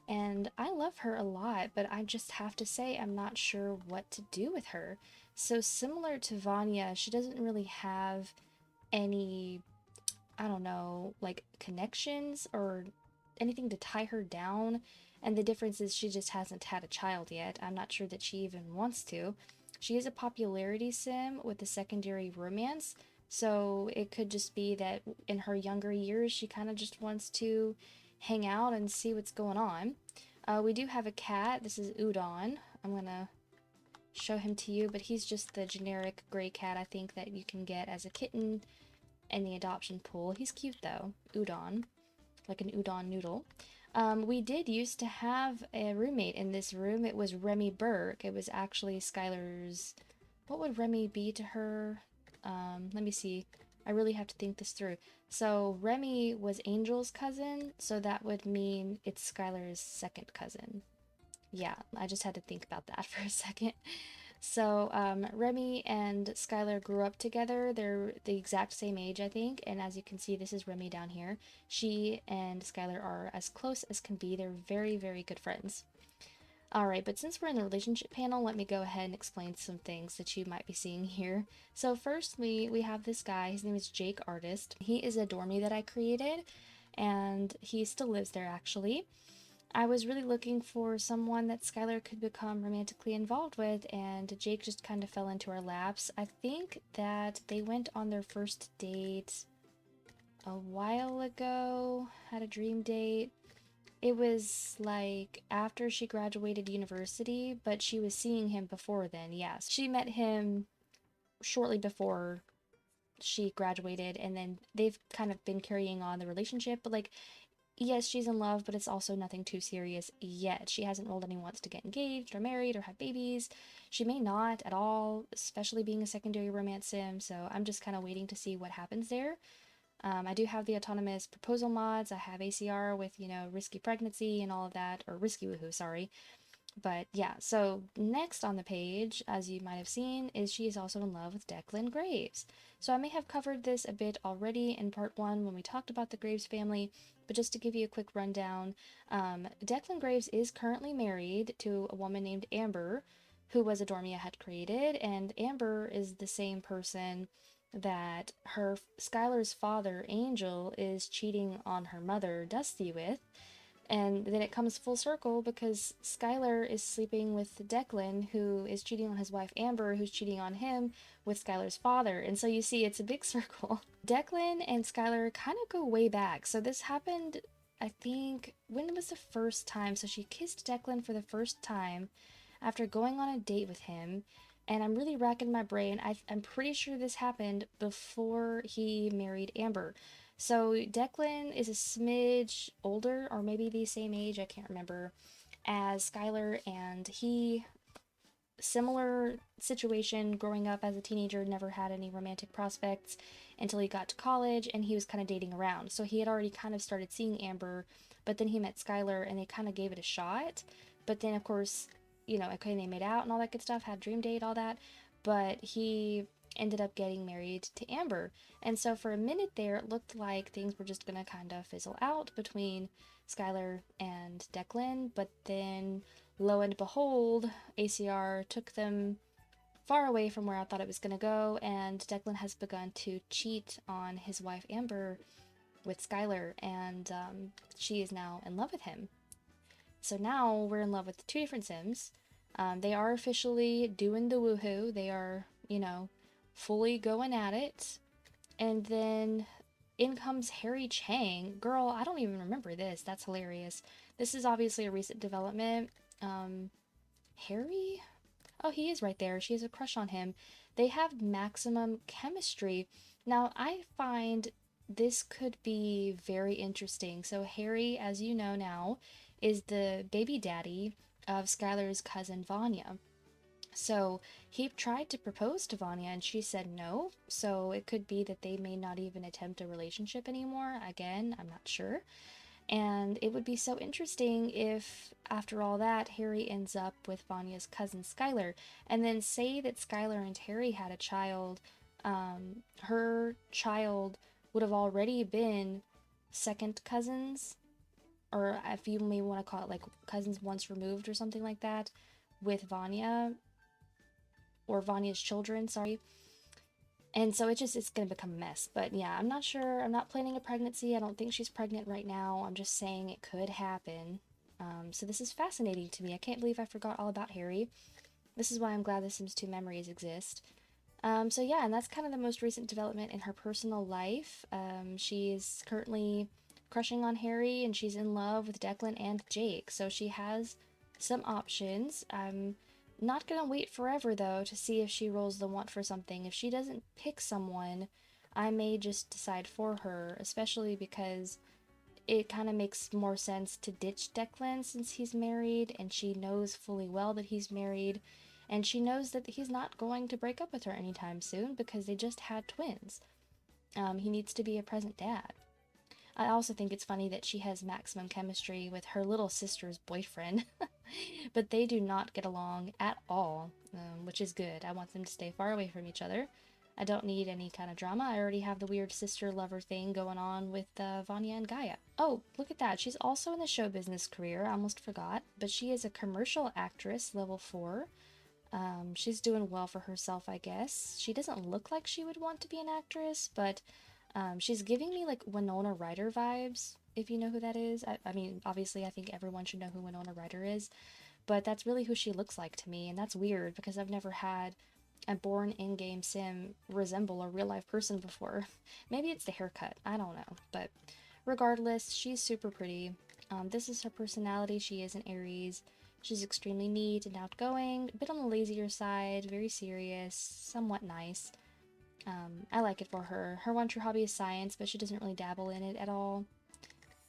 and I love her a lot, but I just have to say I'm not sure what to do with her. So similar to Vania, she doesn't really have any, I don't know, like connections or anything to tie her down. And the difference is she just hasn't had a child yet. I'm not sure that she even wants to. She is a popularity sim with a secondary romance, so it could just be that in her younger years she kind of just wants to hang out and see what's going on. We do have a cat. This is Udon. I'm gonna show him to you, but he's just the generic gray cat I think that you can get as a kitten in the adoption pool. He's cute though. Udon. Like an udon noodle. We did used to have a roommate in this room. It was Remy Burke. It was actually Skylar's... What would Remy be to her? Let me see. I really have to think this through. So Remy was Angel's cousin, so that would mean it's Skylar's second cousin. Yeah, I just had to think about that for a second. So, Remy and Skylar grew up together. They're the exact same age, I think, and as you can see, this is Remy down here. She and Skylar are as close as can be. They're very, very good friends. Alright, but since we're in the relationship panel, let me go ahead and explain some things that you might be seeing here. So firstly, we have this guy. His name is Jake Artist. He is a dormie that I created, and he still lives there, actually. I was really looking for someone that Skylar could become romantically involved with, and Jake just kind of fell into our laps. I think that they went on their first date a while ago, had a dream date. It was like after she graduated university, but she was seeing him before then, yes. She met him shortly before she graduated, and then they've kind of been carrying on the relationship, but like, yes, she's in love, but it's also nothing too serious yet. She hasn't rolled any wants to get engaged or married or have babies. She may not at all, especially being a secondary romance sim, so I'm just kind of waiting to see what happens there. I do have the autonomous proposal mods. I have ACR with, you know, risky pregnancy and all of that, or risky woohoo, sorry. But yeah, so next on the page, as you might have seen, is she is also in love with Declan Graves. So I may have covered this a bit already in part 1 when we talked about the Graves family, but just to give you a quick rundown, Declan Graves is currently married to a woman named Amber, who was a Dormia had created, and Amber is the same person that her Skylar's father, Angel, is cheating on her mother, Dusty, with. And then it comes full circle because Skylar is sleeping with Declan, who is cheating on his wife Amber, who's cheating on him with Skylar's father. And so you see, it's a big circle. Declan and Skylar kind of go way back. So this happened, I think, when was the first time? So she kissed Declan for the first time after going on a date with him. And I'm really racking my brain. I'm pretty sure this happened before he married Amber. So Declan is a smidge older, or maybe the same age, I can't remember, as Skylar, and he, similar situation, growing up as a teenager, never had any romantic prospects until he got to college, and he was kind of dating around. So he had already kind of started seeing Amber, but then he met Skylar, and they kind of gave it a shot. But then, of course, you know, okay, they made out and all that good stuff, had a dream date, all that, but he ended up getting married to Amber. And so for a minute there, it looked like things were just gonna kind of fizzle out between Skylar and Declan, but then lo and behold, ACR took them far away from where I thought it was gonna go, and Declan has begun to cheat on his wife Amber with Skylar, and she is now in love with him. So now we're in love with two different Sims. They are officially doing the woohoo. They are, you know, fully going at it. And then in comes Harry Chang. Girl, I don't even remember this. That's hilarious. This is obviously a recent development. Harry? Oh, he is right there. She has a crush on him. They have maximum chemistry. Now, I find this could be very interesting. So Harry, as you know now, is the baby daddy of Skylar's cousin Vania. So he tried to propose to Vanya and she said no. So it could be that they may not even attempt a relationship anymore. Again, I'm not sure. And it would be so interesting if, after all that, Harry ends up with Vanya's cousin Skylar. And then say that Skylar and Harry had a child. Her child would have already been second cousins, or if you may want to call it like cousins once removed or something like that, with Vanya, or Vanya's children, sorry. And so it's gonna become a mess. But yeah, I'm not sure. I'm not planning a pregnancy. I don't think she's pregnant right now. I'm just saying it could happen. So this is fascinating to me. I can't believe I forgot all about Harry. This is why I'm glad the Sims 2 memories exist. So yeah, and that's kind of the most recent development in her personal life. She's currently crushing on Harry, and she's in love with Declan and Jake. So she has some options. I'm not gonna wait forever, though, to see if she rolls the want for something. If she doesn't pick someone, I may just decide for her, especially because it kind of makes more sense to ditch Declan since he's married, and she knows fully well that he's married, and she knows that he's not going to break up with her anytime soon because they just had twins. He needs to be a present dad. I also think it's funny that she has maximum chemistry with her little sister's boyfriend, but they do not get along at all, which is good. I want them to stay far away from each other. I don't need any kind of drama. I already have the weird sister-lover thing going on with Vanya and Gaia. Oh, look at that. She's also in the show business career. I almost forgot. But she is a commercial actress, level 4. She's doing well for herself, I guess. She doesn't look like she would want to be an actress, but she's giving me like Winona Ryder vibes, if you know who that is. I mean, obviously, I think everyone should know who Winona Ryder is, but that's really who she looks like to me, and that's weird because I've never had a born in-game sim resemble a real-life person before. Maybe it's the haircut, I don't know, but regardless, she's super pretty. This is her personality. She is an Aries. She's extremely neat and outgoing, a bit on the lazier side, very serious, somewhat nice. I like it for her. Her one true hobby is science, but she doesn't really dabble in it at all.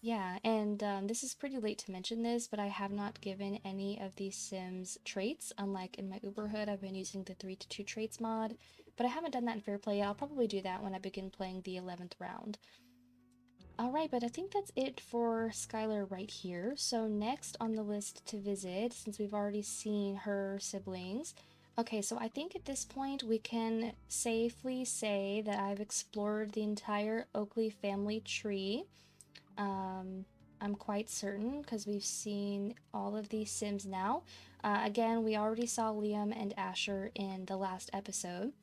Yeah, and this is pretty late to mention this, but I have not given any of these Sims traits. Unlike in my Uberhood, I've been using the 3 to 2 traits mod, but I haven't done that in Fairplay yet. I'll probably do that when I begin playing the 11th round. Alright, but I think that's it for Skyler right here. So next on the list to visit, since we've already seen her siblings, okay, so I think at this point we can safely say that I've explored the entire Oakley family tree. I'm quite certain because we've seen all of these Sims now. Again, we already saw Liam and Asher in the last episode.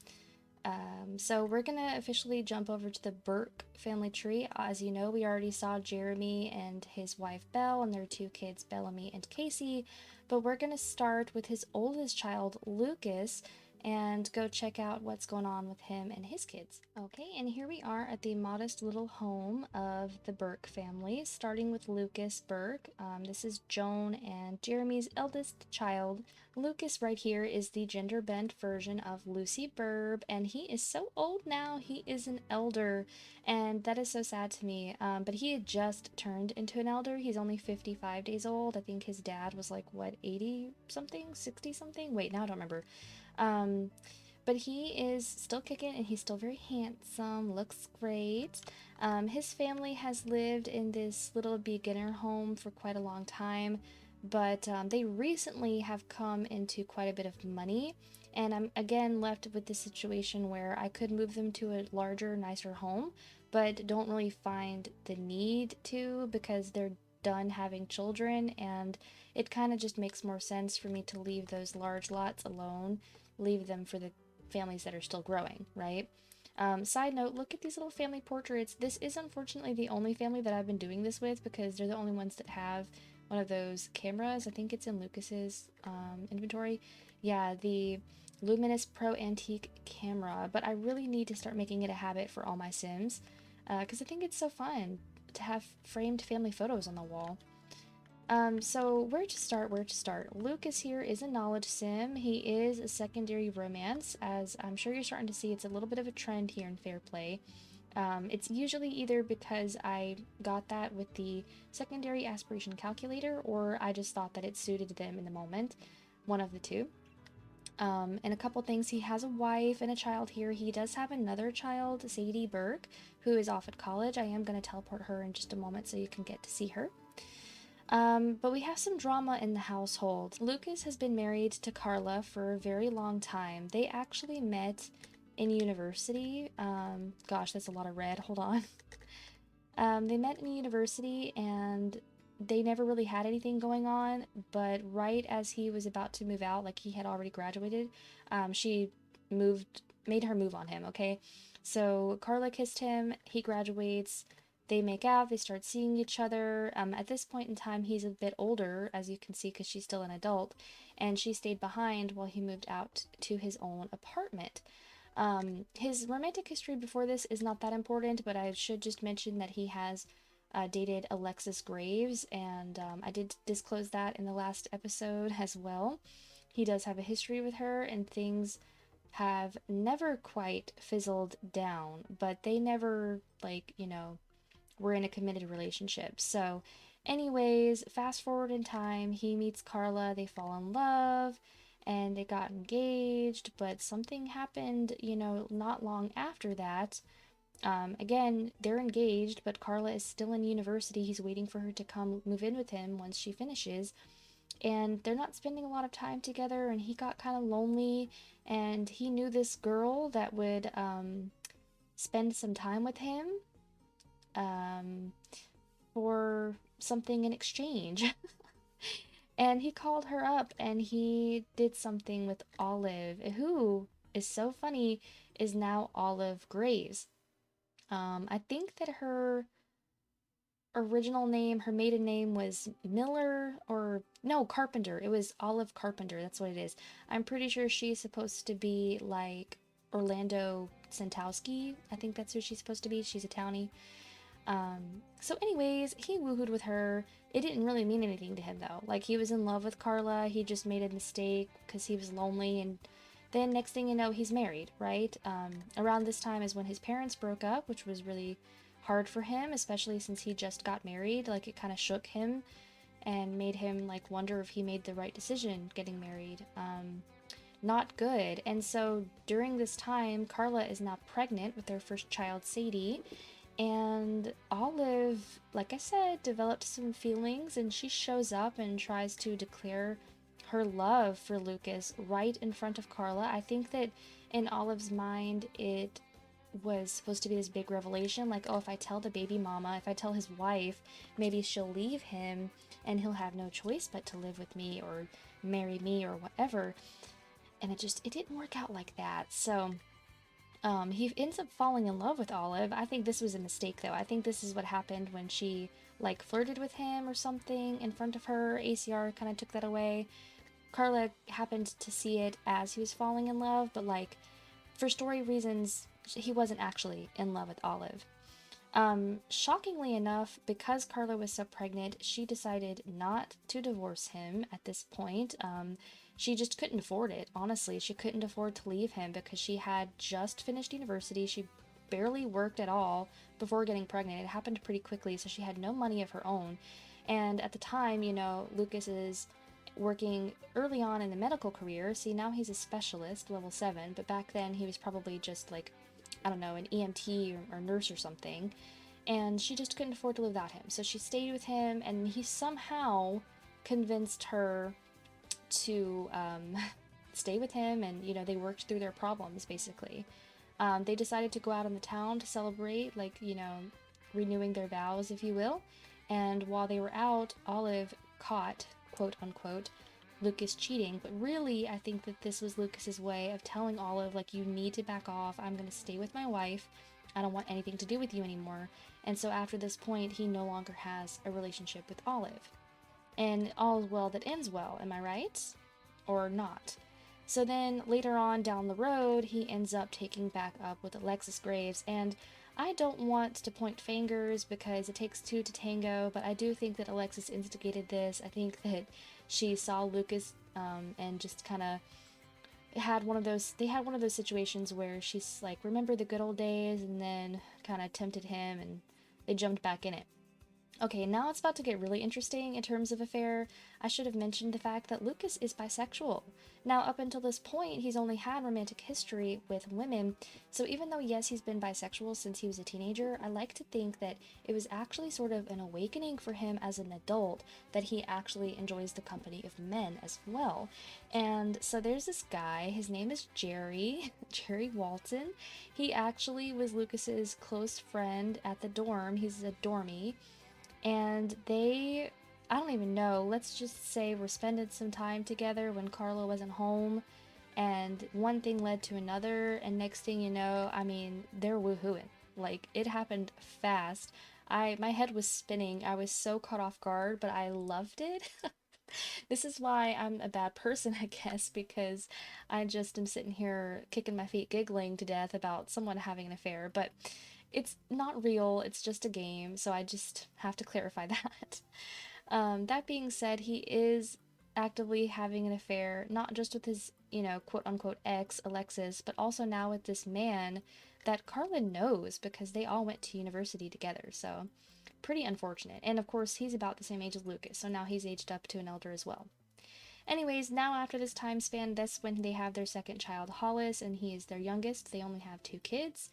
So we're gonna officially jump over to the Burke family tree. As you know, we already saw Jeremy and his wife Belle and their 2 kids, Bellamy and Casey, but we're gonna start with his oldest child, Lucas, and go check out what's going on with him and his kids. Okay, and here we are at the modest little home of the Burke family, starting with Lucas Burke. This is Joan and Jeremy's eldest child. Lucas right here is the gender-bent version of Lucy Burb, and he is so old now. He is an elder, and that is so sad to me. But he had just turned into an elder. He's only 55 days old. I think his dad was like, what, 80 something, 60 something? Wait, now I don't remember. But he is still kicking, and he's still very handsome, looks great. His family has lived in this little beginner home for quite a long time, but they recently have come into quite a bit of money, and I'm again left with this situation where I could move them to a larger, nicer home, but don't really find the need to because they're done having children, and it kind of just makes more sense for me to leave those large lots alone, leave them for the families that are still growing, right? Side note, look at these little family portraits. This is unfortunately the only family that I've been doing this with because they're the only ones that have one of those cameras. I think it's in Lucas's inventory. Yeah, the Luminous Pro Antique camera, but I really need to start making it a habit for all my Sims because I think it's so fun to have framed family photos on the wall. So where to start? Lucas here is a knowledge sim. He is a secondary romance, as I'm sure you're starting to see. It's a little bit of a trend here in Fairplay. It's usually either because I got that with the secondary aspiration calculator, or I just thought that it suited them in the moment. One of the two. And a couple things, he has a wife and a child here. He does have another child, Sadie Burke, who is off at college. I am going to teleport her in just a moment so you can get to see her. But we have some drama in the household. Lucas has been married to Carla for a very long time. They actually met in university. Gosh, that's a lot of red. Hold on. They met in university and they never really had anything going on, but right as he was about to move out, like he had already graduated, she made her move on him, okay? So Carla kissed him, he graduates, they make out, they start seeing each other. At this point in time, he's a bit older, as you can see, because she's still an adult, and she stayed behind while he moved out to his own apartment. His romantic history before this is not that important, but I should just mention that he has dated Alexis Graves, and I did disclose that in the last episode as well. He does have a history with her, and things have never quite fizzled down, but they never, like, you know, were in a committed relationship. So anyways, fast forward in time, he meets Carla, they fall in love, and they got engaged, but something happened, you know, not long after that. Again, they're engaged, but Carla is still in university. He's waiting for her to come move in with him once she finishes. And they're not spending a lot of time together, and he got kind of lonely, and he knew this girl that would spend some time with him for something in exchange. And he called her up and he did something with Olive, who is so funny, is now Olive Graves. I think that her original name, her maiden name was Miller, or no, Carpenter. It was Olive Carpenter. That's what it is. I'm pretty sure she's supposed to be like Orlando Santowski. I think that's who she's supposed to be. She's a townie. So anyways, he woohooed with her. It didn't really mean anything to him though. Like, he was in love with Carla. He just made a mistake because he was lonely, and then next thing you know, he's married, right? Around this time is when his parents broke up, which was really hard for him, especially since he just got married. Like, it kind of shook him and made him like wonder if he made the right decision getting married. Not good. And so during this time, Carla is now pregnant with their first child, Sadie, and Olive, like I said, developed some feelings, and she shows up and tries to declare her love for Lucas right in front of Carla. I think that in Olive's mind, it was supposed to be this big revelation, like, oh, if I tell the baby mama, if I tell his wife, maybe she'll leave him and he'll have no choice but to live with me or marry me or whatever. And it didn't work out like that. So he ends up falling in love with Olive. I think this was a mistake, though. I think this is what happened when she like flirted with him or something in front of her. ACR kind of took that away. Carla happened to see it as he was falling in love, but like for story reasons, he wasn't actually in love with Olive. Shockingly enough, because Carla was so pregnant, she decided not to divorce him at this point. She just couldn't afford it, honestly. She couldn't afford to leave him because she had just finished university. She barely worked at all before getting pregnant. It happened pretty quickly, so she had no money of her own. And at the time, you know, Lucas is working early on in the medical career. See, now he's a specialist, level 7, but back then he was probably just like, I don't know, an EMT or nurse or something. And she just couldn't afford to live without him. So she stayed with him, and he somehow convinced her to stay with him, and, you know, they worked through their problems, basically. They decided to go out in the town to celebrate, like, you know, renewing their vows, if you will. And while they were out, Olive caught, quote unquote, Lucas cheating. But really, I think that this was Lucas's way of telling Olive, like, you need to back off. I'm going to stay with my wife. I don't want anything to do with you anymore. And so after this point, he no longer has a relationship with Olive. And all is well that ends well, am I right? Or not? So then later on down the road, he ends up taking back up with Alexis Graves, and I don't want to point fingers because it takes two to tango, but I do think that Alexis instigated this. I think that she saw Lucas and just kind of they had one of those situations where she's like, remember the good old days, and then kind of tempted him and they jumped back in it. Okay, now it's about to get really interesting in terms of affair. I should have mentioned the fact that Lucas is bisexual. Now, up until this point, he's only had romantic history with women, so even though, yes, he's been bisexual since he was a teenager, I like to think that it was actually sort of an awakening for him as an adult, that he actually enjoys the company of men as well. And so there's this guy, his name is Jerry Walton. He actually was Lucas's close friend at the dorm. He's a dormie. And they, I don't even know, let's just say we're spending some time together when Carla wasn't home, and one thing led to another, and next thing you know, I mean, they're woohooing. Like, it happened fast. My head was spinning. I was so caught off guard, but I loved it. This is why I'm a bad person, I guess, because I just am sitting here kicking my feet, giggling to death about someone having an affair, but it's not real, it's just a game, so I just have to clarify that. That being said, he is actively having an affair, not just with his, you know, quote-unquote ex, Alexis, but also now with this man that Carla knows because they all went to university together, so pretty unfortunate. And of course, he's about the same age as Lucas, so now he's aged up to an elder as well. Anyways, now after this time span, that's when they have their second child, Hollis, and he is their youngest. They only have 2 kids.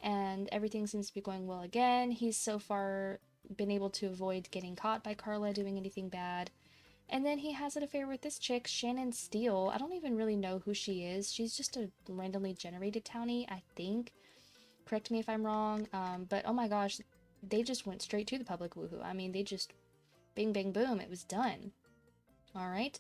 And everything seems to be going well again. He's so far been able to avoid getting caught by Carla doing anything bad. And then he has an affair with this chick, Shannon Steele. I don't even really know who she is. She's just a randomly generated townie, I think. Correct me if I'm wrong. But oh my gosh, they just went straight to the public woohoo. I mean, they just bing, bang, boom. It was done. All right.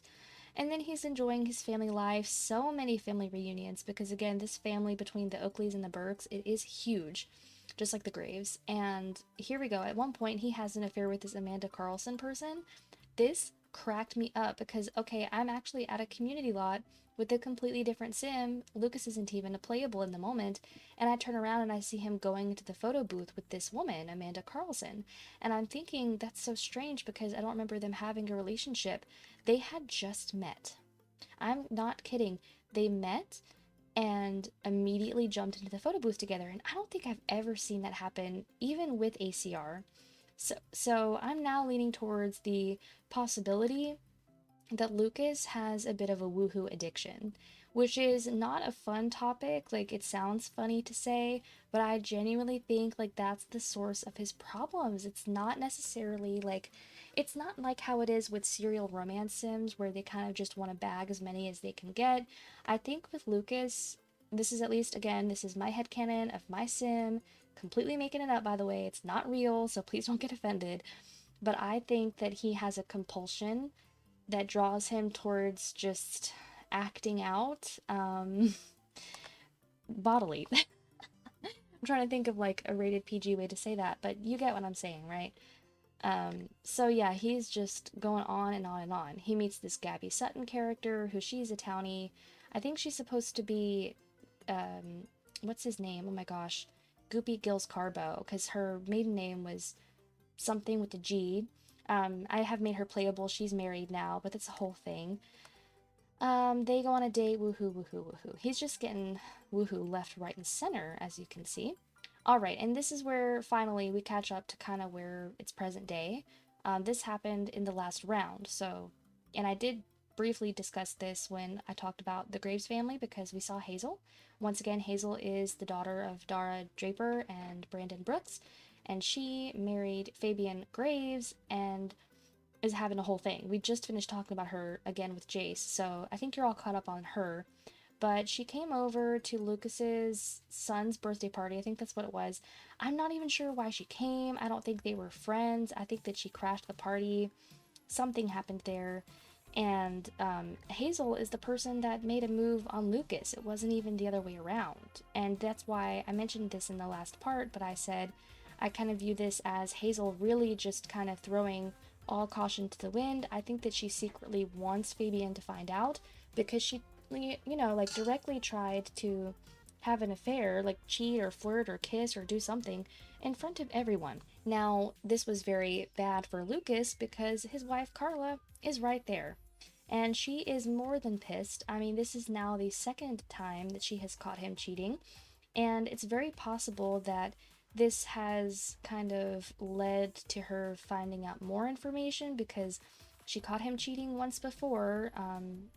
And then he's enjoying his family life, so many family reunions, because again, this family between the Oakleys and the Burkes, it is huge, just like the Graves. And here we go. At one point, he has an affair with this Amanda Carlson person. This cracked me up because, okay, I'm actually at a community lot with a completely different sim. Lucas isn't even a playable in the moment, and I turn around and I see him going into the photo booth with this woman, Amanda Carlson, and I'm thinking that's so strange because I don't remember them having a relationship. They had just met. I'm not kidding. They met, and immediately jumped into the photo booth together. And I don't think I've ever seen that happen, even with ACR. So I'm now leaning towards the possibility that Lucas has a bit of a woohoo addiction, which is not a fun topic. Like, it sounds funny to say, but I genuinely think like that's the source of his problems. It's not necessarily like, it's not like how it is with serial romance sims where they kind of just want to bag as many as they can get. I think with Lucas, this is, at least again, this is my headcanon of my sim, completely making it up, by the way. It's not real, so please don't get offended. But I think that he has a compulsion that draws him towards just acting out bodily. I'm trying to think of like a rated PG way to say that, but you get what I'm saying, right? So yeah, he's just going on and on and on. He meets this Gabby Sutton character, who she's a townie. I think she's supposed to be, what's his name? Oh my gosh. Goopy Gills Carbo, because her maiden name was something with a G. I have made her playable. She's married now, but that's a whole thing. They go on a date. Woohoo, woohoo, woohoo. He's just getting woohoo left, right, and center, as you can see. Alright, and this is where finally we catch up to kind of where it's present day. This happened in the last round, so, and I did briefly discuss this when I talked about the Graves family because we saw Hazel. Once again, Hazel is the daughter of Dara Draper and Brandon Brooks, and she married Fabian Graves and is having a whole thing. We just finished talking about her again with Jace, so I think you're all caught up on her. But she came over to Lucas's son's birthday party. I think that's what it was. I'm not even sure why she came. I don't think they were friends. I think that she crashed the party. Something happened there. And Hazel is the person that made a move on Lucas. It wasn't even the other way around. And that's why I mentioned this in the last part, but I said I kind of view this as Hazel really just kind of throwing all caution to the wind. I think that she secretly wants Fabian to find out because she, you know, like directly tried to have an affair, like cheat or flirt or kiss or do something in front of everyone. Now, this was very bad for Lucas because his wife Carla is right there. And she is more than pissed. I mean, this is now the second time that she has caught him cheating. And it's very possible that this has kind of led to her finding out more information because she caught him cheating once before,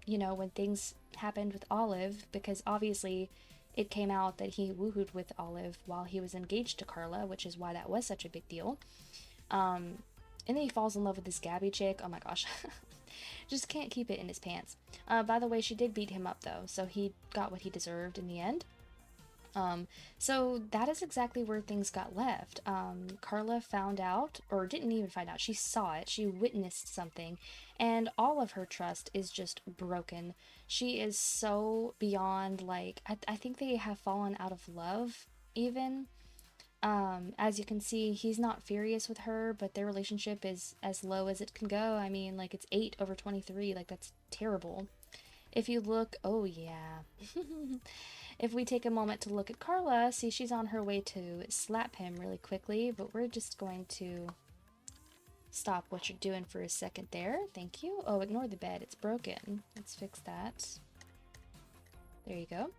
you know, when things happened with Olive, because obviously it came out that he woohooed with Olive while he was engaged to Carla, which is why that was such a big deal. And then he falls in love with this Gabby chick. Oh my gosh. Just can't keep it in his pants. By the way, she did beat him up though, so he got what he deserved in the end. So that is exactly where things got left. Carla found out, or didn't even find out, she saw it, she witnessed something, and all of her trust is just broken. She is so beyond, like, I think they have fallen out of love, even. As you can see, he's not furious with her, but their relationship is as low as it can go. I mean, like, it's 8/23, like, that's terrible. If you look, oh yeah. If we take a moment to look at Carla, see she's on her way to slap him really quickly, but we're just going to stop what you're doing for a second there. Thank you. Oh, ignore the bed. It's broken. Let's fix that. There you go.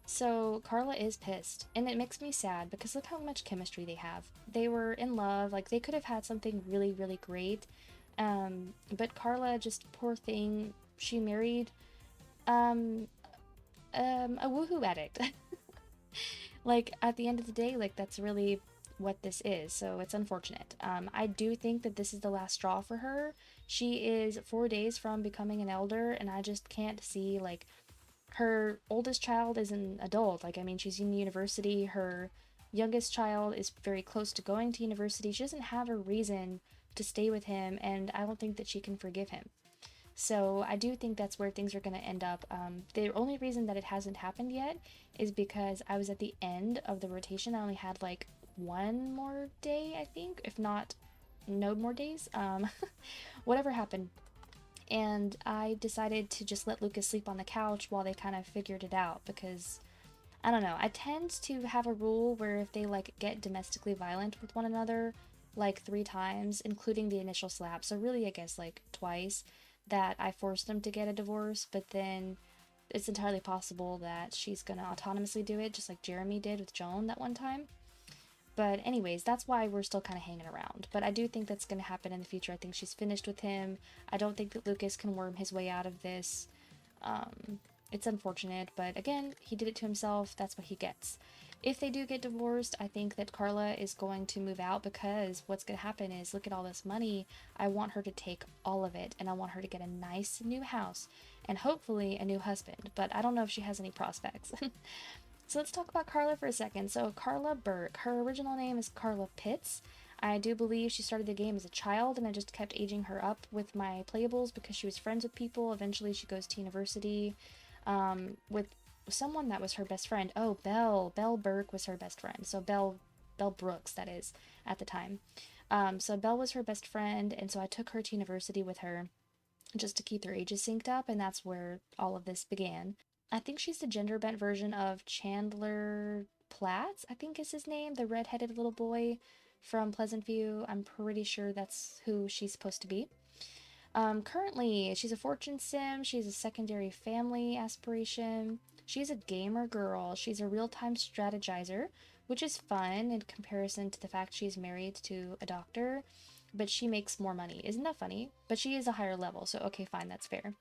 So Carla is pissed, and it makes me sad because look how much chemistry they have. They were in love, like they could have had something really, really great. But Carla, just poor thing, she married a woohoo addict. Like, at the end of the day, like, that's really what this is, so it's unfortunate. I do think that this is the last straw for her. She is 4 days from becoming an elder, and I just can't see, like, her oldest child is an adult. Like, I mean, she's in university. Her youngest child is very close to going to university. She doesn't have a reason to stay with him, and I don't think that she can forgive him. So I do think that's where things are going to end up. The only reason that it hasn't happened yet is because I was at the end of the rotation. I only had like one more day, I think, if not no more days. Whatever happened. And I decided to just let Lucas sleep on the couch while they kind of figured it out because I don't know. I tend to have a rule where if they like get domestically violent with one another like 3 times, including the initial slap, so really I guess like twice, that I forced them to get a divorce, but then it's entirely possible that she's gonna autonomously do it, just like Jeremy did with Joan that one time. But anyways, that's why we're still kind of hanging around. But I do think that's going to happen in the future. I think she's finished with him. I don't think that Lucas can worm his way out of this. It's unfortunate, but again, he did it to himself. That's what he gets. If they do get divorced, I think that Carla is going to move out, because what's going to happen is, look at all this money. I want her to take all of it, and I want her to get a nice new house and hopefully a new husband. But I don't know if she has any prospects. So let's talk about Carla for a second. So Carla Burke, her original name is Carla Pitts. I do believe she started the game as a child, and I just kept aging her up with my playables because she was friends with people. Eventually she goes to university with someone that was her best friend. Oh, Belle Burke was her best friend. So Belle Brooks, that is, at the time. So Belle was her best friend, and so I took her to university with her just to keep their ages synced up, and that's where all of this began. I think she's the gender bent version of Chandler Platts, I think is his name, the redheaded little boy from Pleasantview. I'm pretty sure that's who she's supposed to be. Currently, she's a fortune sim. She's a secondary family aspiration. She's a gamer girl. She's a real-time strategizer, which is fun in comparison to the fact she's married to a doctor, but she makes more money. Isn't that funny? But she is a higher level, so okay, fine, that's fair.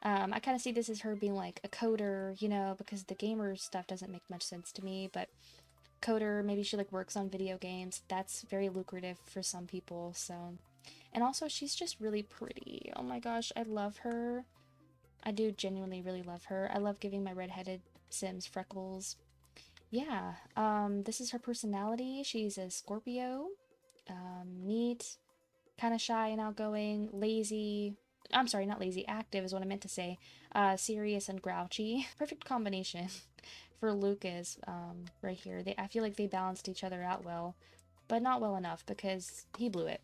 I kind of see this as her being like a coder, you know, because the gamer stuff doesn't make much sense to me, but coder, maybe she like works on video games. That's very lucrative for some people, so. And also, she's just really pretty. Oh my gosh, I love her. I do genuinely really love her. I love giving my redheaded Sims freckles. Yeah, this is her personality. She's a Scorpio, neat, kind of shy and outgoing, lazy. I'm sorry, not lazy, active is what I meant to say. Serious and grouchy. Perfect combination for Lucas right here. I feel like they balanced each other out well, but not well enough because he blew it.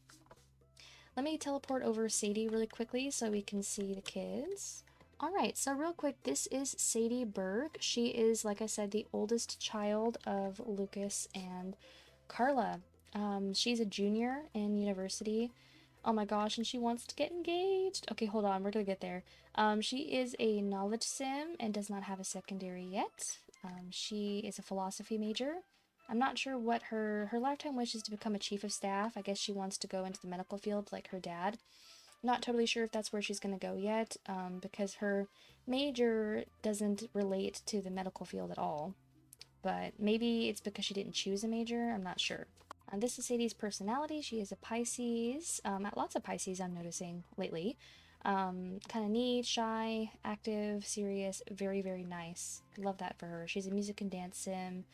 Let me teleport over Sadie really quickly so we can see the kids. Alright, so real quick, this is Sadie Burke. She is, like I said, the oldest child of Lucas and Carla. She's a junior in university. Oh my gosh, and she wants to get engaged. Okay, hold on, we're gonna get there. She is a knowledge sim and does not have a secondary yet. She is a philosophy major. I'm not sure what her lifetime wish is, to become a chief of staff. I guess she wants to go into the medical field like her dad. Not totally sure if that's where she's gonna go yet, because her major doesn't relate to the medical field at all. But maybe it's because she didn't choose a major, I'm not sure. This is Sadie's personality. She is a Pisces. Lots of Pisces I'm noticing lately. Kind of neat, shy, active, serious, very, very nice. Love that for her. She's a music and dance sim.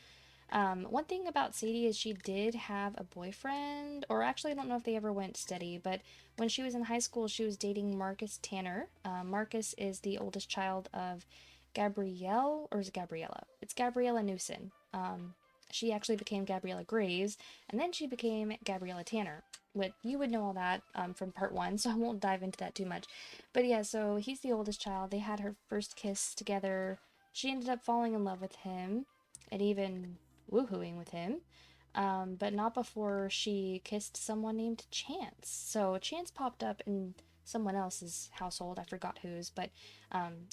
One thing about Sadie is she did have a boyfriend, or actually I don't know if they ever went steady, but when she was in high school she was dating Marcus Tanner. Marcus is the oldest child of Gabrielle, or is it Gabriella? It's Gabriella Newson. She actually became Gabriella Graves, and then she became Gabriella Tanner. But you would know all that from part 1, so I won't dive into that too much. But yeah, so he's the oldest child. They had her first kiss together. She ended up falling in love with him, and even woohooing with him, but not before she kissed someone named Chance. So Chance popped up in someone else's household. I forgot whose, but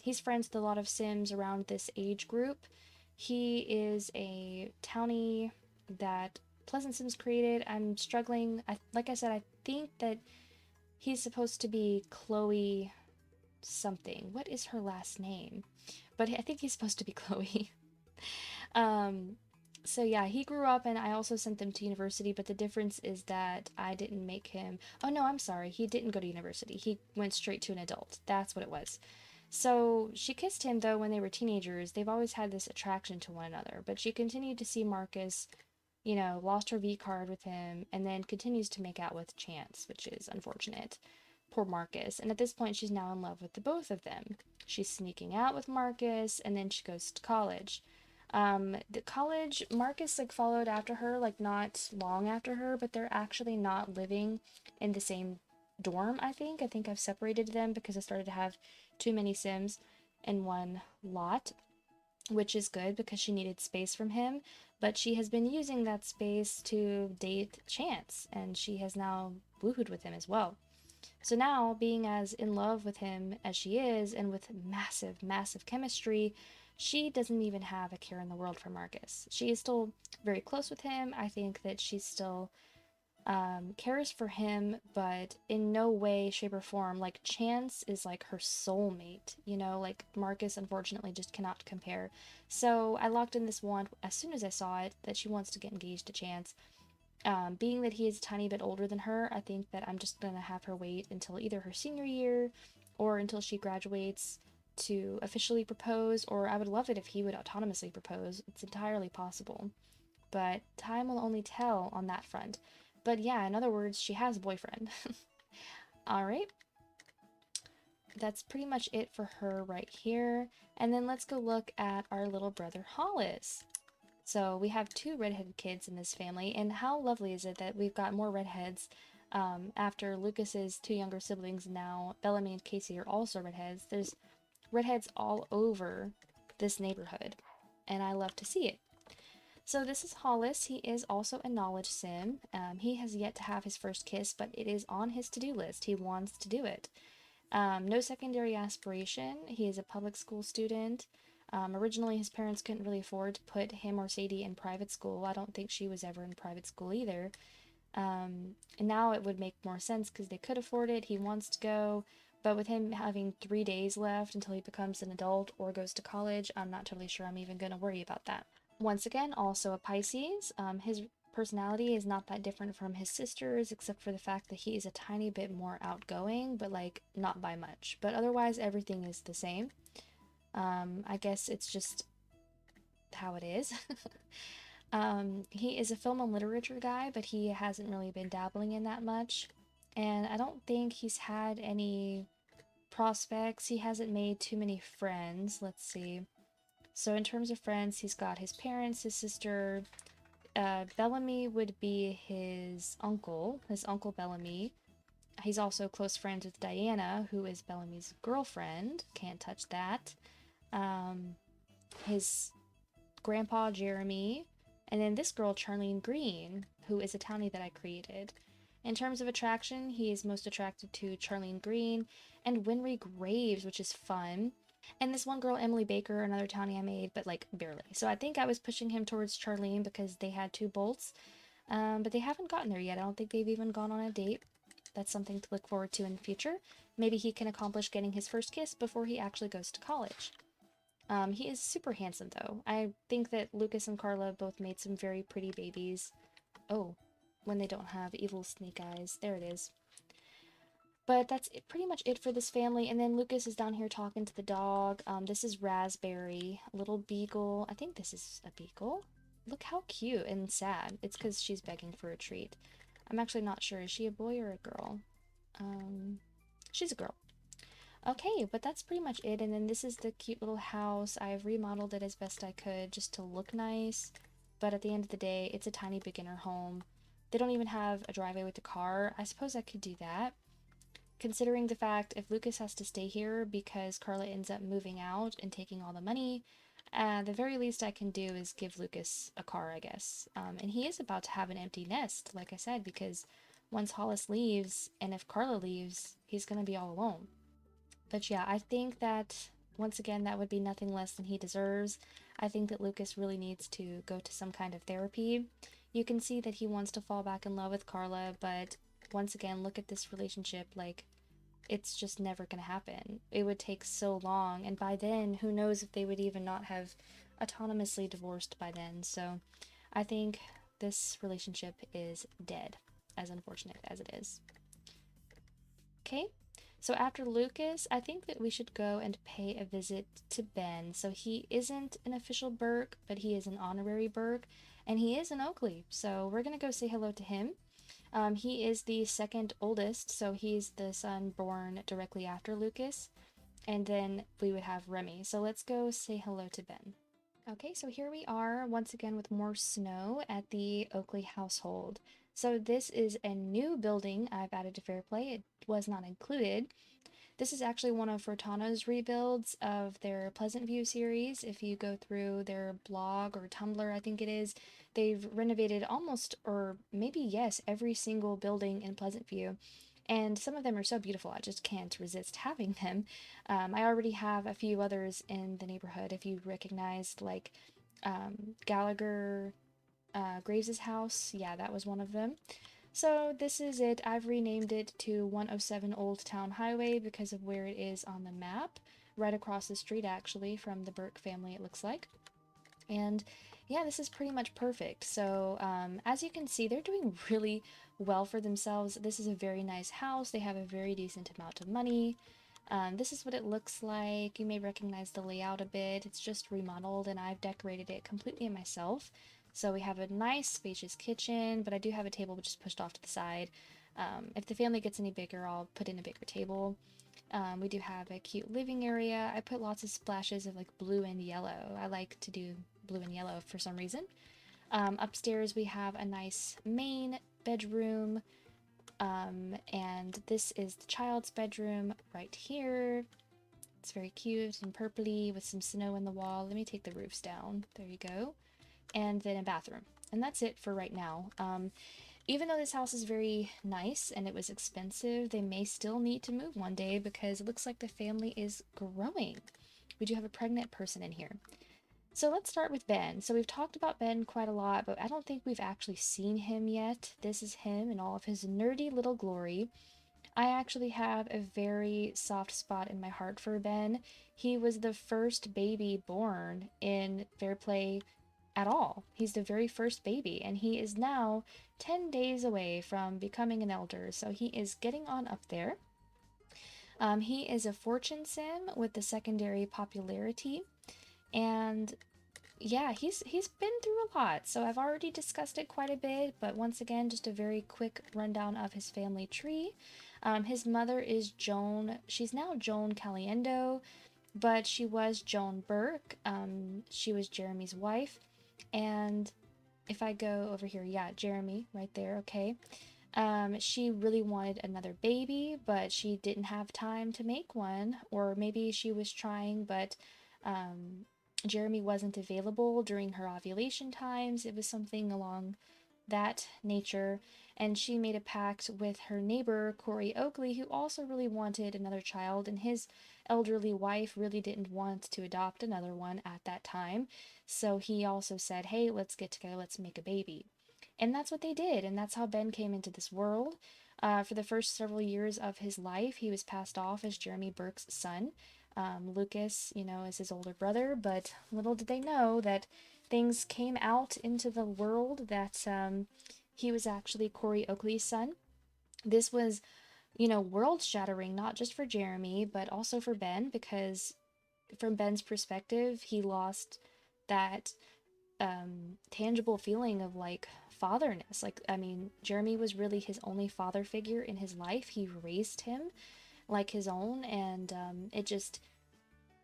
he's friends with a lot of Sims around this age group. He is a townie that Pleasant Sims created. I'm struggling. Like I said, I think that he's supposed to be Chloe something. What is her last name? But I think he's supposed to be Chloe. So yeah, he grew up, and I also sent them to university, but the difference is that I didn't make him... Oh no, I'm sorry. He didn't go to university. He went straight to an adult. That's what it was. So she kissed him, though, when they were teenagers. They've always had this attraction to one another, but she continued to see Marcus, you know, lost her V-card with him, and then continues to make out with Chance, which is unfortunate. Poor Marcus. And at this point, she's now in love with the both of them. She's sneaking out with Marcus, and then she goes to college. The college, Marcus, like, followed after her, like, not long after her, but they're actually not living in the same dorm, I think. I think I've separated them because I started to have too many Sims in one lot, which is good because she needed space from him, but she has been using that space to date Chance, and she has now woohooed with him as well. So now, being as in love with him as she is, and with massive, massive chemistry, she doesn't even have a care in the world for Marcus. She is still very close with him. I think that she's still cares for him, but in no way, shape, or form. Like, Chance is like her soulmate, you know, like Marcus unfortunately just cannot compare. So I locked in this one as soon as I saw it that she wants to get engaged to Chance. Being that he is a tiny bit older than her, I think that I'm just gonna have her wait until either her senior year or until she graduates to officially propose, or I would love it if he would autonomously propose. It's entirely possible, but time will only tell on that front. But yeah, in other words, she has a boyfriend. Alright, that's pretty much it for her right here. And then let's go look at our little brother Hollis. So we have two redheaded kids in this family, and how lovely is it that we've got more redheads after Lucas's two younger siblings now, Bellamy and Casey, are also redheads. There's redheads all over this neighborhood, and I love to see it. So this is Hollis. He is also a knowledge sim. He has yet to have his first kiss, but it is on his to-do list. He wants to do it. No secondary aspiration. He is a public school student. Originally, his parents couldn't really afford to put him or Sadie in private school. I don't think she was ever in private school either. And now it would make more sense because they could afford it. He wants to go. But with him having 3 days left until he becomes an adult or goes to college, I'm not totally sure I'm even going to worry about that. Once again, also a Pisces. His personality is not that different from his sister's, except for the fact that he is a tiny bit more outgoing, but like not by much. But otherwise, everything is the same. I guess it's just how it is. He is a film and literature guy, but he hasn't really been dabbling in that much. And I don't think he's had any prospects. He hasn't made too many friends. Let's see. So in terms of friends, he's got his parents, his sister. Bellamy would be his Uncle Bellamy. He's also close friends with Diana, who is Bellamy's girlfriend. Can't touch that. His grandpa, Jeremy. And then this girl, Charlene Green, who is a townie that I created. In terms of attraction, he is most attracted to Charlene Green and Winry Graves, which is fun. And this one girl, Emily Baker, another townie I made, but like barely. So I think I was pushing him towards Charlene because they had two bolts. But they haven't gotten there yet. I don't think they've even gone on a date. That's something to look forward to in the future. Maybe he can accomplish getting his first kiss before he actually goes to college. He is super handsome, though. I think that Lucas and Carla both made some very pretty babies. Oh, when they don't have evil snake eyes. There it is. But that's pretty much it for this family. And then Lucas is down here talking to the dog. This is Raspberry, a little beagle. I think this is a beagle. Look how cute and sad. It's because she's begging for a treat. I'm actually not sure. Is she a boy or a girl? She's a girl. Okay, but that's pretty much it. And then this is the cute little house. I've remodeled it as best I could just to look nice. But at the end of the day, it's a tiny beginner home. They don't even have a driveway with a car. I suppose I could do that. Considering the fact if Lucas has to stay here because Carla ends up moving out and taking all the money, the very least I can do is give Lucas a car, I guess. And he is about to have an empty nest, like I said, because once Hollis leaves, and if Carla leaves, he's going to be all alone. But yeah, I think that, once again, that would be nothing less than he deserves. I think that Lucas really needs to go to some kind of therapy. You can see that he wants to fall back in love with Carla, but once again, look at this relationship, like, it's just never gonna happen. It would take so long, and by then, who knows if they would even not have autonomously divorced by then. So I think this relationship is dead, as unfortunate as it is. Okay, so after Lucas, I think that we should go and pay a visit to Ben. So he isn't an official Burke, but he is an honorary Burke, and he is an Oakley. So we're gonna go say hello to him. He is the second oldest, so he's the son born directly after Lucas. And then we would have Remy. So let's go say hello to Ben. Okay, so here we are once again with more snow at the Oakley household. So this is a new building I've added to Fairplay. It was not included. This is actually one of Fortana's rebuilds of their Pleasantview series. If you go through their blog or Tumblr, I think it is, they've renovated almost, or maybe yes, every single building in Pleasantview. And some of them are so beautiful, I just can't resist having them. I already have a few others in the neighborhood. If you recognize, like Gallagher Graves' house, yeah, that was one of them. So this is it. I've renamed it to 107 Old Town Highway because of where it is on the map. Right across the street, actually, from the Burke family, it looks like. And yeah, this is pretty much perfect. So as you can see, they're doing really well for themselves. This is a very nice house. They have a very decent amount of money. This is what it looks like. You may recognize the layout a bit. It's just remodeled, and I've decorated it completely myself. So we have a nice spacious kitchen, but I do have a table which is pushed off to the side. If the family gets any bigger, I'll put in a bigger table. We do have a cute living area. I put lots of splashes of like blue and yellow. I like to do blue and yellow for some reason. Upstairs we have a nice main bedroom, and this is the child's bedroom right here. It's very cute and purpley with some snow in the wall. Let me take the roofs down. There you go. And then a bathroom. And that's it for right now. Even though this house is very nice and it was expensive, they may still need to move one day because it looks like the family is growing. We do have a pregnant person in here. So let's start with Ben. So we've talked about Ben quite a lot, but I don't think we've actually seen him yet. This is him in all of his nerdy little glory. I actually have a very soft spot in my heart for Ben. He was the first baby born in Fairplay at all. He's the very first baby, and he is now 10 days away from becoming an elder, so he is getting on up there. He is a fortune sim with the secondary popularity, and yeah, he's been through a lot, so I've already discussed it quite a bit, but once again, just a very quick rundown of his family tree. His mother is Joan. She's now Joan Caliendo, but she was Joan Burke. She was Jeremy's wife. And if I go over here, yeah, Jeremy, right there, okay. She really wanted another baby, but she didn't have time to make one, or maybe she was trying, but Jeremy wasn't available during her ovulation times. It was something along that nature, and she made a pact with her neighbor, Corey Oakley, who also really wanted another child, and his elderly wife really didn't want to adopt another one at that time. So he also said, hey, let's get together, let's make a baby. And that's what they did, and that's how Ben came into this world. For the first several years of his life, he was passed off as Jeremy Burke's son. Lucas, you know, is his older brother, but little did they know that things came out into the world that he was actually Corey Oakley's son. This was, you know, world-shattering, not just for Jeremy, but also for Ben, because from Ben's perspective, he lost that tangible feeling of like fatherness. Like, I mean, Jeremy was really his only father figure in his life. He raised him like his own, and it just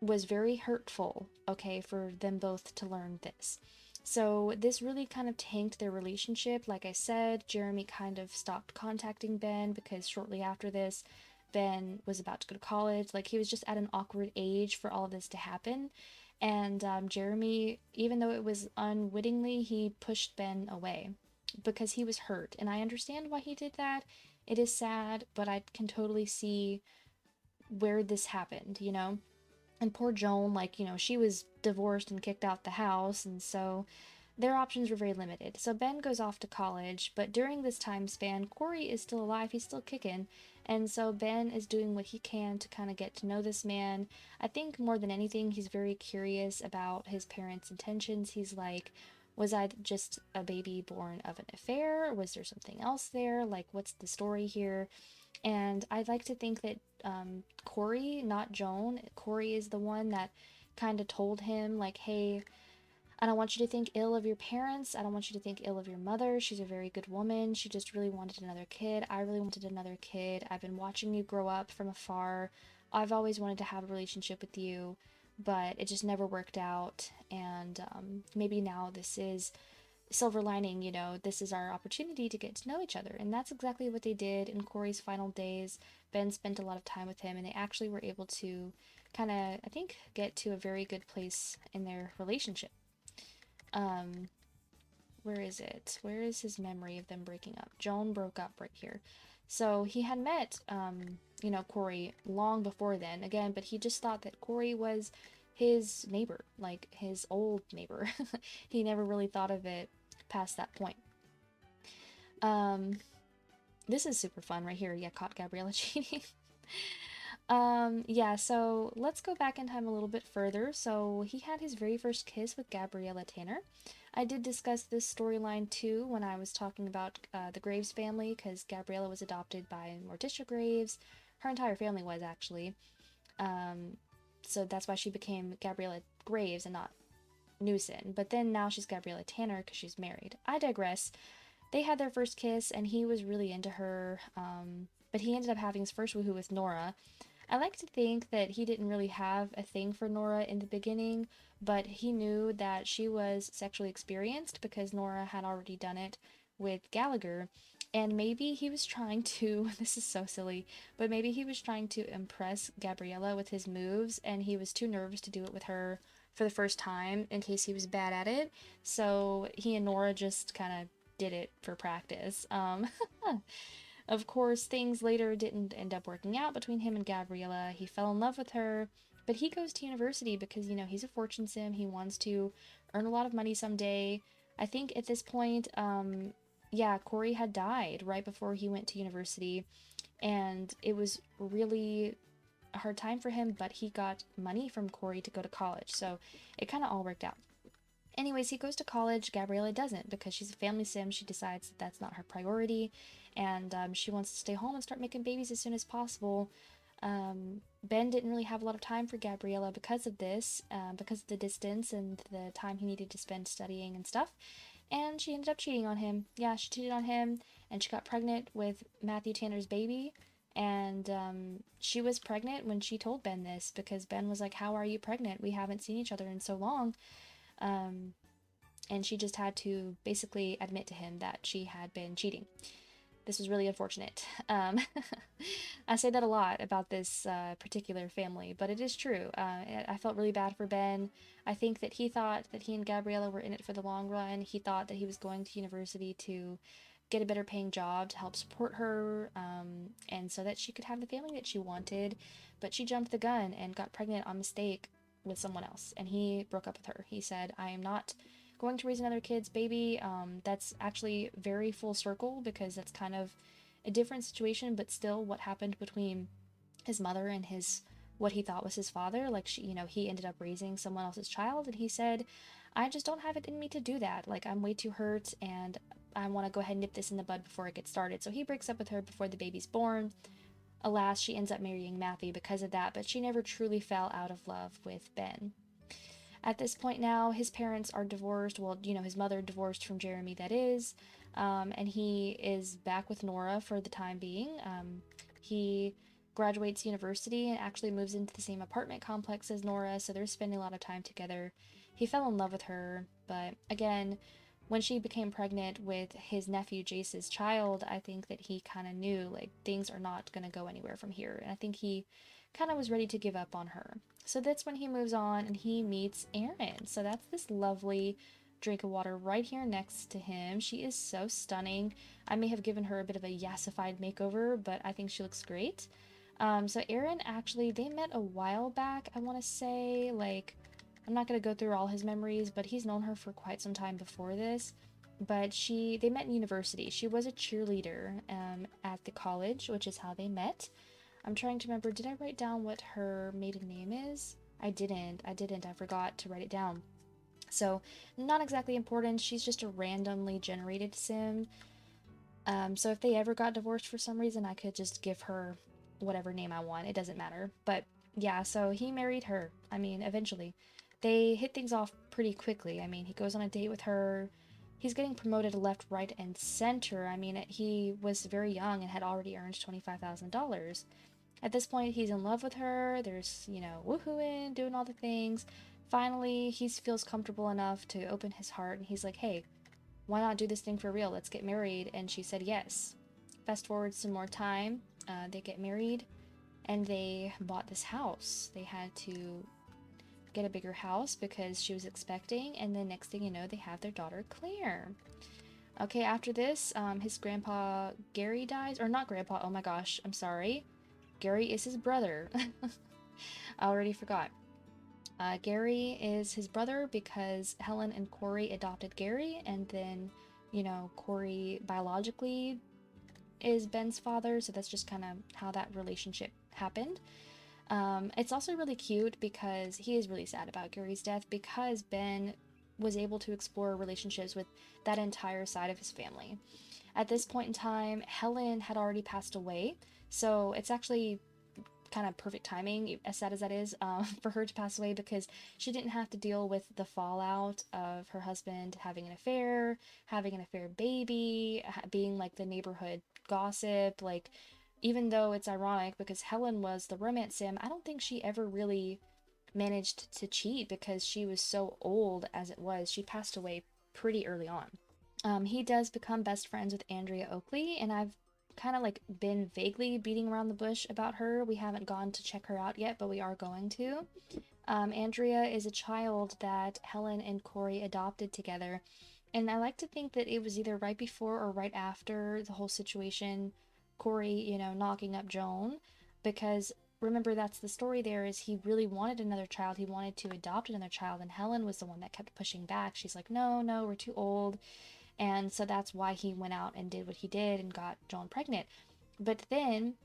was very hurtful, okay, for them both to learn this. So this really kind of tanked their relationship. Like I said, Jeremy kind of stopped contacting Ben because shortly after this, Ben was about to go to college. Like, he was just at an awkward age for all of this to happen. And Jeremy, even though it was unwittingly, he pushed Ben away because he was hurt. And I understand why he did that. It is sad, but I can totally see where this happened, you know? And poor Joan, like, you know, she was divorced and kicked out the house, and so their options were very limited. So Ben goes off to college, but during this time span, Corey is still alive, he's still kicking, and so Ben is doing what he can to kind of get to know this man. I think more than anything, he's very curious about his parents' intentions. He's like, was I just a baby born of an affair? Was there something else there? Like, what's the story here? And I'd like to think that Corey, not Joan, Corey is the one that kind of told him, like, hey, I don't want you to think ill of your parents. I don't want you to think ill of your mother. She's a very good woman. She just really wanted another kid. I really wanted another kid. I've been watching you grow up from afar. I've always wanted to have a relationship with you, but it just never worked out. And maybe now this is silver lining, you know, this is our opportunity to get to know each other. And that's exactly what they did in Corey's final days. Ben spent a lot of time with him, and they actually were able to kind of, I think, get to a very good place in their relationship. Where is it? Where is his memory of them breaking up? Joan broke up right here. So he had met, you know, Corey long before then, again, but he just thought that Corey was his neighbor, like his old neighbor. He never really thought of it past that point. This is super fun right here. Yeah, caught Gabriella cheating. Yeah, so let's go back in time a little bit further. So he had his very first kiss with Gabriella Tanner. I did discuss this storyline too when I was talking about the Graves family, because Gabriella was adopted by Morticia Graves. Her entire family was actually. So that's why she became Gabriella Graves and not Newson. But then now she's Gabriella Tanner because she's married. I digress. They had their first kiss and he was really into her, but he ended up having his first woohoo with Nora. I like to think that he didn't really have a thing for Nora in the beginning, but he knew that she was sexually experienced because Nora had already done it with Gallagher. And maybe he was trying to, this is so silly, but maybe he was trying to impress Gabriella with his moves, and he was too nervous to do it with her for the first time in case he was bad at it. So he and Nora just kind of did it for practice. Of course, things later didn't end up working out between him and Gabriella. He fell in love with her, but he goes to university because, you know, he's a fortune sim. He wants to earn a lot of money someday. I think at this point, yeah, Corey had died right before he went to university, and it was really a hard time for him, but he got money from Corey to go to college, so it kind of all worked out. Anyways, he goes to college. Gabriella doesn't because she's a family sim. She decides that that's not her priority, and she wants to stay home and start making babies as soon as possible. Ben didn't really have a lot of time for Gabriella because of this, because of the distance and the time he needed to spend studying and stuff. And she ended up cheating on him. Yeah, she cheated on him, and she got pregnant with Matthew Tanner's baby. And she was pregnant when she told Ben this because Ben was like, "How are you pregnant? We haven't seen each other in so long." And she just had to basically admit to him that she had been cheating. This was really unfortunate. I say that a lot about this particular family, but it is true. I felt really bad for Ben. I think that he thought that he and Gabriella were in it for the long run. He thought that he was going to university to get a better paying job to help support her, and so that she could have the family that she wanted. But she jumped the gun and got pregnant on mistake with someone else, and he broke up with her. He said, "I am not going to raise another kid's baby." That's actually very full circle because that's kind of a different situation, but still what happened between his mother and his what he thought was his father. Like, she, you know, he ended up raising someone else's child, and he said, "I just don't have it in me to do that. Like, I'm way too hurt, and I want to go ahead and nip this in the bud before it gets started." So he breaks up with her before the baby's born. Alas, she ends up marrying Matthew because of that, but she never truly fell out of love with Ben. At this point now, his parents are divorced. Well, you know, his mother divorced from Jeremy, that is. And he is back with Nora for the time being. He graduates university and actually moves into the same apartment complex as Nora, so they're spending a lot of time together. He fell in love with her, but again, when she became pregnant with his nephew Jace's child, I think that he kind of knew, like, things are not going to go anywhere from here. And I think he kind of was ready to give up on her. So that's when he moves on and he meets Erin. So that's this lovely drink of water right here next to him. She is so stunning. I may have given her a bit of a yassified makeover, but I think she looks great. So Erin, actually, they met a while back, I want to say. Like, I'm not going to go through all his memories, but he's known her for quite some time before this. But they met in university. She was a cheerleader at the college, which is how they met. I'm trying to remember, did I write down what her maiden name is? I didn't. I forgot to write it down. So, not exactly important. She's just a randomly generated sim. So if they ever got divorced for some reason, I could just give her whatever name I want. It doesn't matter. But yeah, so he married her. I mean, eventually. They hit things off pretty quickly. I mean, he goes on a date with her. He's getting promoted left, right, and center. I mean, he was very young and had already earned $25,000. At this point, he's in love with her. There's, you know, woohooing, doing all the things. Finally, he feels comfortable enough to open his heart, and he's like, "Hey, why not do this thing for real? Let's get married." And she said yes. Fast forward some more time. They get married, and they bought this house. They had to get a bigger house because she was expecting, and then next thing you know, they have their daughter, Claire. Okay, after this, his grandpa Gary dies, or not grandpa, oh my gosh, I'm sorry. Gary is his brother. I already forgot. Gary is his brother because Helen and Corey adopted Gary, and then, you know, Corey biologically is Ben's father, so that's just kind of how that relationship happened. It's also really cute because he is really sad about Gary's death because Ben was able to explore relationships with that entire side of his family. At this point in time, Helen had already passed away, so it's actually kind of perfect timing, as sad as that is, for her to pass away because she didn't have to deal with the fallout of her husband having an affair baby, being like the neighborhood gossip. Like, even though it's ironic because Helen was the romance sim, I don't think she ever really managed to cheat because she was so old as it was. She passed away pretty early on. He does become best friends with Andrea Oakley, and I've kind of like been vaguely beating around the bush about her. We haven't gone to check her out yet, but we are going to. Andrea is a child that Helen and Corey adopted together, and I like to think that it was either right before or right after the whole situation, Corey, you know, knocking up Joan, because remember that's the story there is he really wanted another child. He wanted to adopt another child, and Helen was the one that kept pushing back. She's like, no, no, we're too old. And so that's why he went out and did what he did and got Joan pregnant. But then,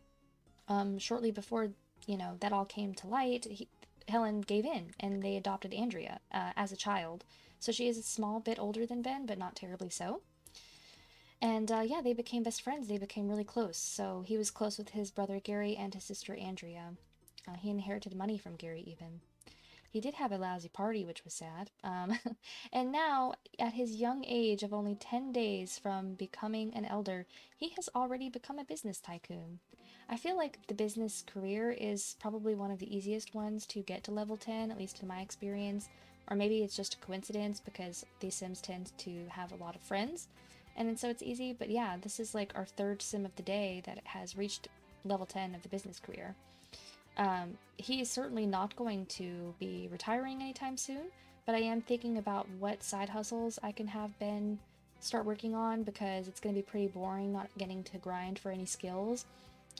shortly before, you know, that all came to light, Helen gave in and they adopted Andrea as a child. So she is a small bit older than Ben, but not terribly so. And yeah, they became best friends. They became really close. So he was close with his brother Gary and his sister Andrea. He inherited money from Gary even. He did have a lousy party, which was sad. And now, at his young age of only 10 days from becoming an elder, he has already become a business tycoon. I feel like the business career is probably one of the easiest ones to get to level 10, at least in my experience. Or maybe it's just a coincidence because these Sims tend to have a lot of friends. And so it's easy, but yeah, this is like our third Sim of the day that has reached level 10 of the business career. He is certainly not going to be retiring anytime soon, but I am thinking about what side hustles I can have Ben start working on because it's going to be pretty boring not getting to grind for any skills.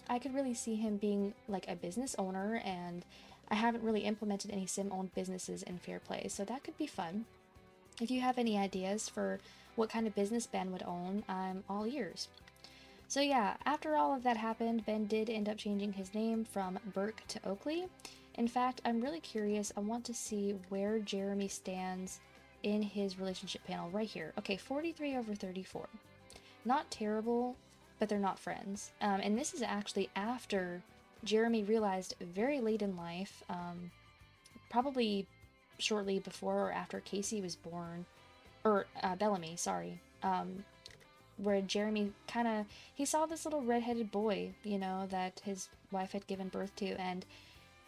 I could really see him being like a business owner, and I haven't really implemented any sim-owned businesses in Fairplay, so that could be fun. If you have any ideas for what kind of business Ben would own, I'm all ears. So yeah, after all of that happened, Ben did end up changing his name from Burke to Oakley. In fact, I'm really curious. I want to see where Jeremy stands in his relationship panel right here. Okay, 43 over 34. Not terrible, but they're not friends. And this is actually after Jeremy realized very late in life, probably shortly before or after Casey was born, or Bellamy, sorry, where Jeremy he saw this little redheaded boy, you know, that his wife had given birth to, and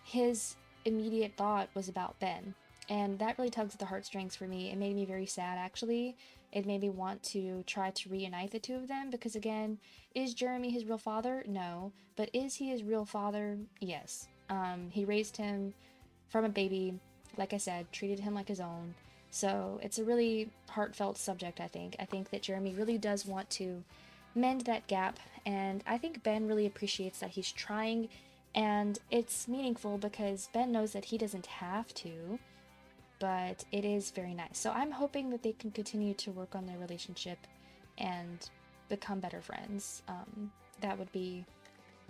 his immediate thought was about Ben. And that really tugs at the heartstrings for me. It made me very sad, actually. It made me want to try to reunite the two of them, because again, is Jeremy his real father? No. But is he his real father? Yes. He raised him from a baby, like I said, treated him like his own. So it's a really heartfelt subject, I think. I think that Jeremy really does want to mend that gap, and I think Ben really appreciates that he's trying, and it's meaningful because Ben knows that he doesn't have to, but it is very nice. So I'm hoping that they can continue to work on their relationship and become better friends. That would be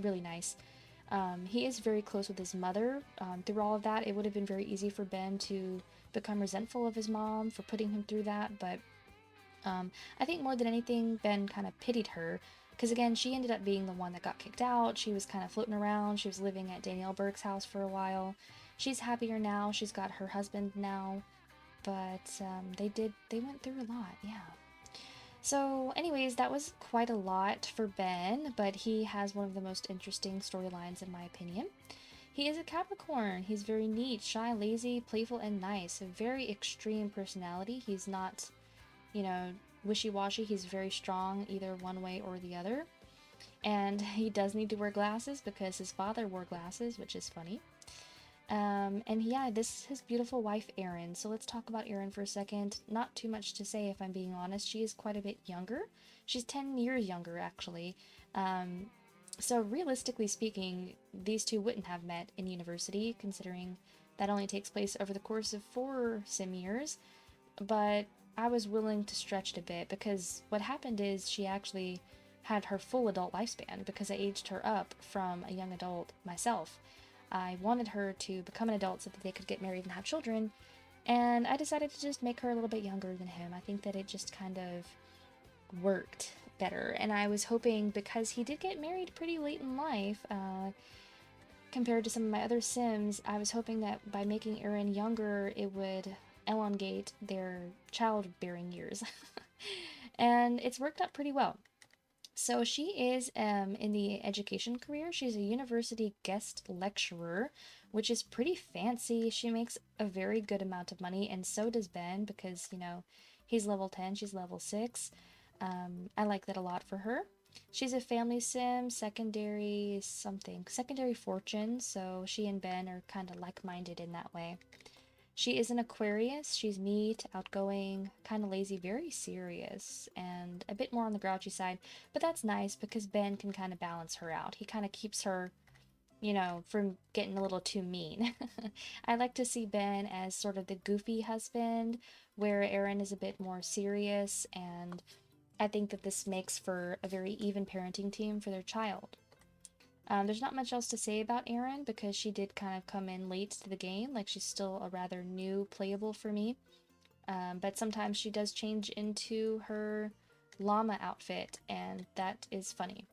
really nice. He is very close with his mother. Through all of that, it would have been very easy for Ben to become resentful of his mom for putting him through that, but I think more than anything, Ben kind of pitied her, because again, she ended up being the one that got kicked out. She was kind of floating around. She was living at Danielle Burke's house for a while. She's happier now. She's got her husband now, but they went through a lot, yeah. So anyways, that was quite a lot for Ben, but he has one of the most interesting storylines in my opinion. He is a Capricorn. He's very neat, shy, lazy, playful, and nice. A very extreme personality. He's not, you know, wishy-washy. He's very strong either one way or the other. And he does need to wear glasses because his father wore glasses, which is funny. And yeah, this is his beautiful wife, Erin. So let's talk about Erin for a second. Not too much to say, if I'm being honest. She is quite a bit younger. She's 10 years younger, actually. Um, so realistically speaking, these two wouldn't have met in university, considering that only takes place over the course of 4 sim years. But I was willing to stretch it a bit because what happened is she actually had her full adult lifespan because I aged her up from a young adult myself. I wanted her to become an adult so that they could get married and have children, and I decided to just make her a little bit younger than him. I think that it just kind of worked better, and I was hoping, because he did get married pretty late in life, compared to some of my other Sims, I was hoping that by making Erin younger, it would elongate their childbearing years. And it's worked out pretty well. So she is in the education career. She's a university guest lecturer, which is pretty fancy. She makes a very good amount of money, and so does Ben, because, you know, he's level 10, she's level 6. I like that a lot for her. She's a family sim, secondary something, secondary fortune, so she and Ben are kind of like-minded in that way. She is an Aquarius. She's neat, outgoing, kind of lazy, very serious, and a bit more on the grouchy side. But that's nice because Ben can kind of balance her out. He kind of keeps her, you know, from getting a little too mean. I like to see Ben as sort of the goofy husband, where Erin is a bit more serious, and I think that this makes for a very even parenting team for their child. There's not much else to say about Erin because she did kind of come in late to the game. Like, she's still a rather new playable for me. But sometimes she does change into her llama outfit, and that is funny.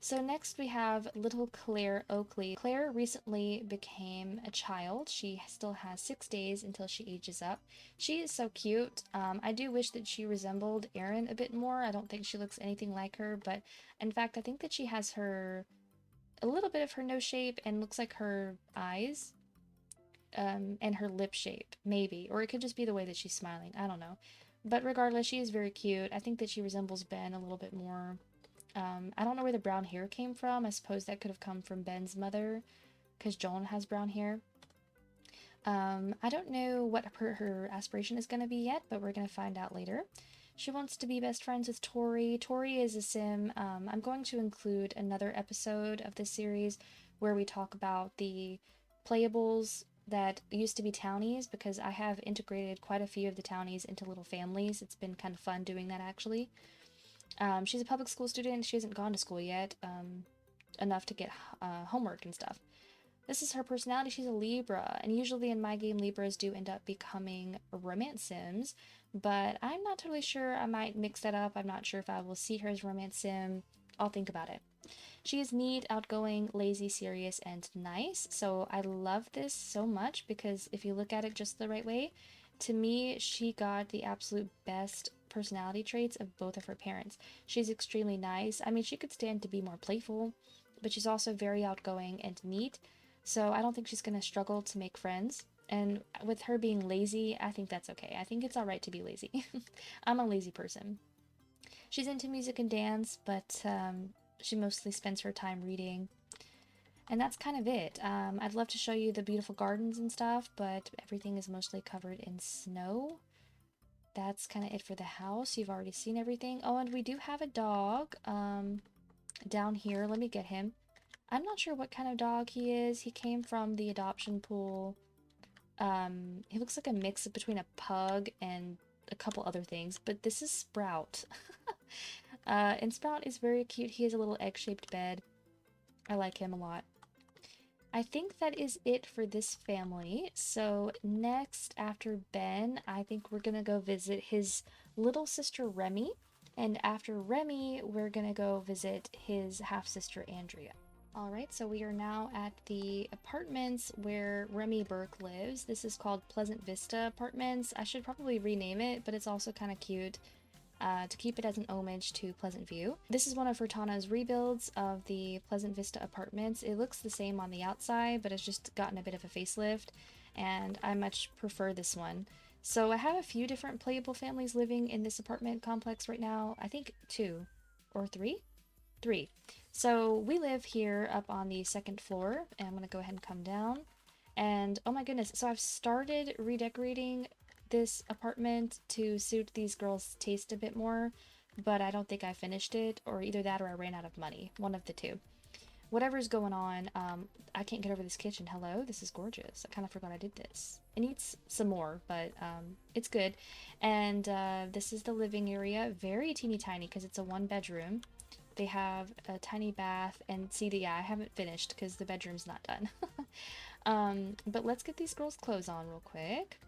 So next we have little Claire Oakley. Claire recently became a child. She still has 6 days until she ages up. She is so cute. I do wish that she resembled Erin a bit more. I don't think she looks anything like her, but in fact I think that she has a little bit of her nose shape and looks like her eyes, and her lip shape, maybe. Or it could just be the way that she's smiling. I don't know. But regardless, she is very cute. I think that she resembles Ben a little bit more. I don't know where the brown hair came from. I suppose that could have come from Ben's mother, because Joan has brown hair. I don't know what her aspiration is going to be yet, but we're going to find out later. She wants to be best friends with Tori. Tori is a sim. I'm going to include another episode of this series where we talk about the playables that used to be townies, because I have integrated quite a few of the townies into little families. It's been kind of fun doing that, actually. She's a public school student. She hasn't gone to school yet, enough to get homework and stuff. This is her personality. She's a Libra, and usually in my game, Libras do end up becoming romance sims, but I'm not totally sure. I might mix that up. I'm not sure if I will see her as romance sim. I'll think about it. She is neat, outgoing, lazy, serious, and nice, so I love this so much because if you look at it just the right way, to me, she got the absolute best personality traits of both of her parents. She's extremely nice. I mean, she could stand to be more playful, but she's also very outgoing and neat, so I don't think she's going to struggle to make friends. And with her being lazy, I think that's okay. I think it's alright to be lazy. I'm a lazy person. She's into music and dance, but she mostly spends her time reading. And that's kind of it. I'd love to show you the beautiful gardens and stuff, but everything is mostly covered in snow. That's kind of it for the house. You've already seen everything. Oh, and we do have a dog down here. Let me get him. I'm not sure what kind of dog he is. He came from the adoption pool. He looks like a mix between a pug and a couple other things, but this is Sprout. And Sprout is very cute. He has a little egg-shaped bed. I like him a lot. I think that is it for this family. So next, after Ben, I think we're gonna go visit his little sister Remy. And after Remy, we're gonna go visit his half-sister Andrea. Alright, so we are now at the apartments where Remy Burke lives. This is called Pleasant Vista Apartments. I should probably rename it, but it's also kind of cute to keep it as an homage to Pleasantview. This is one of Furtana's rebuilds of the Pleasant Vista Apartments. It looks the same on the outside, but it's just gotten a bit of a facelift, and I much prefer this one. So I have a few different playable families living in this apartment complex right now. I think 2 or 3? 3. So we live here up on the second floor, and I'm going to go ahead and come down. And oh my goodness, so I've started redecorating this apartment to suit these girls' taste a bit more, but I don't think I finished it, or either that or I ran out of money. One of the two. Whatever's going on, I can't get over this kitchen. Hello, this is gorgeous. I kind of forgot I did this. It needs some more, but it's good. And this is the living area. Very teeny tiny because it's a 1-bedroom. They have a tiny bath, and see, yeah, I haven't finished because the bedroom's not done. But let's get these girls' clothes on real quick.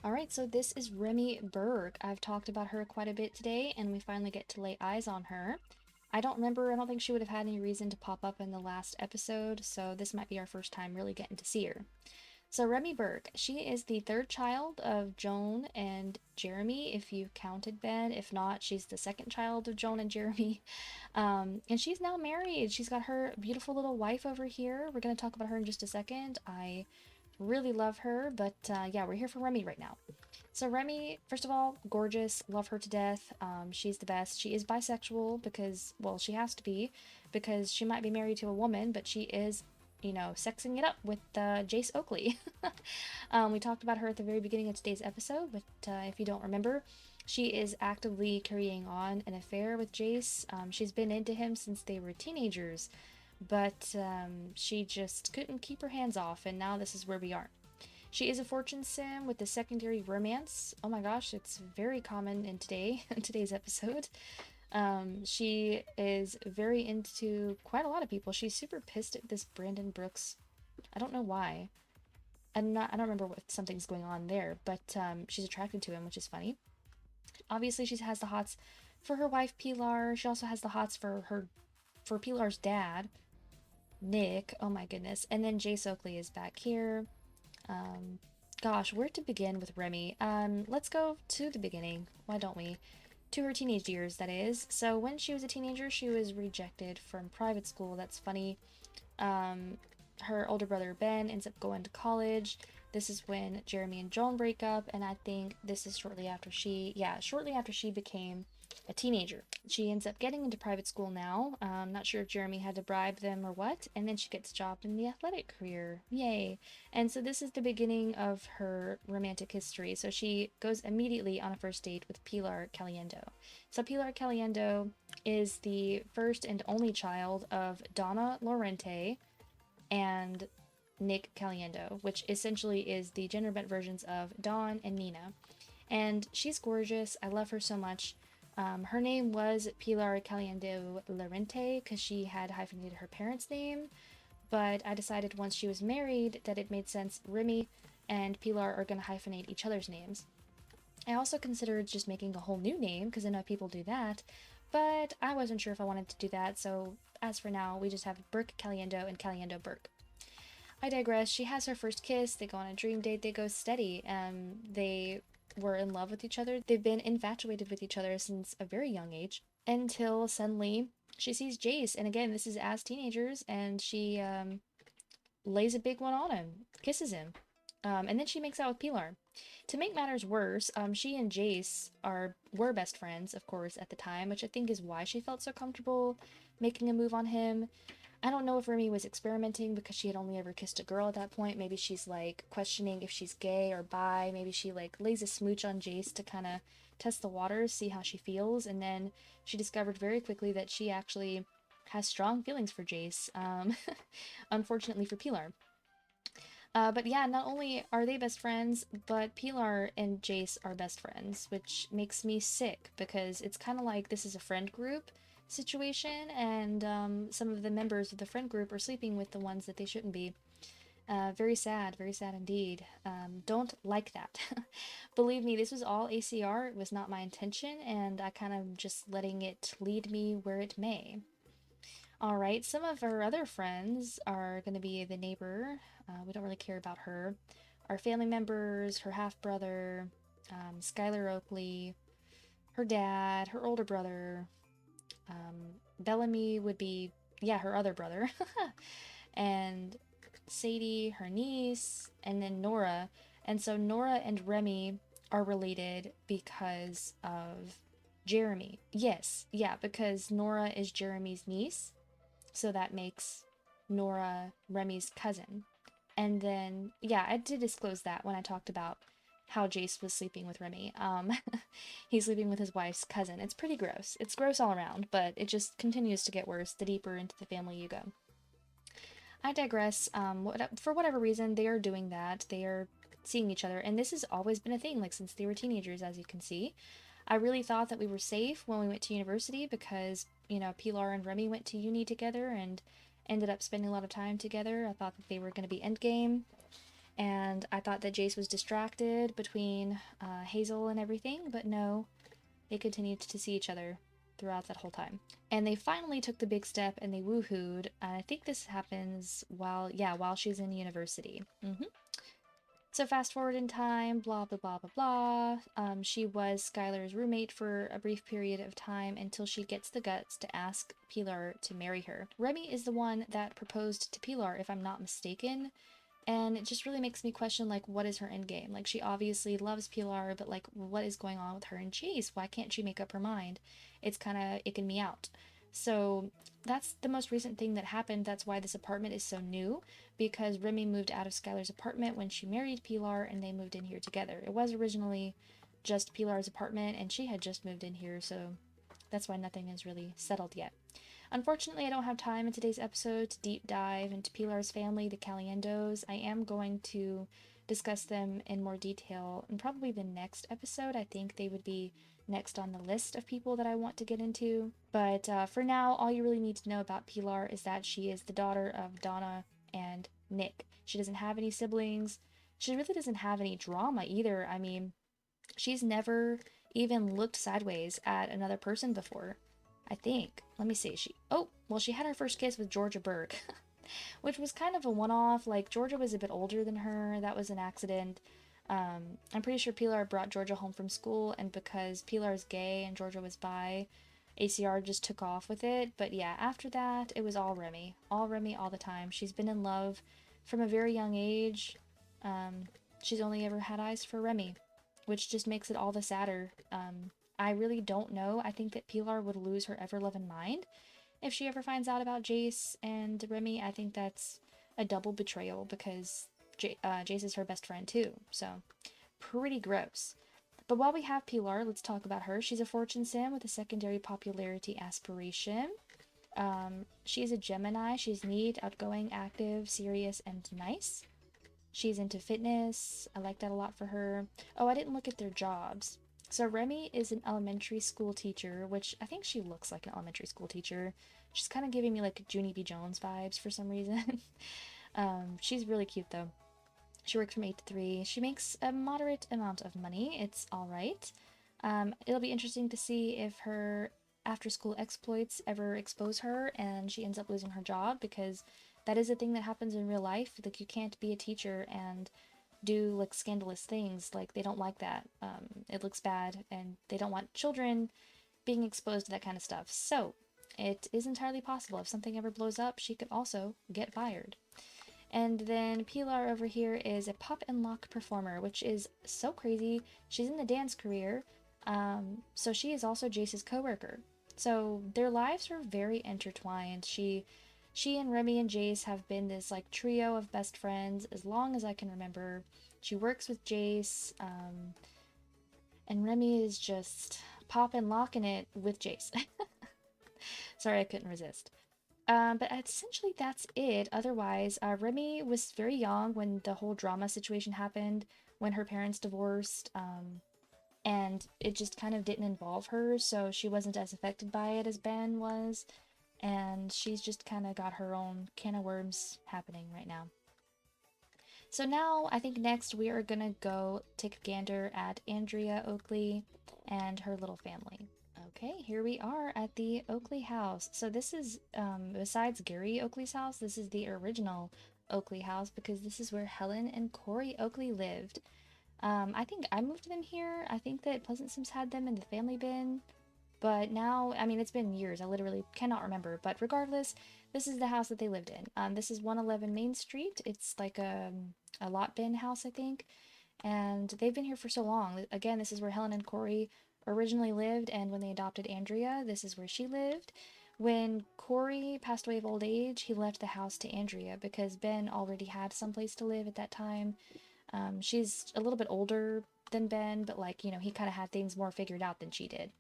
Alright, so this is Remy Burke. I've talked about her quite a bit today, and we finally get to lay eyes on her. I don't think she would have had any reason to pop up in the last episode, so this might be our first time really getting to see her. So Remy Burke, she is the 3rd child of Joan and Jeremy, if you counted Ben. If not, she's the 2nd child of Joan and Jeremy. And she's now married. She's got her beautiful little wife over here. We're going to talk about her in just a second. I really love her, but yeah, we're here for Remy right now. So Remy, first of all, gorgeous, love her to death. She's the best. She is bisexual because, well, she has to be, because she might be married to a woman, but she is, you know, sexing it up with Jace Oakley. We talked about her at the very beginning of today's episode, but if you don't remember, she is actively carrying on an affair with Jace. She's been into him since they were teenagers, but she just couldn't keep her hands off, and now this is where we are. She is a fortune sim with a secondary romance. Oh my gosh, it's very common in today's episode. She is very into quite a lot of people. She's super pissed at this Brandon Brooks. I don't know why. I don't remember what something's going on there, but she's attracted to him, which is funny. Obviously, she has the hots for her wife Pilar. She also has the hots for Pilar's dad, Nick. Oh my goodness. And then Jace Oakley is back here. Gosh, where to begin with Remy? Let's go to the beginning. Why don't we? To her teenage years, that is. So when she was a teenager, she was rejected from private school. That's funny. Her older brother Ben ends up going to college. This is when Jeremy and Joan break up, and I think this is shortly after she became a teenager. She ends up getting into private school now. Not sure if Jeremy had to bribe them or what, and then she gets a job in the athletic career. Yay. And so this is the beginning of her romantic history. So she goes immediately on a first date with Pilar Caliendo. So Pilar Caliendo is the first and only child of Donna Lorente and Nick Caliendo, which essentially is the gender-bent versions of Dawn and Nina. And she's gorgeous. I love her so much. Her name was Pilar Caliendo Lorente because she had hyphenated her parents' name, but I decided once she was married that it made sense Remy and Pilar are going to hyphenate each other's names. I also considered just making a whole new name because I know people do that, but I wasn't sure if I wanted to do that, so as for now, we just have Burke Caliendo and Caliendo Burke. I digress. She has her first kiss, they go on a dream date, they go steady, they were in love with each other. They've been infatuated with each other since a very young age, until suddenly she sees Jace, and again, this is as teenagers, and she lays a big one on him, kisses him, and then she makes out with Pilar. To make matters worse, she and Jace were best friends, of course, at the time, which I think is why she felt so comfortable making a move on him. I don't know if Remy was experimenting because she had only ever kissed a girl at that point. Maybe she's like questioning if she's gay or bi. Maybe she like lays a smooch on Jace to kind of test the waters, see how she feels. And then she discovered very quickly that she actually has strong feelings for Jace. Unfortunately for Pilar. But yeah, not only are they best friends, but Pilar and Jace are best friends, which makes me sick because it's kind of like this is a friend group situation, and some of the members of the friend group are sleeping with the ones that they shouldn't be. Very sad indeed. Don't like that. Believe me, this was all ACR. It was not my intention, and I kind of just letting it lead me where it may. Alright, some of our other friends are going to be the neighbor. We don't really care about her. Our family members, her half-brother, Skyler Oakley, her dad, her older brother, Bellamy would be, yeah, her other brother, and Sadie, her niece, and then Nora. And so Nora and Remy are related because of Jeremy. Yes, yeah, because Nora is Jeremy's niece, so that makes Nora Remy's cousin. And then, yeah, I did disclose that when I talked about how Jace was sleeping with Remy. He's sleeping with his wife's cousin. It's pretty gross. It's gross all around, but it just continues to get worse the deeper into the family you go. I digress. For whatever reason, they are doing that. They are seeing each other, and this has always been a thing, like since they were teenagers, as you can see. I really thought that we were safe when we went to university because, you know, Pilar and Remy went to uni together and ended up spending a lot of time together. I thought that they were going to be endgame, and I thought that Jace was distracted between Hazel and everything, but no, they continued to see each other throughout that whole time. And they finally took the big step and they woohooed. And I think this happens while she's in university. So fast forward in time, blah, blah, blah, blah, blah. She was Skylar's roommate for a brief period of time until she gets the guts to ask Pilar to marry her. Remy is the one that proposed to Pilar, if I'm not mistaken. And it just really makes me question, like, what is her end game? Like, she obviously loves Pilar, but, like, what is going on with her and Chase? Why can't she make up her mind? It's kind of icking me out. So that's the most recent thing that happened. That's why this apartment is so new, because Remy moved out of Skylar's apartment when she married Pilar, and they moved in here together. It was originally just Pilar's apartment, and she had just moved in here, so that's why nothing is really settled yet. Unfortunately, I don't have time in today's episode to deep dive into Pilar's family, the Caliendos. I am going to discuss them in more detail in probably the next episode. I think they would be next on the list of people that I want to get into. But for now, all you really need to know about Pilar is that she is the daughter of Donna and Nick. She doesn't have any siblings. She really doesn't have any drama either. I mean, she's never even looked sideways at another person before. I think. Let me see. She had her first kiss with Georgia Burke, which was kind of a one-off. Like, Georgia was a bit older than her. That was an accident. I'm pretty sure Pilar brought Georgia home from school, and because Pilar's gay and Georgia was bi, ACR just took off with it. But yeah, after that, it was all Remy. All Remy all the time. She's been in love from a very young age. She's only ever had eyes for Remy, which just makes it all the sadder. I really don't know. I think that Pilar would lose her ever-loving mind if she ever finds out about Jace and Remy. I think that's a double betrayal because Jace is her best friend too. So, pretty gross. But while we have Pilar, let's talk about her. She's a fortune sim with a secondary popularity aspiration. She's a Gemini. She's neat, outgoing, active, serious, and nice. She's into fitness. I like that a lot for her. Oh, I didn't look at their jobs. So Remy is an elementary school teacher, which I think she looks like an elementary school teacher. She's kind of giving me like Junie B. Jones vibes for some reason. She's really cute though. She works from 8 to 3. She makes a moderate amount of money. It's alright. It'll be interesting to see if her after-school exploits ever expose her and she ends up losing her job, because that is a thing that happens in real life. Like, you can't be a teacher and do like scandalous things. Like, they don't like that. It looks bad, and they don't want children being exposed to that kind of stuff. So it is entirely possible if something ever blows up, she could also get fired. And then Pilar over here is a pop and lock performer, which is so crazy. She's in the dance career, so she is also Jace's coworker. So their lives are very intertwined. She and Remy and Jace have been this like trio of best friends as long as I can remember. She works with Jace, and Remy is just pop and locking it with Jace. Sorry, I couldn't resist. But essentially that's it. Otherwise, Remy was very young when the whole drama situation happened, when her parents divorced, and it just kind of didn't involve her, so she wasn't as affected by it as Ben was, and she's just kind of got her own can of worms happening right now. So now, I think next we are gonna go take a gander at Andrea Oakley and her little family. Okay, here we are at the Oakley house. So this is, besides Gary Oakley's house, this is the original Oakley house, because this is where Helen and Corey Oakley lived. I think I moved them here. I think that Pleasant Sims had them in the family bin. But now, I mean, it's been years. I literally cannot remember. But regardless, this is the house that they lived in. This is 111 Main Street. It's like a lot bin house, I think. And they've been here for so long. Again, this is where Helen and Corey originally lived, and when they adopted Andrea, this is where she lived. When Corey passed away of old age, he left the house to Andrea because Ben already had someplace to live at that time. She's a little bit older than Ben, but like, you know, he kind of had things more figured out than she did.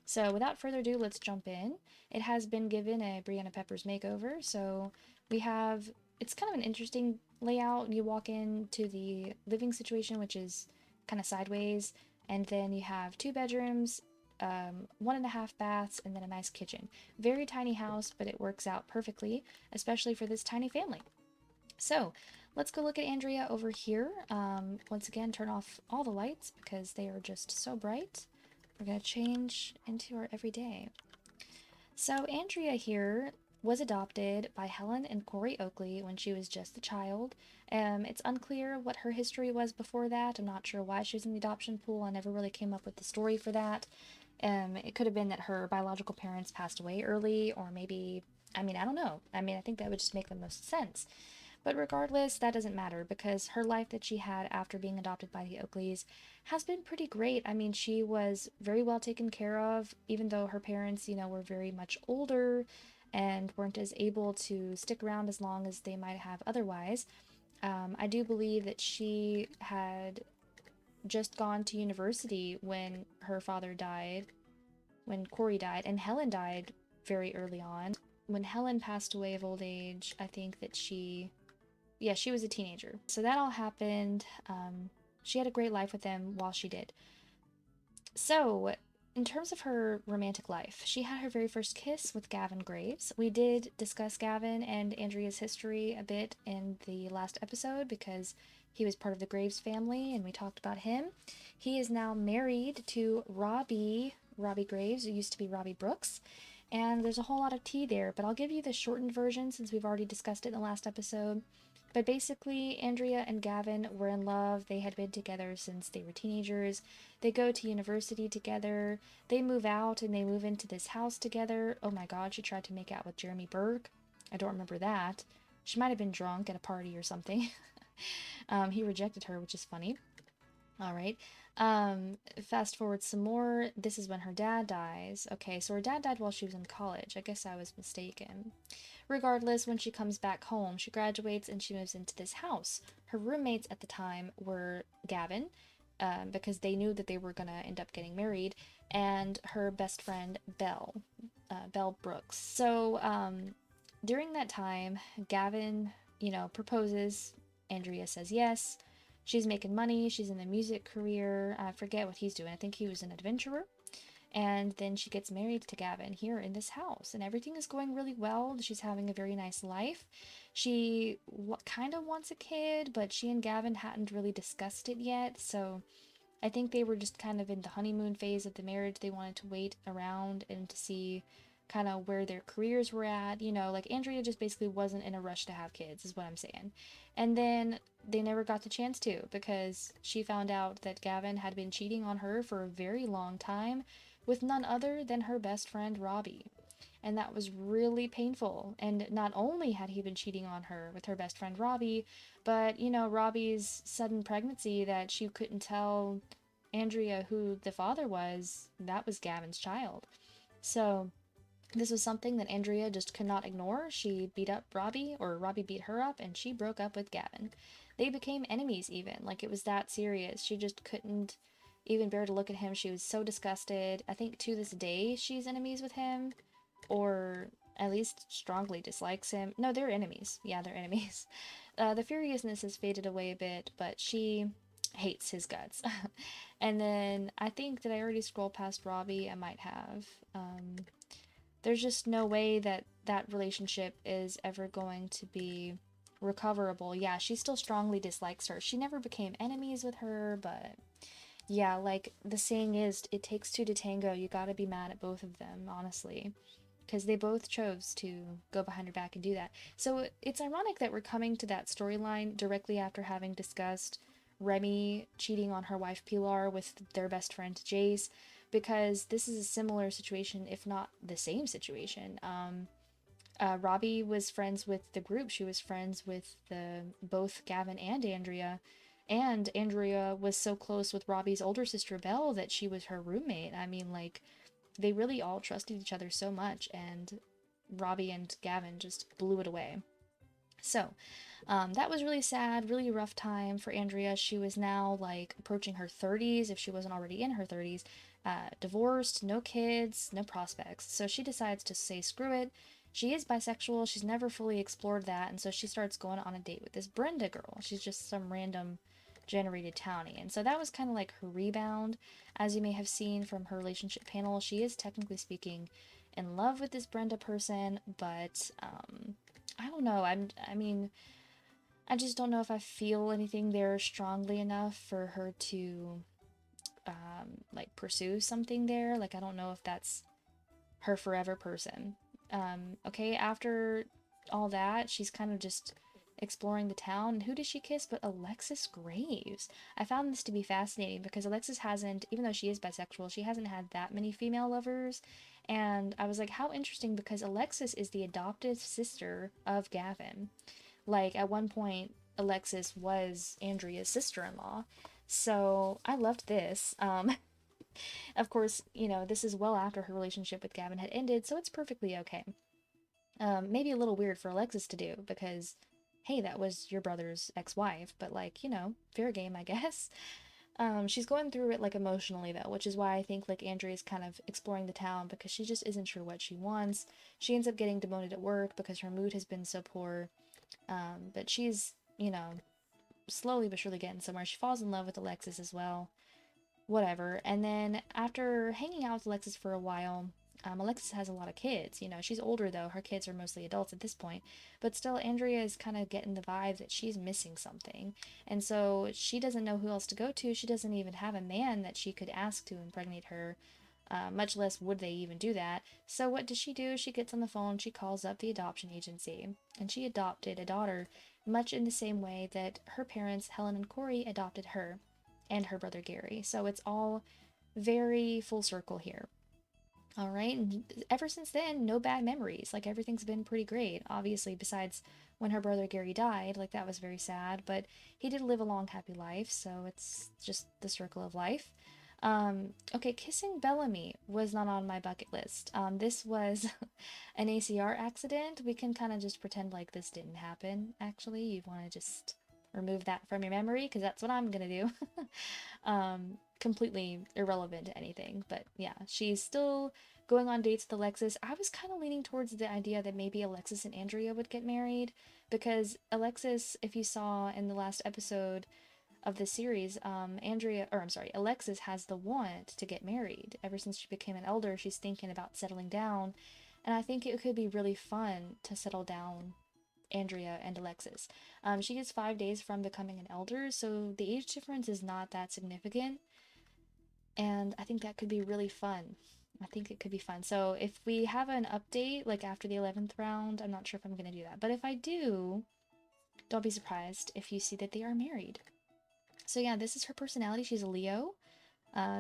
So without further ado, let's jump in. It has been given a Brianna Peppers makeover. So we have, it's kind of an interesting layout. You walk into the living situation, which is kind of sideways, and then you have 2 bedrooms, 1.5 baths, and then a nice kitchen. Very tiny house, but it works out perfectly, especially for this tiny family. So let's go look at Andrea over here. Once again, turn off all the lights because they are just so bright. We're going to change into our everyday. So Andrea here was adopted by Helen and Corey Oakley when she was just a child. It's unclear what her history was before that. I'm not sure why she was in the adoption pool. I never really came up with the story for that. It could have been that her biological parents passed away early, or maybe, I don't know. I think that would just make the most sense. But regardless, that doesn't matter because her life that she had after being adopted by the Oakleys has been pretty great. She was very well taken care of, even though her parents, were very much older and weren't as able to stick around as long as they might have otherwise. I do believe that she had just gone to university when her father died, when Corey died, and Helen died very early on. When Helen passed away of old age, I think that she was a teenager. So that all happened. She had a great life with them while she did. So, in terms of her romantic life, she had her very first kiss with Gavin Graves. We did discuss Gavin and Andrea's history a bit in the last episode because he was part of the Graves family and we talked about him. He is now married to Robbie Graves, who used to be Robbie Brooks. And there's a whole lot of tea there, but I'll give you the shortened version since we've already discussed it in the last episode. But basically, Andrea and Gavin were in love. They had been together since they were teenagers. They go to university together. They move out and they move into this house together. Oh my god, she tried to make out with Jeremy Burke. I don't remember that. She might have been drunk at a party or something. He rejected her, which is funny. Alright. Fast forward some more. This is when her dad dies. Okay, so her dad died while she was in college. I guess I was mistaken. Regardless, when she comes back home, she graduates and she moves into this house. Her roommates at the time were Gavin, because they knew that they were going to end up getting married, and her best friend, Belle Brooks. So, during that time, Gavin, proposes. Andrea says yes. She's making money. She's in the music career. I forget what he's doing. I think he was an adventurer. And then she gets married to Gavin here in this house, and everything is going really well. She's having a very nice life. She kind of wants a kid, but she and Gavin hadn't really discussed it yet, so I think they were just kind of in the honeymoon phase of the marriage. They wanted to wait around and to see kind of where their careers were at. Like Andrea just basically wasn't in a rush to have kids, is what I'm saying. And then they never got the chance to because she found out that Gavin had been cheating on her for a very long time with none other than her best friend Robbie. And that was really painful. And not only had he been cheating on her with her best friend Robbie, but, Robbie's sudden pregnancy that she couldn't tell Andrea who the father was, that was Gavin's child. So this was something that Andrea just could not ignore. She beat up Robbie, or Robbie beat her up, and she broke up with Gavin. They became enemies even. Like, it was that serious. She just couldn't even bear to look at him. She was so disgusted. I think to this day she's enemies with him, or at least strongly dislikes him. No, they're enemies. Yeah, they're enemies. The furiousness has faded away a bit, but she hates his guts. And then I think, did I already scroll past Robbie? I might have. There's just no way that that relationship is ever going to be recoverable. Yeah, she still strongly dislikes her. She never became enemies with her, but yeah, like the saying is, it takes two to tango. You gotta be mad at both of them, honestly, because they both chose to go behind her back and do that. So it's ironic that we're coming to that storyline directly after having discussed Remy cheating on her wife Pilar with their best friend Jace, because this is a similar situation, if not the same situation. Robbie was friends with the group. She was friends with both Gavin and Andrea was so close with Robbie's older sister Belle that she was her roommate. They really all trusted each other so much, and Robbie and Gavin just blew it away. So, that was really sad, really rough time for Andrea. She was now like approaching her 30s, if she wasn't already in her 30s, divorced, no kids, no prospects. So she decides to say screw it. She is bisexual, she's never fully explored that, and so she starts going on a date with this Brenda girl. She's just some random generated townie. And so that was kind of like her rebound. As you may have seen from her relationship panel, she is technically speaking in love with this Brenda person, but I don't know. I mean, I just don't know if I feel anything there strongly enough for her to like pursue something there. Like, I don't know if that's her forever person. Okay, after all that, she's kind of just exploring the town. And who does she kiss but Alexis Graves? I found this to be fascinating because Alexis hasn't, even though she is bisexual, she hasn't had that many female lovers. And I was like, how interesting, because Alexis is the adoptive sister of Gavin. Like, at one point, Alexis was Andrea's sister-in-law. So I loved this. Of course, you know, this is well after her relationship with Gavin had ended, so it's perfectly okay. Maybe a little weird for Alexis to do because, hey, that was your brother's ex-wife, but like, you know, fair game, I guess. She's going through it like emotionally though, which is why I think like Andrea's kind of exploring the town because she just isn't sure what she wants. She ends up getting demoted at work because her mood has been so poor. But she's, you know, slowly but surely getting somewhere. She falls in love with Alexis as well. Whatever. And then after hanging out with Alexis for a while, Alexis has a lot of kids. You know, she's older though. Her kids are mostly adults at this point. But still, Andrea is kind of getting the vibe that she's missing something. And so she doesn't know who else to go to. She doesn't even have a man that she could ask to impregnate her. Much less would they even do that. So what does she do? She gets on the phone, she calls up the adoption agency, and she adopted a daughter much in the same way that her parents, Helen and Corey, adopted her and her brother Gary. So it's all very full circle here. All right, and ever since then, no bad memories. Like, everything's been pretty great. Obviously, besides when her brother Gary died, like, that was very sad, but he did live a long, happy life, so it's just the circle of life. Okay, kissing Bellamy was not on my bucket list. This was an ACR accident. We can kind of just pretend like this didn't happen, actually. You want to just remove that from your memory, because that's what I'm gonna do. Completely irrelevant to anything, but yeah, she's still going on dates with Alexis. I was kind of leaning towards the idea that maybe Alexis and Andrea would get married, because Alexis, if you saw in the last episode of the series, Alexis has the want to get married. Ever since she became an elder, she's thinking about settling down, and I think it could be really fun to settle down Andrea and Alexis. She is 5 days from becoming an elder, so the age difference is not that significant, and I think that could be really fun. I think it could be fun. So if we have an update, like after the 11th round, I'm not sure if I'm going to do that. But if I do, don't be surprised if you see that they are married. So yeah, this is her personality. She's a Leo.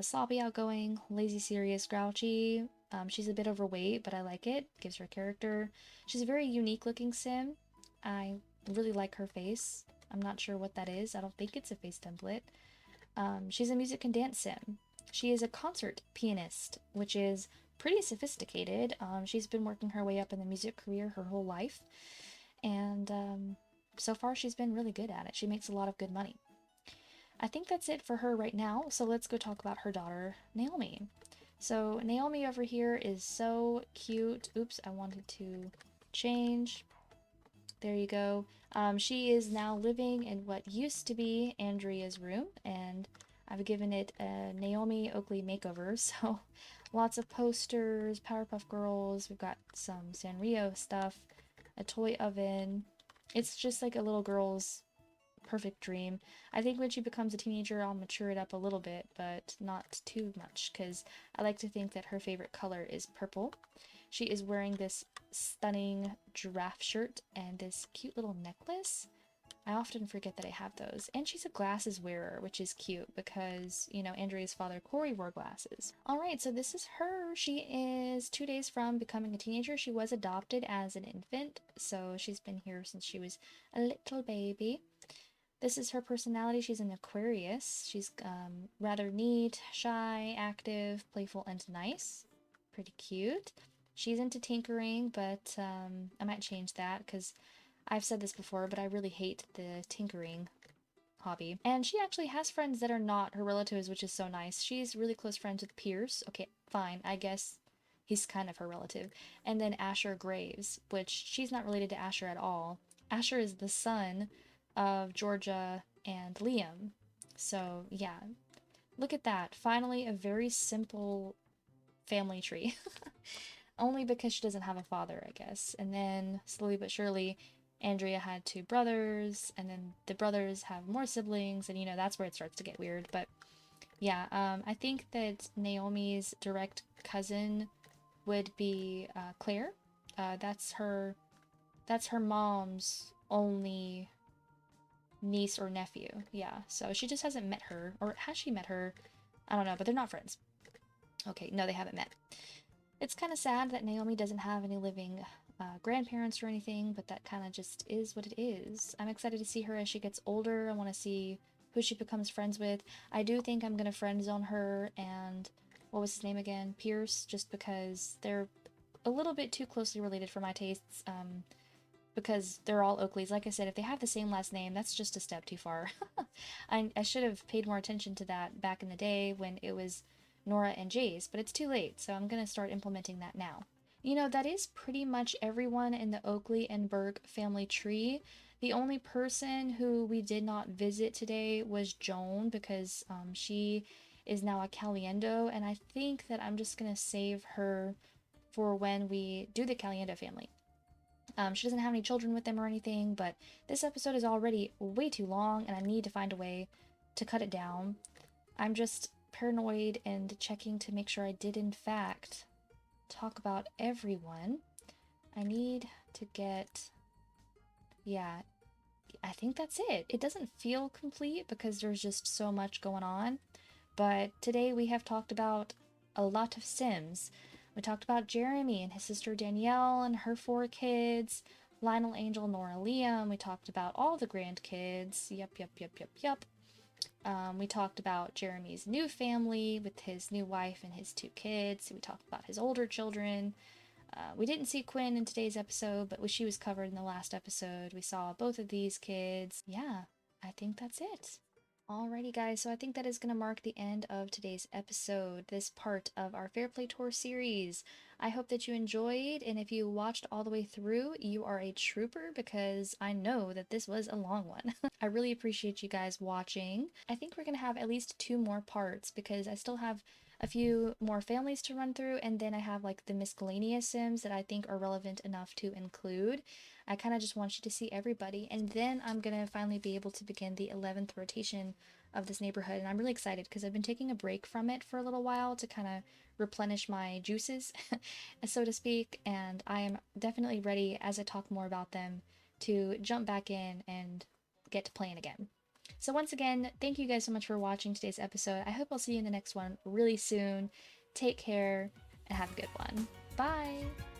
Sloppy, outgoing, lazy, serious, grouchy. She's a bit overweight, but I like it. Gives her character. She's a very unique looking sim. I really like her face. I'm not sure what that is. I don't think it's a face template. She's a music and dance sim. She is a concert pianist, which is pretty sophisticated. She's been working her way up in the music career her whole life, and so far she's been really good at it. She makes a lot of good money. I think that's it for her right now, so let's go talk about her daughter, Naomi. So Naomi over here is so cute. Oops, I wanted to change. There you go. She is now living in what used to be Andrea's room, and I've given it a Naomi Oakley makeover. So lots of posters, Powerpuff Girls, we've got some Sanrio stuff, a toy oven. It's just like a little girl's perfect dream. I think when she becomes a teenager, I'll mature it up a little bit, but not too much, because I like to think that her favorite color is purple. She is wearing this stunning giraffe shirt and this cute little necklace. I often forget that I have those. And she's a glasses wearer, which is cute because, you know, Andrea's father, Corey, wore glasses. Alright, so this is her. She is 2 days from becoming a teenager. She was adopted as an infant, so she's been here since she was a little baby. This is her personality. She's an Aquarius. She's rather neat, shy, active, playful, and nice. Pretty cute. She's into tinkering, but I might change that because I've said this before, but I really hate the tinkering hobby. And she actually has friends that are not her relatives, which is so nice. She's really close friends with Pierce. Okay, fine, I guess he's kind of her relative. And then Asher Graves, which she's not related to Asher at all. Asher is the son of Georgia and Liam. So, yeah. Look at that. Finally, a very simple family tree. Only because she doesn't have a father, I guess. And then, slowly but surely, Andrea had 2 brothers, and then the brothers have more siblings, and that's where it starts to get weird. But yeah, I think that Naomi's direct cousin would be Claire. That's her mom's only niece or nephew. Yeah, so she just hasn't met her, or has she met her? I don't know, but they're not friends. Okay, no, they haven't met. It's kind of sad that Naomi doesn't have any living grandparents or anything, but that kind of just is what it is. I'm excited to see her as she gets older. I want to see who she becomes friends with. I do think I'm going to friend zone her and, what was his name again? Pierce, just because they're a little bit too closely related for my tastes, because they're all Oakleys. Like I said, if they have the same last name, that's just a step too far. I should have paid more attention to that back in the day when it was Nora and Jace, but it's too late, so I'm going to start implementing that now. That is pretty much everyone in the Oakley and Burke family tree. The only person who we did not visit today was Joan, because she is now a Caliendo, and I think that I'm just going to save her for when we do the Caliendo family. She doesn't have any children with them or anything, but this episode is already way too long, and I need to find a way to cut it down. I'm just paranoid and checking to make sure I did in fact talk about everyone. I need to get, yeah, I think that's it. It doesn't feel complete because there's just so much going on, but today we have talked about a lot of Sims. We talked about Jeremy and his sister Danielle and her 4 kids, Lionel, Angel, Nora, Liam. We talked about all the grandkids. Yep. We talked about Jeremy's new family with his new wife and his 2 kids. We talked about his older children. We didn't see Quinn in today's episode, but she was covered in the last episode. We saw both of these kids. Yeah, I think that's it. Alrighty guys, so I think that is going to mark the end of today's episode, this part of our Fairplay Tour series. I hope that you enjoyed, and if you watched all the way through, you are a trooper, because I know that this was a long one. I really appreciate you guys watching. I think we're going to have at least 2 more parts, because I still have a few more families to run through, and then I have like the miscellaneous Sims that I think are relevant enough to include. I kind of just want you to see everybody, and then I'm going to finally be able to begin the 11th rotation of this neighborhood, and I'm really excited because I've been taking a break from it for a little while to kind of replenish my juices, so to speak, and I am definitely ready, as I talk more about them, to jump back in and get to playing again. So once again, thank you guys so much for watching today's episode. I hope I'll see you in the next one really soon. Take care, and have a good one. Bye!